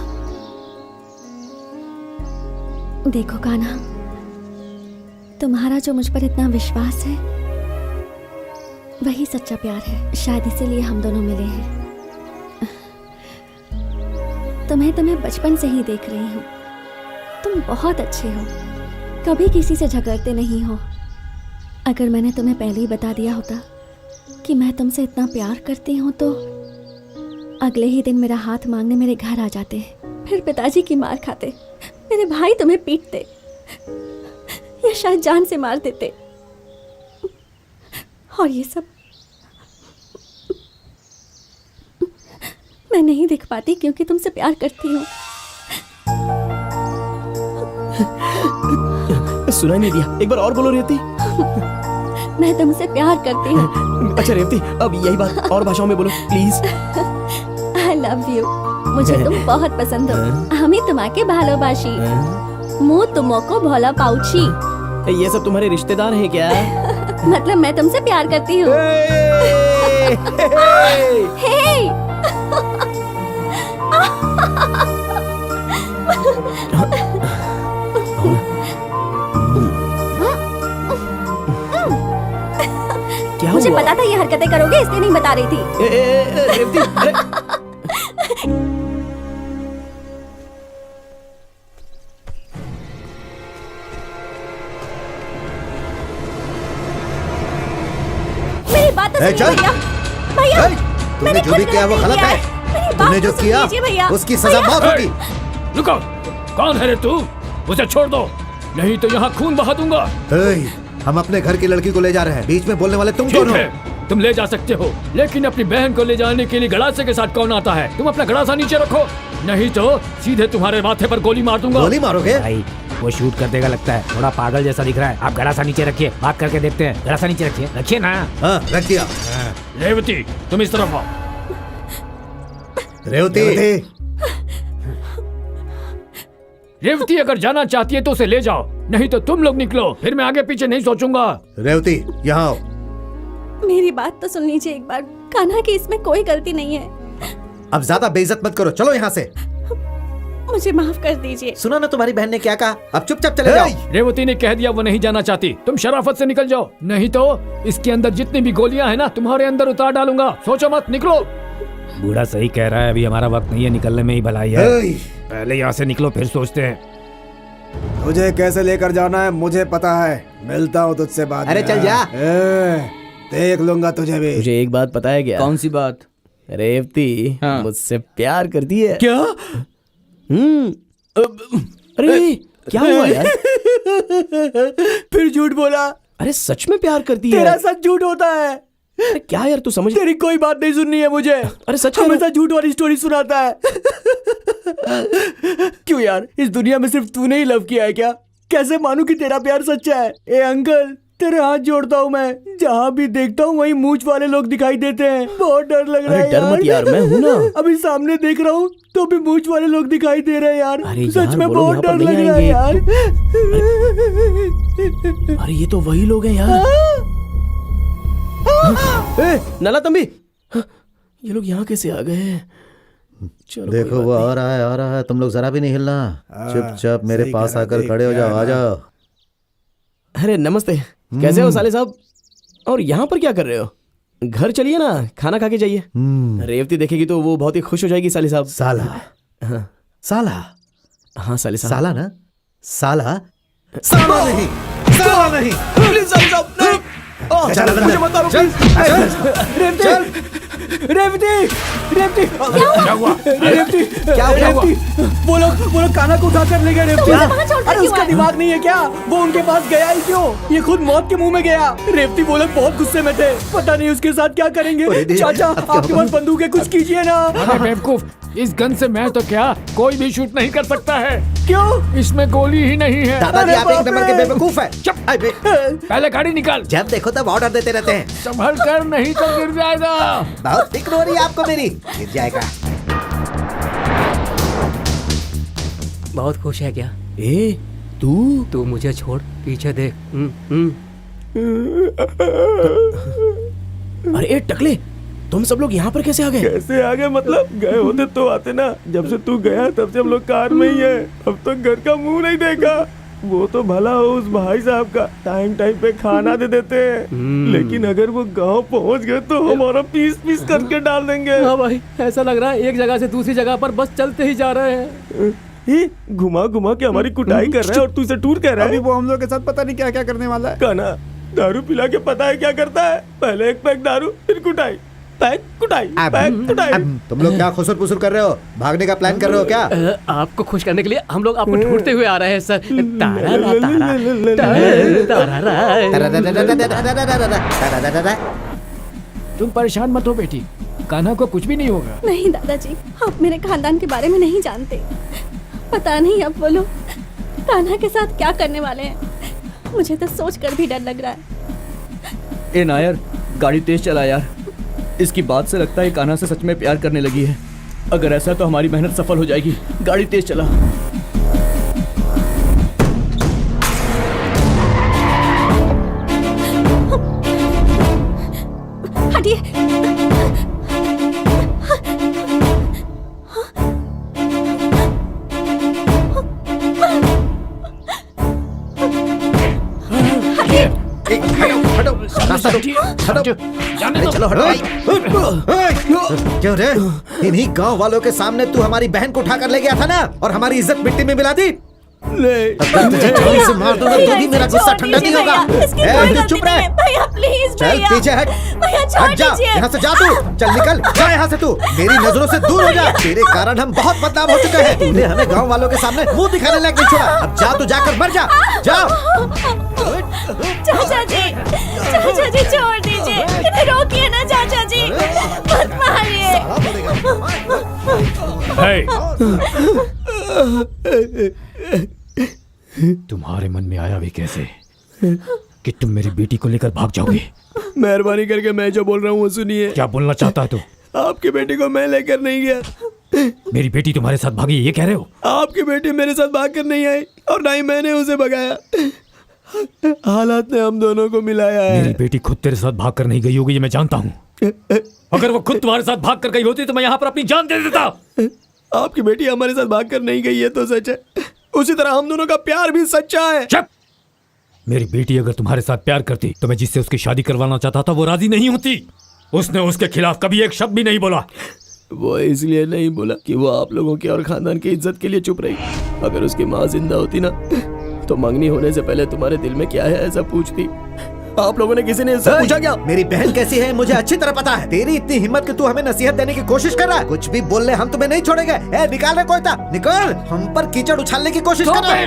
Speaker 4: देखो कान्हा, तुम्हारा जो मुझ पर इतना विश्वास है वही सच्चा प्यार है। शायद इसीलिए हम दोनों मिले हैं। तुम्हें बचपन से ही देख रही हूँ। तुम बहुत अच्छे हो, कभी किसी से झगड़ते नहीं हो। अगर मैंने तुम्हें पहले ही बता दिया होता कि मैं तुमसे इतना प्यार करती हूँ तो अगले ही दिन मेरा हाथ मांगने मेरे घर आ जाते, फिर पिताजी की मार खाते, मेरे भाई तुम्हें पीटते या शायद जान से मार देते। और ये सब मैं नहीं देख पाती क्योंकि तुमसे प्यार करती हूँ।
Speaker 2: सुनाई नहीं दिया, एक बार और बोलो रेवती।
Speaker 4: मैं तुमसे प्यार करती हूँ।
Speaker 2: अच्छा रेवती, अब यही बात और भाषाओं में बोलो प्लीज।
Speaker 4: I love you. मुझे तुम बहुत पसंद हो। हमें तुम्हारे भालोबाशी, मुँह तुमको भोला पाउची।
Speaker 2: ये सब तुम्हारे रिश्तेदार हैं क्या?
Speaker 4: मतलब मैं तुमसे प्यार करती हूँ।
Speaker 2: क्या
Speaker 4: मुझे
Speaker 2: हुआ?
Speaker 4: पता था ये हरकतें करोगे, इसलिए नहीं बता रही थी।
Speaker 2: रेवती, अरे
Speaker 4: मेरी बात तो सुनिए
Speaker 11: चल।
Speaker 4: भैया। भैया,
Speaker 11: तूने
Speaker 4: मैंने
Speaker 11: जो
Speaker 4: कुछ
Speaker 11: भी किया वो गलत है।
Speaker 4: मेरी बात
Speaker 11: तूने
Speaker 4: तो
Speaker 11: जो
Speaker 4: सुन
Speaker 11: किया
Speaker 4: लीजिए भैया।
Speaker 11: उसकी सजा
Speaker 4: भैया।
Speaker 11: मौत होगी।
Speaker 8: रुको, कौन है रे तू? उसे छोड़ दो, नहीं तो यहाँ खून बहा दूंगा।
Speaker 11: हम अपने घर की लड़की को ले जा रहे हैं, बीच में बोलने वाले तुम कौन
Speaker 8: ठीक
Speaker 11: हो?
Speaker 8: है, तुम ले जा सकते हो, लेकिन अपनी बहन को ले जाने के लिए गड़ासे के साथ कौन आता है? तुम अपना गड़ासा नीचे रखो, नहीं तो सीधे तुम्हारे माथे पर गोली मार दूंगा।
Speaker 11: गोली मारोगे?
Speaker 13: भाई वो शूट कर देगा लगता है, थोड़ा पागल जैसा दिख रहा है। आप गड़ासा नीचे रखिए, बात करके देखते हैं। गड़ासा नीचे रखिए, रखिए ना।
Speaker 11: हाँ, रख दिया।
Speaker 8: रेवती, तुम इस तरफ आओ।
Speaker 11: रेवती,
Speaker 8: रेवती अगर जाना चाहती है तो उसे ले जाओ, नहीं तो तुम लोग निकलो, फिर मैं आगे पीछे नहीं सोचूंगा।
Speaker 11: रेवती यहाँ आओ।
Speaker 4: मेरी बात तो सुन लीजिए एक बार। कान्हा की इसमें कोई गलती नहीं है।
Speaker 11: अब ज्यादा बेइज्जत मत करो, चलो यहाँ से।
Speaker 4: मुझे माफ कर दीजिए।
Speaker 11: सुना ना तुम्हारी बहन ने क्या कहा, अब चुपचाप चले जाओ।
Speaker 8: रेवती ने कह दिया वो नहीं जाना चाहती, तुम शराफत से निकल जाओ, नहीं तो इसके अंदर जितनी भी गोलियां हैं ना तुम्हारे अंदर उतार डालूंगा। सोचो मत, निकलो।
Speaker 13: बूढ़ा सही कह रहा है, अभी हमारा वक्त नहीं है, निकलने में ही भलाई है। पहले यहाँ से निकलो, फिर सोचते हैं।
Speaker 3: तुझे कैसे लेकर जाना है मुझे पता है, मिलता हूँ तुझसे बाद में।
Speaker 11: अरे चल जा।
Speaker 3: देख लूंगा तुझे भी।
Speaker 2: मुझे एक बात पता है क्या?
Speaker 10: कौन सी बात?
Speaker 2: रेवती
Speaker 10: हाँ।
Speaker 2: मुझसे प्यार करती है।
Speaker 10: क्या?
Speaker 2: अरे क्या हुआ यार?
Speaker 10: फिर झूठ बोला।
Speaker 2: अरे सच में प्यार करती है?
Speaker 10: तेरा सच झूठ होता है।
Speaker 2: अरे क्या यार, तू समझ।
Speaker 10: तेरी कोई बात नहीं सुननी है मुझे।
Speaker 2: अरे सच में
Speaker 10: हमेशा झूठ वाली स्टोरी सुनाता है। क्यों यार, इस दुनिया में सिर्फ तूने ही लव किया है क्या? कैसे मानूं कि तेरा प्यार सच्चा है? ए अंकल, तेरे हाथ जोड़ता हूँ मैं। जहाँ भी देखता हूँ वहीं मूंछ वाले लोग दिखाई देते हैं। बहुत डर लग रहा है।
Speaker 2: डर मत यार, मैं हूँ ना।
Speaker 10: अभी सामने देख रहा हूँ तो भी मूंछ वाले लोग दिखाई दे रहे हैं यार।
Speaker 2: अरे
Speaker 10: सच
Speaker 2: यार,
Speaker 10: में
Speaker 2: वो लोग
Speaker 10: बहुत
Speaker 2: यहाँ
Speaker 10: डर
Speaker 2: पर
Speaker 10: लग
Speaker 2: नहीं
Speaker 10: रहा है यार।
Speaker 2: अरे ये तो वही लोग हैं यार। ए, नला तंबी, ये लोग यहाँ कैसे आ गए? चलो
Speaker 11: देखो वो आ रहा है, तुम लोग जरा भी नहीं हिलना, चुपचाप मेरे पास आकर खड़े हो जाओ, आ जाओ।
Speaker 2: अरे नमस्ते, कैसे हो साले साहब? और यहाँ पर क्या कर रहे हो? घर चलिए ना, खाना खा के जाइए। रेवती देखेगी तो वो बहुत ही खुश हो जाएगी साले साहब।
Speaker 11: साला?
Speaker 2: हाँ
Speaker 11: साला?
Speaker 2: हाँ साले साहब।
Speaker 11: साला ना? साला? साला नहीं, साला नहीं।
Speaker 2: प्लीज साले साहब, नहीं।
Speaker 11: चल अंदर।
Speaker 2: मुझे मत मारो,
Speaker 11: चल,
Speaker 2: प्लीज।
Speaker 11: चल,
Speaker 10: रेवती, रेवती,
Speaker 13: क्या हुआ?
Speaker 10: रेवती,
Speaker 11: क्या हुआ?
Speaker 10: रेवती, वो लोग कान्हा को उठाकर ले गए। रेवती,
Speaker 4: उसे वहाँ छोड़कर
Speaker 10: अरे
Speaker 4: क्यों
Speaker 10: उसका
Speaker 4: आए?
Speaker 10: दिमाग नहीं है क्या? वो उनके पास गया ही क्यों? ये खुद मौत के मुंह में गया। रेवती, वो लोग बहुत गुस्से में थे, पता नहीं उसके साथ क्या करेंगे। चाचा, आपके पास बंदूक है, कुछ कीजिए ना।
Speaker 13: अरे बेवकूफ, इस गन से मैं तो क्या कोई भी शूट नहीं कर सकता है।
Speaker 10: क्यों?
Speaker 13: इसमें गोली ही नहीं है।
Speaker 11: दादाजी आप एक नंबर के बेवकूफ है।
Speaker 9: चुप।
Speaker 13: पहले गाड़ी निकाल।
Speaker 11: जब देखो तब ऑर्डर देते रहते हैं।
Speaker 13: संभल कर, नहीं तो गिर जाएगा।
Speaker 11: बहुत फिक्र हो रही है आपको मेरी। गिर जाएगा।
Speaker 9: बहुत खुश है क्या?
Speaker 2: ए
Speaker 9: तू मुझे छोड़ पीछे देख।
Speaker 2: अरे ए टकले, तुम सब लोग यहाँ पर कैसे आ गए?
Speaker 1: कैसे आ गए मतलब? गए होते तो आते ना। जब से तू गया तब से हम लोग कार में ही है। अब तक घर का मुंह नहीं देखा। वो तो भला हो उस भाई साहब का, टाइम टाइम पे खाना दे देते हैं। लेकिन अगर वो गांव पहुंच गए तो हमारा पीस पीस करके डाल देंगे।
Speaker 9: हाँ भाई, ऐसा लग रहा है एक जगह से दूसरी जगह पर बस चलते ही जा रहे हैं।
Speaker 1: ही घुमा घुमा के हमारी कुटाई कर रहा है और तू इसे टूर कह रहा
Speaker 3: अभी
Speaker 1: है।
Speaker 3: वो हम लोग के साथ पता नहीं क्या क्या करने वाला है।
Speaker 1: काना दारू पिला के पता है क्या करता है? पहले एक पैक दारू, फिर कुटाई, पैक कुटाई, पैक कुटाई।
Speaker 11: तुम लोग क्या खुसर पुसर कर रहे हो? भागने का प्लान कर रहे हो क्या?
Speaker 9: आपको खुश करने के लिए हम लोग आपको ढूंढते हुए आ रहे हैं सर। तारा
Speaker 13: तुम परेशान मत हो बेटी, कान्हा को कुछ भी नहीं होगा।
Speaker 4: नहीं दादाजी, आप मेरे खानदान के बारे में नहीं जानते। पता नहीं अब वो लोग कान्हा के साथ क्या करने वाले हैं। मुझे तो सोच कर भी डर लग रहा है।
Speaker 10: ए नायर, गाड़ी तेज चला यार। इसकी बात से लगता है कान्हा से सच में प्यार करने लगी है। अगर ऐसा है तो हमारी मेहनत सफल हो जाएगी। गाड़ी तेज चला।
Speaker 4: हटिए।
Speaker 11: चलो हटो भाई। क्यों रे? इन्हीं गांव वालों के सामने तू हमारी बहन को उठाकर ले गया था ना, और हमारी इज्जत मिट्टी में मिला दी। तुझे जान से मार दूंगा तो भी मेरा गुस्सा ठंडा नहीं होगा। तू चुप रह।
Speaker 4: भैया प्लीज,
Speaker 11: चल पीछे हट। हट जा, यहाँ से जा तू। चल निकल जा यहाँ से तू। मेरी नजरों से दूर हो जा। तेरे कारण हम बहुत बदनाम हो चुके हैं। तूने हमें गांव वालों के सामने मुंह दिखाने लायक नहीं छोड़ा। अब जा तू, जाकर मर जा। जा।
Speaker 4: चाचा जी छोड़ दीजिए। इन्हें रोकिए ना चाचा जी, मत मारिए।
Speaker 8: तुम्हारे मन में आया भी कैसे कि तुम मेरी बेटी को लेकर भाग जाओगे?
Speaker 2: मेहरबानी करके मैं जो बोल रहा हूँ वो सुनिए।
Speaker 8: क्या बोलना चाहता है तू?
Speaker 2: आपकी बेटी को मैं लेकर नहीं गया।
Speaker 8: मेरी बेटी तुम्हारे साथ भागी, ये कह रहे हो?
Speaker 2: आपकी बेटी मेरे साथ भाग कर नहीं आई और ना ही मैंने उसे भगाया। हालात ने हम दोनों को मिलाया है।
Speaker 8: मेरी बेटी खुद तेरे साथ भाग कर नहीं गई होगी, ये मैं जानता हूँ। अगर वो खुद तुम्हारे साथ भाग कर गई होती तो मैं यहाँ पर अपनी जान दे देता।
Speaker 2: आपकी बेटी हमारे साथ भाग कर नहीं गई है तो सच है, उसी तरह हम दोनों का प्यार भी सच्चा है।
Speaker 8: चुप! मेरी बेटी अगर तुम्हारे साथ प्यार करती तो मैं जिससे उसकी शादी करवाना चाहता था वो राजी नहीं होती। उसने उसके खिलाफ कभी एक शब्द भी नहीं बोला।
Speaker 2: वो इसलिए नहीं बोला कि वो आप लोगों के और खानदान की इज्जत के लिए चुप रही। अगर उसकी माँ जिंदा होती ना तो मंगनी होने से पहले तुम्हारे दिल में क्या है ऐसा पूछती। आप लोगों ने किसी ने इससे पूछा क्या?
Speaker 11: मेरी बहन कैसी है मुझे अच्छी तरह पता है। तेरी इतनी हिम्मत कि तू हमें नसीहत देने की कोशिश कर रहा है। कुछ भी बोल ले, हम तुम्हें नहीं छोड़ेंगे। ए, निकाल रे कोयता, निकल। हम पर कीचड़ उछालने की कोशिश कर रहा है।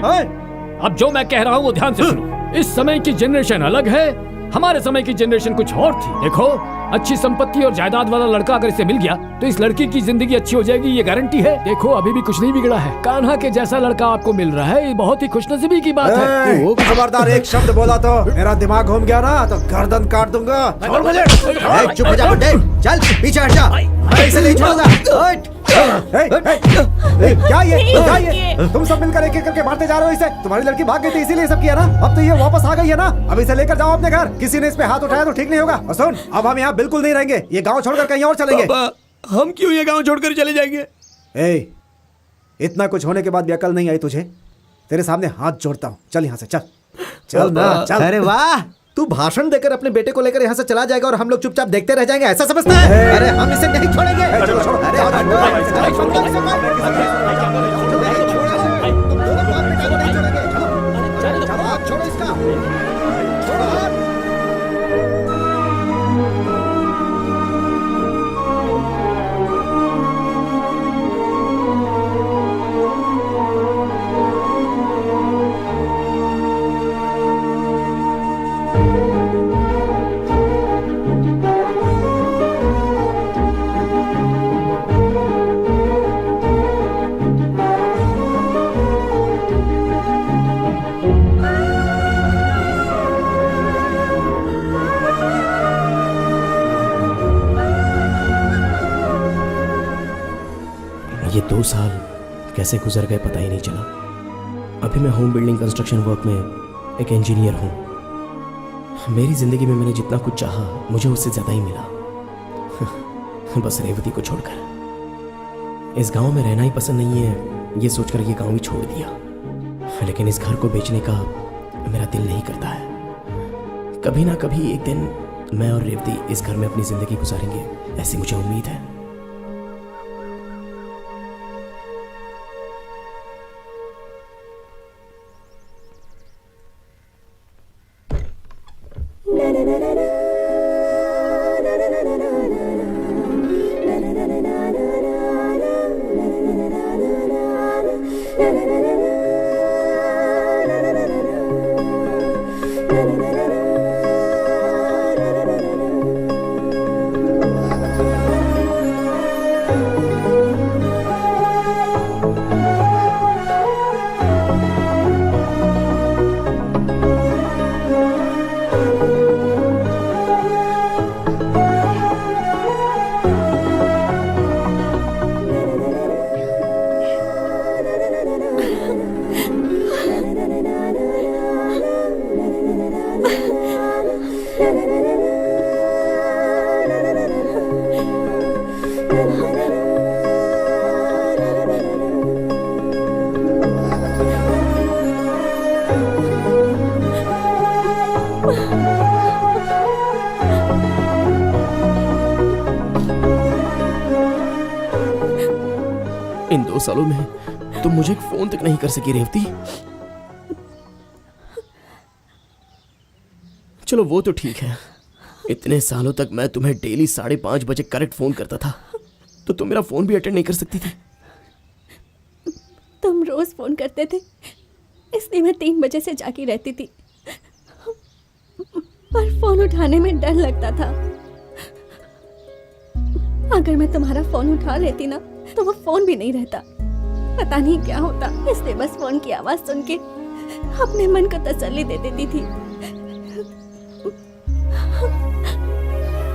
Speaker 8: अब जो मैं कह रहा हूँ वो ध्यान से सुनो। इस समय की जनरेशन अलग है, हमारे समय की जनरेशन कुछ और थी। देखो, अच्छी संपत्ति और जायदाद वाला लड़का अगर इसे मिल गया तो इस लड़की की जिंदगी अच्छी हो जाएगी, ये गारंटी है। देखो, अभी भी कुछ नहीं बिगड़ा है। कान्हा के जैसा लड़का आपको मिल रहा है, ये बहुत ही खुशनसीबी की बात है।
Speaker 3: खबरदार, एक शब्द बोला तो मेरा दिमाग घूम गया ना तो गर्दन काट दूंगा।
Speaker 11: छोड़ मुझे। चुप हो जा बुड्ढे, चल पीछे हट जा। मैं इसे नहीं छोड़ूंगा।
Speaker 3: क्या ये? तुम सब मिलकर एक एक करके मारते जा रहे हो इसे। तुम्हारी लड़की भाग गई थी इसीलिए सब किया ना। अब तो ये वापस आ गई है ना, अब इसे लेकर जाओ अपने घर। किसी ने इस पे हाथ उठाया तो ठीक नहीं होगा। और सुन, अब हम यहाँ बिल्कुल नहीं रहेंगे। ये गांव छोड़कर कहीं और चलेंगे।
Speaker 2: हम क्यों ये गांव छोड़कर चले जाएंगे?
Speaker 3: ए, इतना कुछ होने के बाद भी अकल नहीं आई तुझे? तेरे सामने हाथ जोड़ता हूँ, चल यहाँ से, चल चल ना, चल।
Speaker 11: अरे वाह, तू भाषण देकर अपने बेटे को लेकर यहाँ से चला जाएगा और हम लोग चुपचाप देखते रह जाएंगे, ऐसा समझता है? अरे हम इसे नहीं छोड़ेंगे। छोड़ो इसका।
Speaker 2: 2 साल कैसे गुजर गए पता ही नहीं चला। अभी मैं होम बिल्डिंग कंस्ट्रक्शन वर्क में एक इंजीनियर हूँ। मेरी जिंदगी में मैंने जितना कुछ चाहा मुझे उससे ज्यादा ही मिला, बस रेवती को छोड़कर। इस गांव में रहना ही पसंद नहीं है ये सोचकर ये गांव ही छोड़ दिया, लेकिन इस घर को बेचने का मेरा दिल नहीं करता है। कभी ना कभी एक दिन मैं और रेवती इस घर में अपनी जिंदगी गुजारेंगे, ऐसी मुझे उम्मीद है। इन 2 सालों में तुम मुझे एक फोन तक नहीं कर सकी रेवती। चलो वो तो ठीक है, इतने सालों तक मैं तुम्हें डेली 5:30 बजे करेक्ट फोन करता था, तो तुम मेरा फोन भी अटेंड नहीं कर सकती थी।
Speaker 4: तुम रोज फोन करते थे, इसलिए मैं 3 बजे से जागी रहती थी, पर फोन उठाने में डर लगता था। अगर मैं तुम्हारा फोन उठा लेती ना तो वो फोन भी नहीं रहता, पता नहीं क्या होता। इसलिए बस फोन की आवाज सुन के अपने मन को तसल्ली दे देती थी।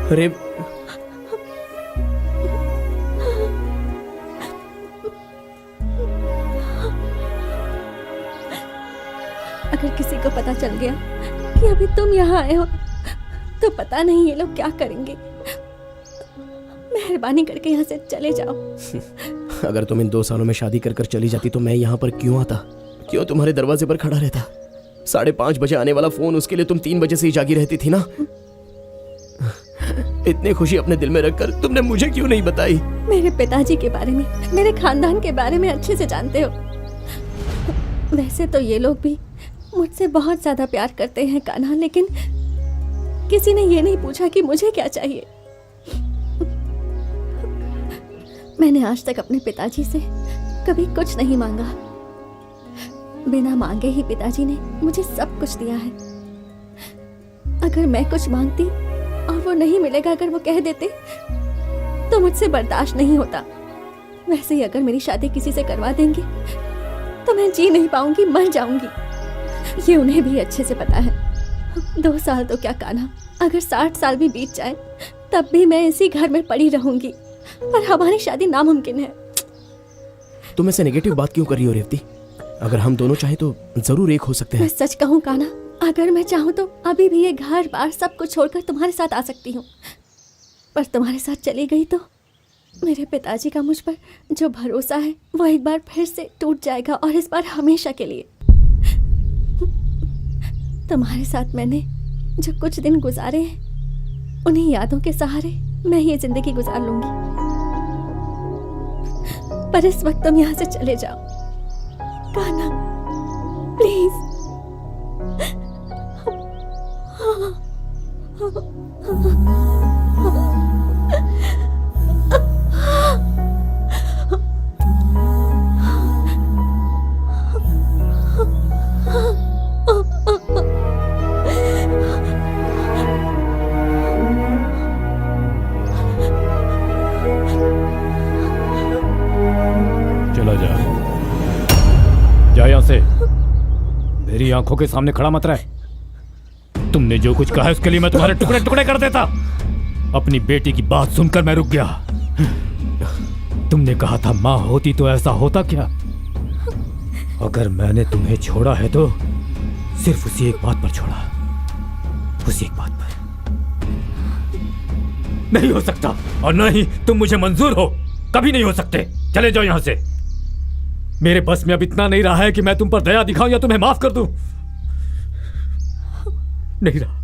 Speaker 2: अरे
Speaker 4: अगर किसी को पता चल गया कि अभी तुम यहाँ आए हो तो पता नहीं ये लोग क्या करेंगे। मेहरबानी करके यहाँ से चले जाओ।
Speaker 2: अगर तुम इन 2 सालों में शादी कर चली जाती तो मैं यहाँ पर क्यों आता, क्यों तुम्हारे दरवाजे पर खड़ा रहता? 5:30 बजे आने वाला फोन, उसके लिए तुम 3 बजे से ही जागी रहती थी ना। इतनी खुशी अपने दिल में रखकर तुमने मुझे क्यों नहीं बताई?
Speaker 4: मेरे पिताजी के बारे में, मेरे खानदान के बारे में अच्छे से जानते हो। वैसे तो ये लोग भी मुझसे बहुत ज्यादा प्यार करते हैं कान्हा, लेकिन किसी ने ये नहीं पूछा कि मुझे क्या चाहिए। मैंने आज तक अपने पिताजी से कभी कुछ नहीं मांगा। बिना मांगे ही पिताजी ने मुझे सब कुछ दिया है। अगर मैं कुछ मांगती और वो नहीं मिलेगा, अगर वो कह देते, तो मुझसे बर्दाश्त नहीं होता। वैसे ही अगर मेरी शादी किसी से करवा देंगे तो मैं जी नहीं पाऊंगी, मर जाऊंगी। ये उन्हें भी अच्छे से पता है। 2 साल तो क्या कान्हा, अगर 60 साल भी बीत जाए तब भी मैं इसी घर में पड़ी रहूंगी, पर हमारी शादी नामुमकिन है।
Speaker 2: तुम ऐसे नेगेटिव बात क्यों कर रही हो रेवती? अगर हम दोनों चाहे तो जरूर एक हो सकते हैं।
Speaker 4: मैं सच कहूँ कान्हा, अगर मैं चाहूँ तो अभी भी ये घर बार सब कुछ छोड़कर तुम्हारे साथ आ सकती हूँ, पर तुम्हारे साथ चली गई तो मेरे पिताजी का मुझ पर जो भरोसा है वो एक बार फिर से टूट जाएगा, और इस बार हमेशा के लिए। तुम्हारे साथ मैंने जो कुछ दिन गुजारे हैं, उन्हीं यादों के सहारे मैं ये जिंदगी गुजार लूंगी। पर इस वक्त तुम यहाँ से चले जाओ कान्हा, प्लीज।
Speaker 8: चला जा, जा यहाँ से। मेरी आंखों के सामने खड़ा मत रहे। तुमने जो कुछ कहा उसके लिए मैं तुम्हारे टुकड़े टुकड़े कर देता। अपनी बेटी की बात सुनकर मैं रुक गया। तुमने कहा था माँ होती तो ऐसा होता क्या? अगर मैंने तुम्हें छोड़ा है तो सिर्फ उसी एक बात पर छोड़ा, उसी एक बात पर। नहीं हो सकता, और न ही तुम मुझे मंजूर हो, कभी नहीं हो सकते। चले जाओ यहां से। मेरे बस में अब इतना नहीं रहा है कि मैं तुम पर दया दिखाऊं या तुम्हें माफ कर दूं। नहीं रहा।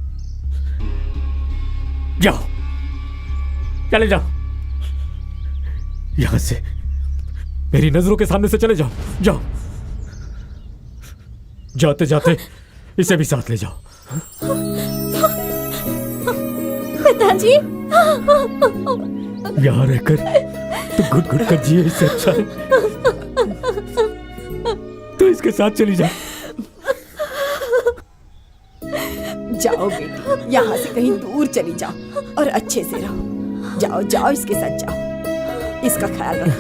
Speaker 8: जाओ, चले जाओ यहां से, मेरी नजरों के सामने से चले जाओ। जाओ, जाते जाते इसे भी साथ ले जाओ।
Speaker 4: पिताजी,
Speaker 8: यहाँ रहकर तो घुट घुट कर जिए, इससे अच्छा है तो इसके साथ चली जाओ।
Speaker 5: जाओ बेटी, यहाँ से कहीं दूर चली जाओ और अच्छे से रहो। जाओ जाओ, इसके साथ जाओ, इसका ख्याल रखो।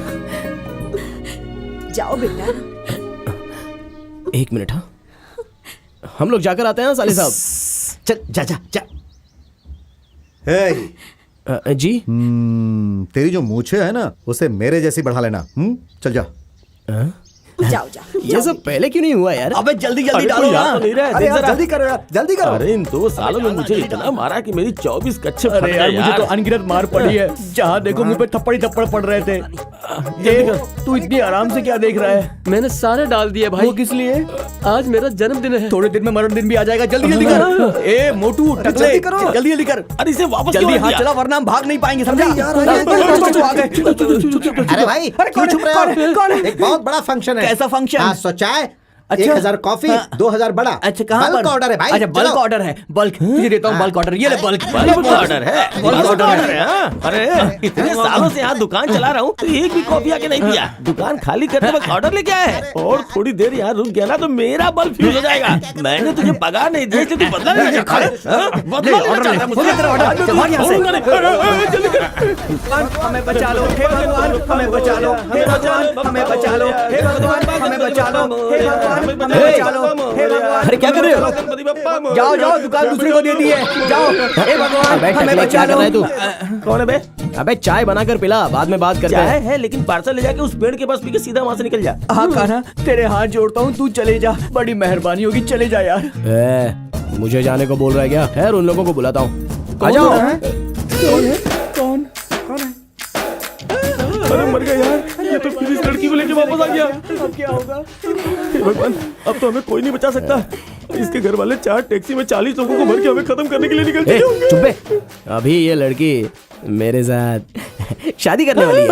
Speaker 5: जाओ बेटा।
Speaker 2: एक मिनट, हाँ हम लोग जाकर आते हैं साले साहब।
Speaker 11: चल जा जा जा।
Speaker 2: जी
Speaker 11: तेरी जो मूछें है ना उसे मेरे जैसी बढ़ा लेना। चल जा।
Speaker 5: जाओ जाओ।
Speaker 2: ये सब पहले क्यों नहीं हुआ यार?
Speaker 10: अबे जल्दी जल्दी
Speaker 1: अरे
Speaker 10: डालो
Speaker 1: कोई
Speaker 10: ना।
Speaker 1: याद तो नहीं रहा है,
Speaker 3: अरे
Speaker 1: देख
Speaker 3: यार
Speaker 1: जरा।
Speaker 3: जल्दी करो यार, जल्दी करो।
Speaker 1: अरे इन 2 सालों में मुझे इतना मारा कि मेरी 24 कच्चे फट
Speaker 10: अरे यार
Speaker 1: गए
Speaker 10: मुझे तो
Speaker 1: यार।
Speaker 10: अनगिनत मार पड़ी है। जहाँ देखो मुंह पे थप्पड़ ही थप्पड़ पड़ रहे थे। ये तू इतनी आराम से क्या देख रहा है?
Speaker 9: मैंने सारे डाल दिए भाई।
Speaker 10: वो किस लिए?
Speaker 9: आज मेरा जन्मदिन है।
Speaker 10: थोड़े दिन में मरण दिन भी आ जाएगा। जल्दी जल्दी कर। ए मोटू टकले,
Speaker 3: जल्दी करो।
Speaker 10: जल्दी जल्दी कर।
Speaker 1: अरे इसे वापस
Speaker 10: जल्दी
Speaker 1: क्यों
Speaker 10: हाथ
Speaker 1: दिया?
Speaker 10: चला वरना हम भाग नहीं पाएंगे, समझा?
Speaker 3: आ गए।
Speaker 11: अरे भाई क्यों छुप रहे हो?
Speaker 10: कौन है?
Speaker 11: एक बहुत बड़ा फंक्शन है।
Speaker 10: कैसा फंक्शन?
Speaker 11: 500 चाय,
Speaker 10: अच्छा।
Speaker 11: 1000 कॉफी, 2000 बड़ा।
Speaker 10: अच्छा कहाँ
Speaker 11: बल्क
Speaker 10: पर?
Speaker 11: ऑर्डर है भाई।
Speaker 10: अच्छा बल्क
Speaker 11: चलो।
Speaker 10: ऑर्डर है। बल्क तुझे देता हूँ बल्क ऑर्डर। ये ले बल्क।
Speaker 1: बल्क ऑर्डर है, बल्क ऑर्डर है। हाँ? अरे इतने सालों से यहाँ दुकान चला रहा हूँ तो एक भी कॉफी आके नहीं पिया। दुकान खाली करते वक्त ऑर्डर लेके आया है, और थोड़ी देर यहाँ रुक गया ना तो मेरा बल्ब फ्यूज हो जाएगा। मैंने तुझे पगार नहीं दी इसलिए तू बदला नहीं चाहता है? हाँ? बदला लेना चाहता है मुझसे। जल्दी कर।
Speaker 10: हमें बचा लो हे भगवान, हमें बचा लो हे भगवान, हमें बचा लो हे भगवान, हमें बचा लो हे भगवान, हमें बचा लो हे भगवान।
Speaker 2: अरे क्या कर रहे हो?
Speaker 10: जाओ जाओ, दुकान दूसरे को दे दी है। जाओ हे भगवान,
Speaker 2: अबे
Speaker 10: हमें
Speaker 2: टकले,
Speaker 10: बचा
Speaker 2: क्या कर
Speaker 10: लो।
Speaker 2: रहा है तू?
Speaker 1: कौन है बे?
Speaker 2: अबे चाय बनाकर पिला, बाद में बात करते
Speaker 1: चाय
Speaker 2: हैं।
Speaker 1: है लेकिन पार्सल ले जाके उस पेड़ के पास पी के सीधा वहाँ से निकल जा।
Speaker 10: हाँ कान्हा, तेरे हाथ जोड़ता हूँ, तू चले जा। बड़ी मेहरबानी होगी, चले जा यार।
Speaker 2: मुझे जाने को बोल रहा है क्या? खैर उन लोगों को बुलाता हूँ। आ जाओ।
Speaker 10: कौन?
Speaker 1: अरे मर गया यार, ये तो फिर इस लड़की को लेके वापस आ गया।
Speaker 10: अब क्या होगा?
Speaker 1: हे भगवान, अब तो हमें कोई नहीं बचा सकता। इसके घर वाले 4 टैक्सी में 40 लोगों को भर के हमें खत्म करने के लिए निकल गए होंगे।
Speaker 2: चुप बे। अभी ये लड़की मेरे साथ शादी करने वाली है।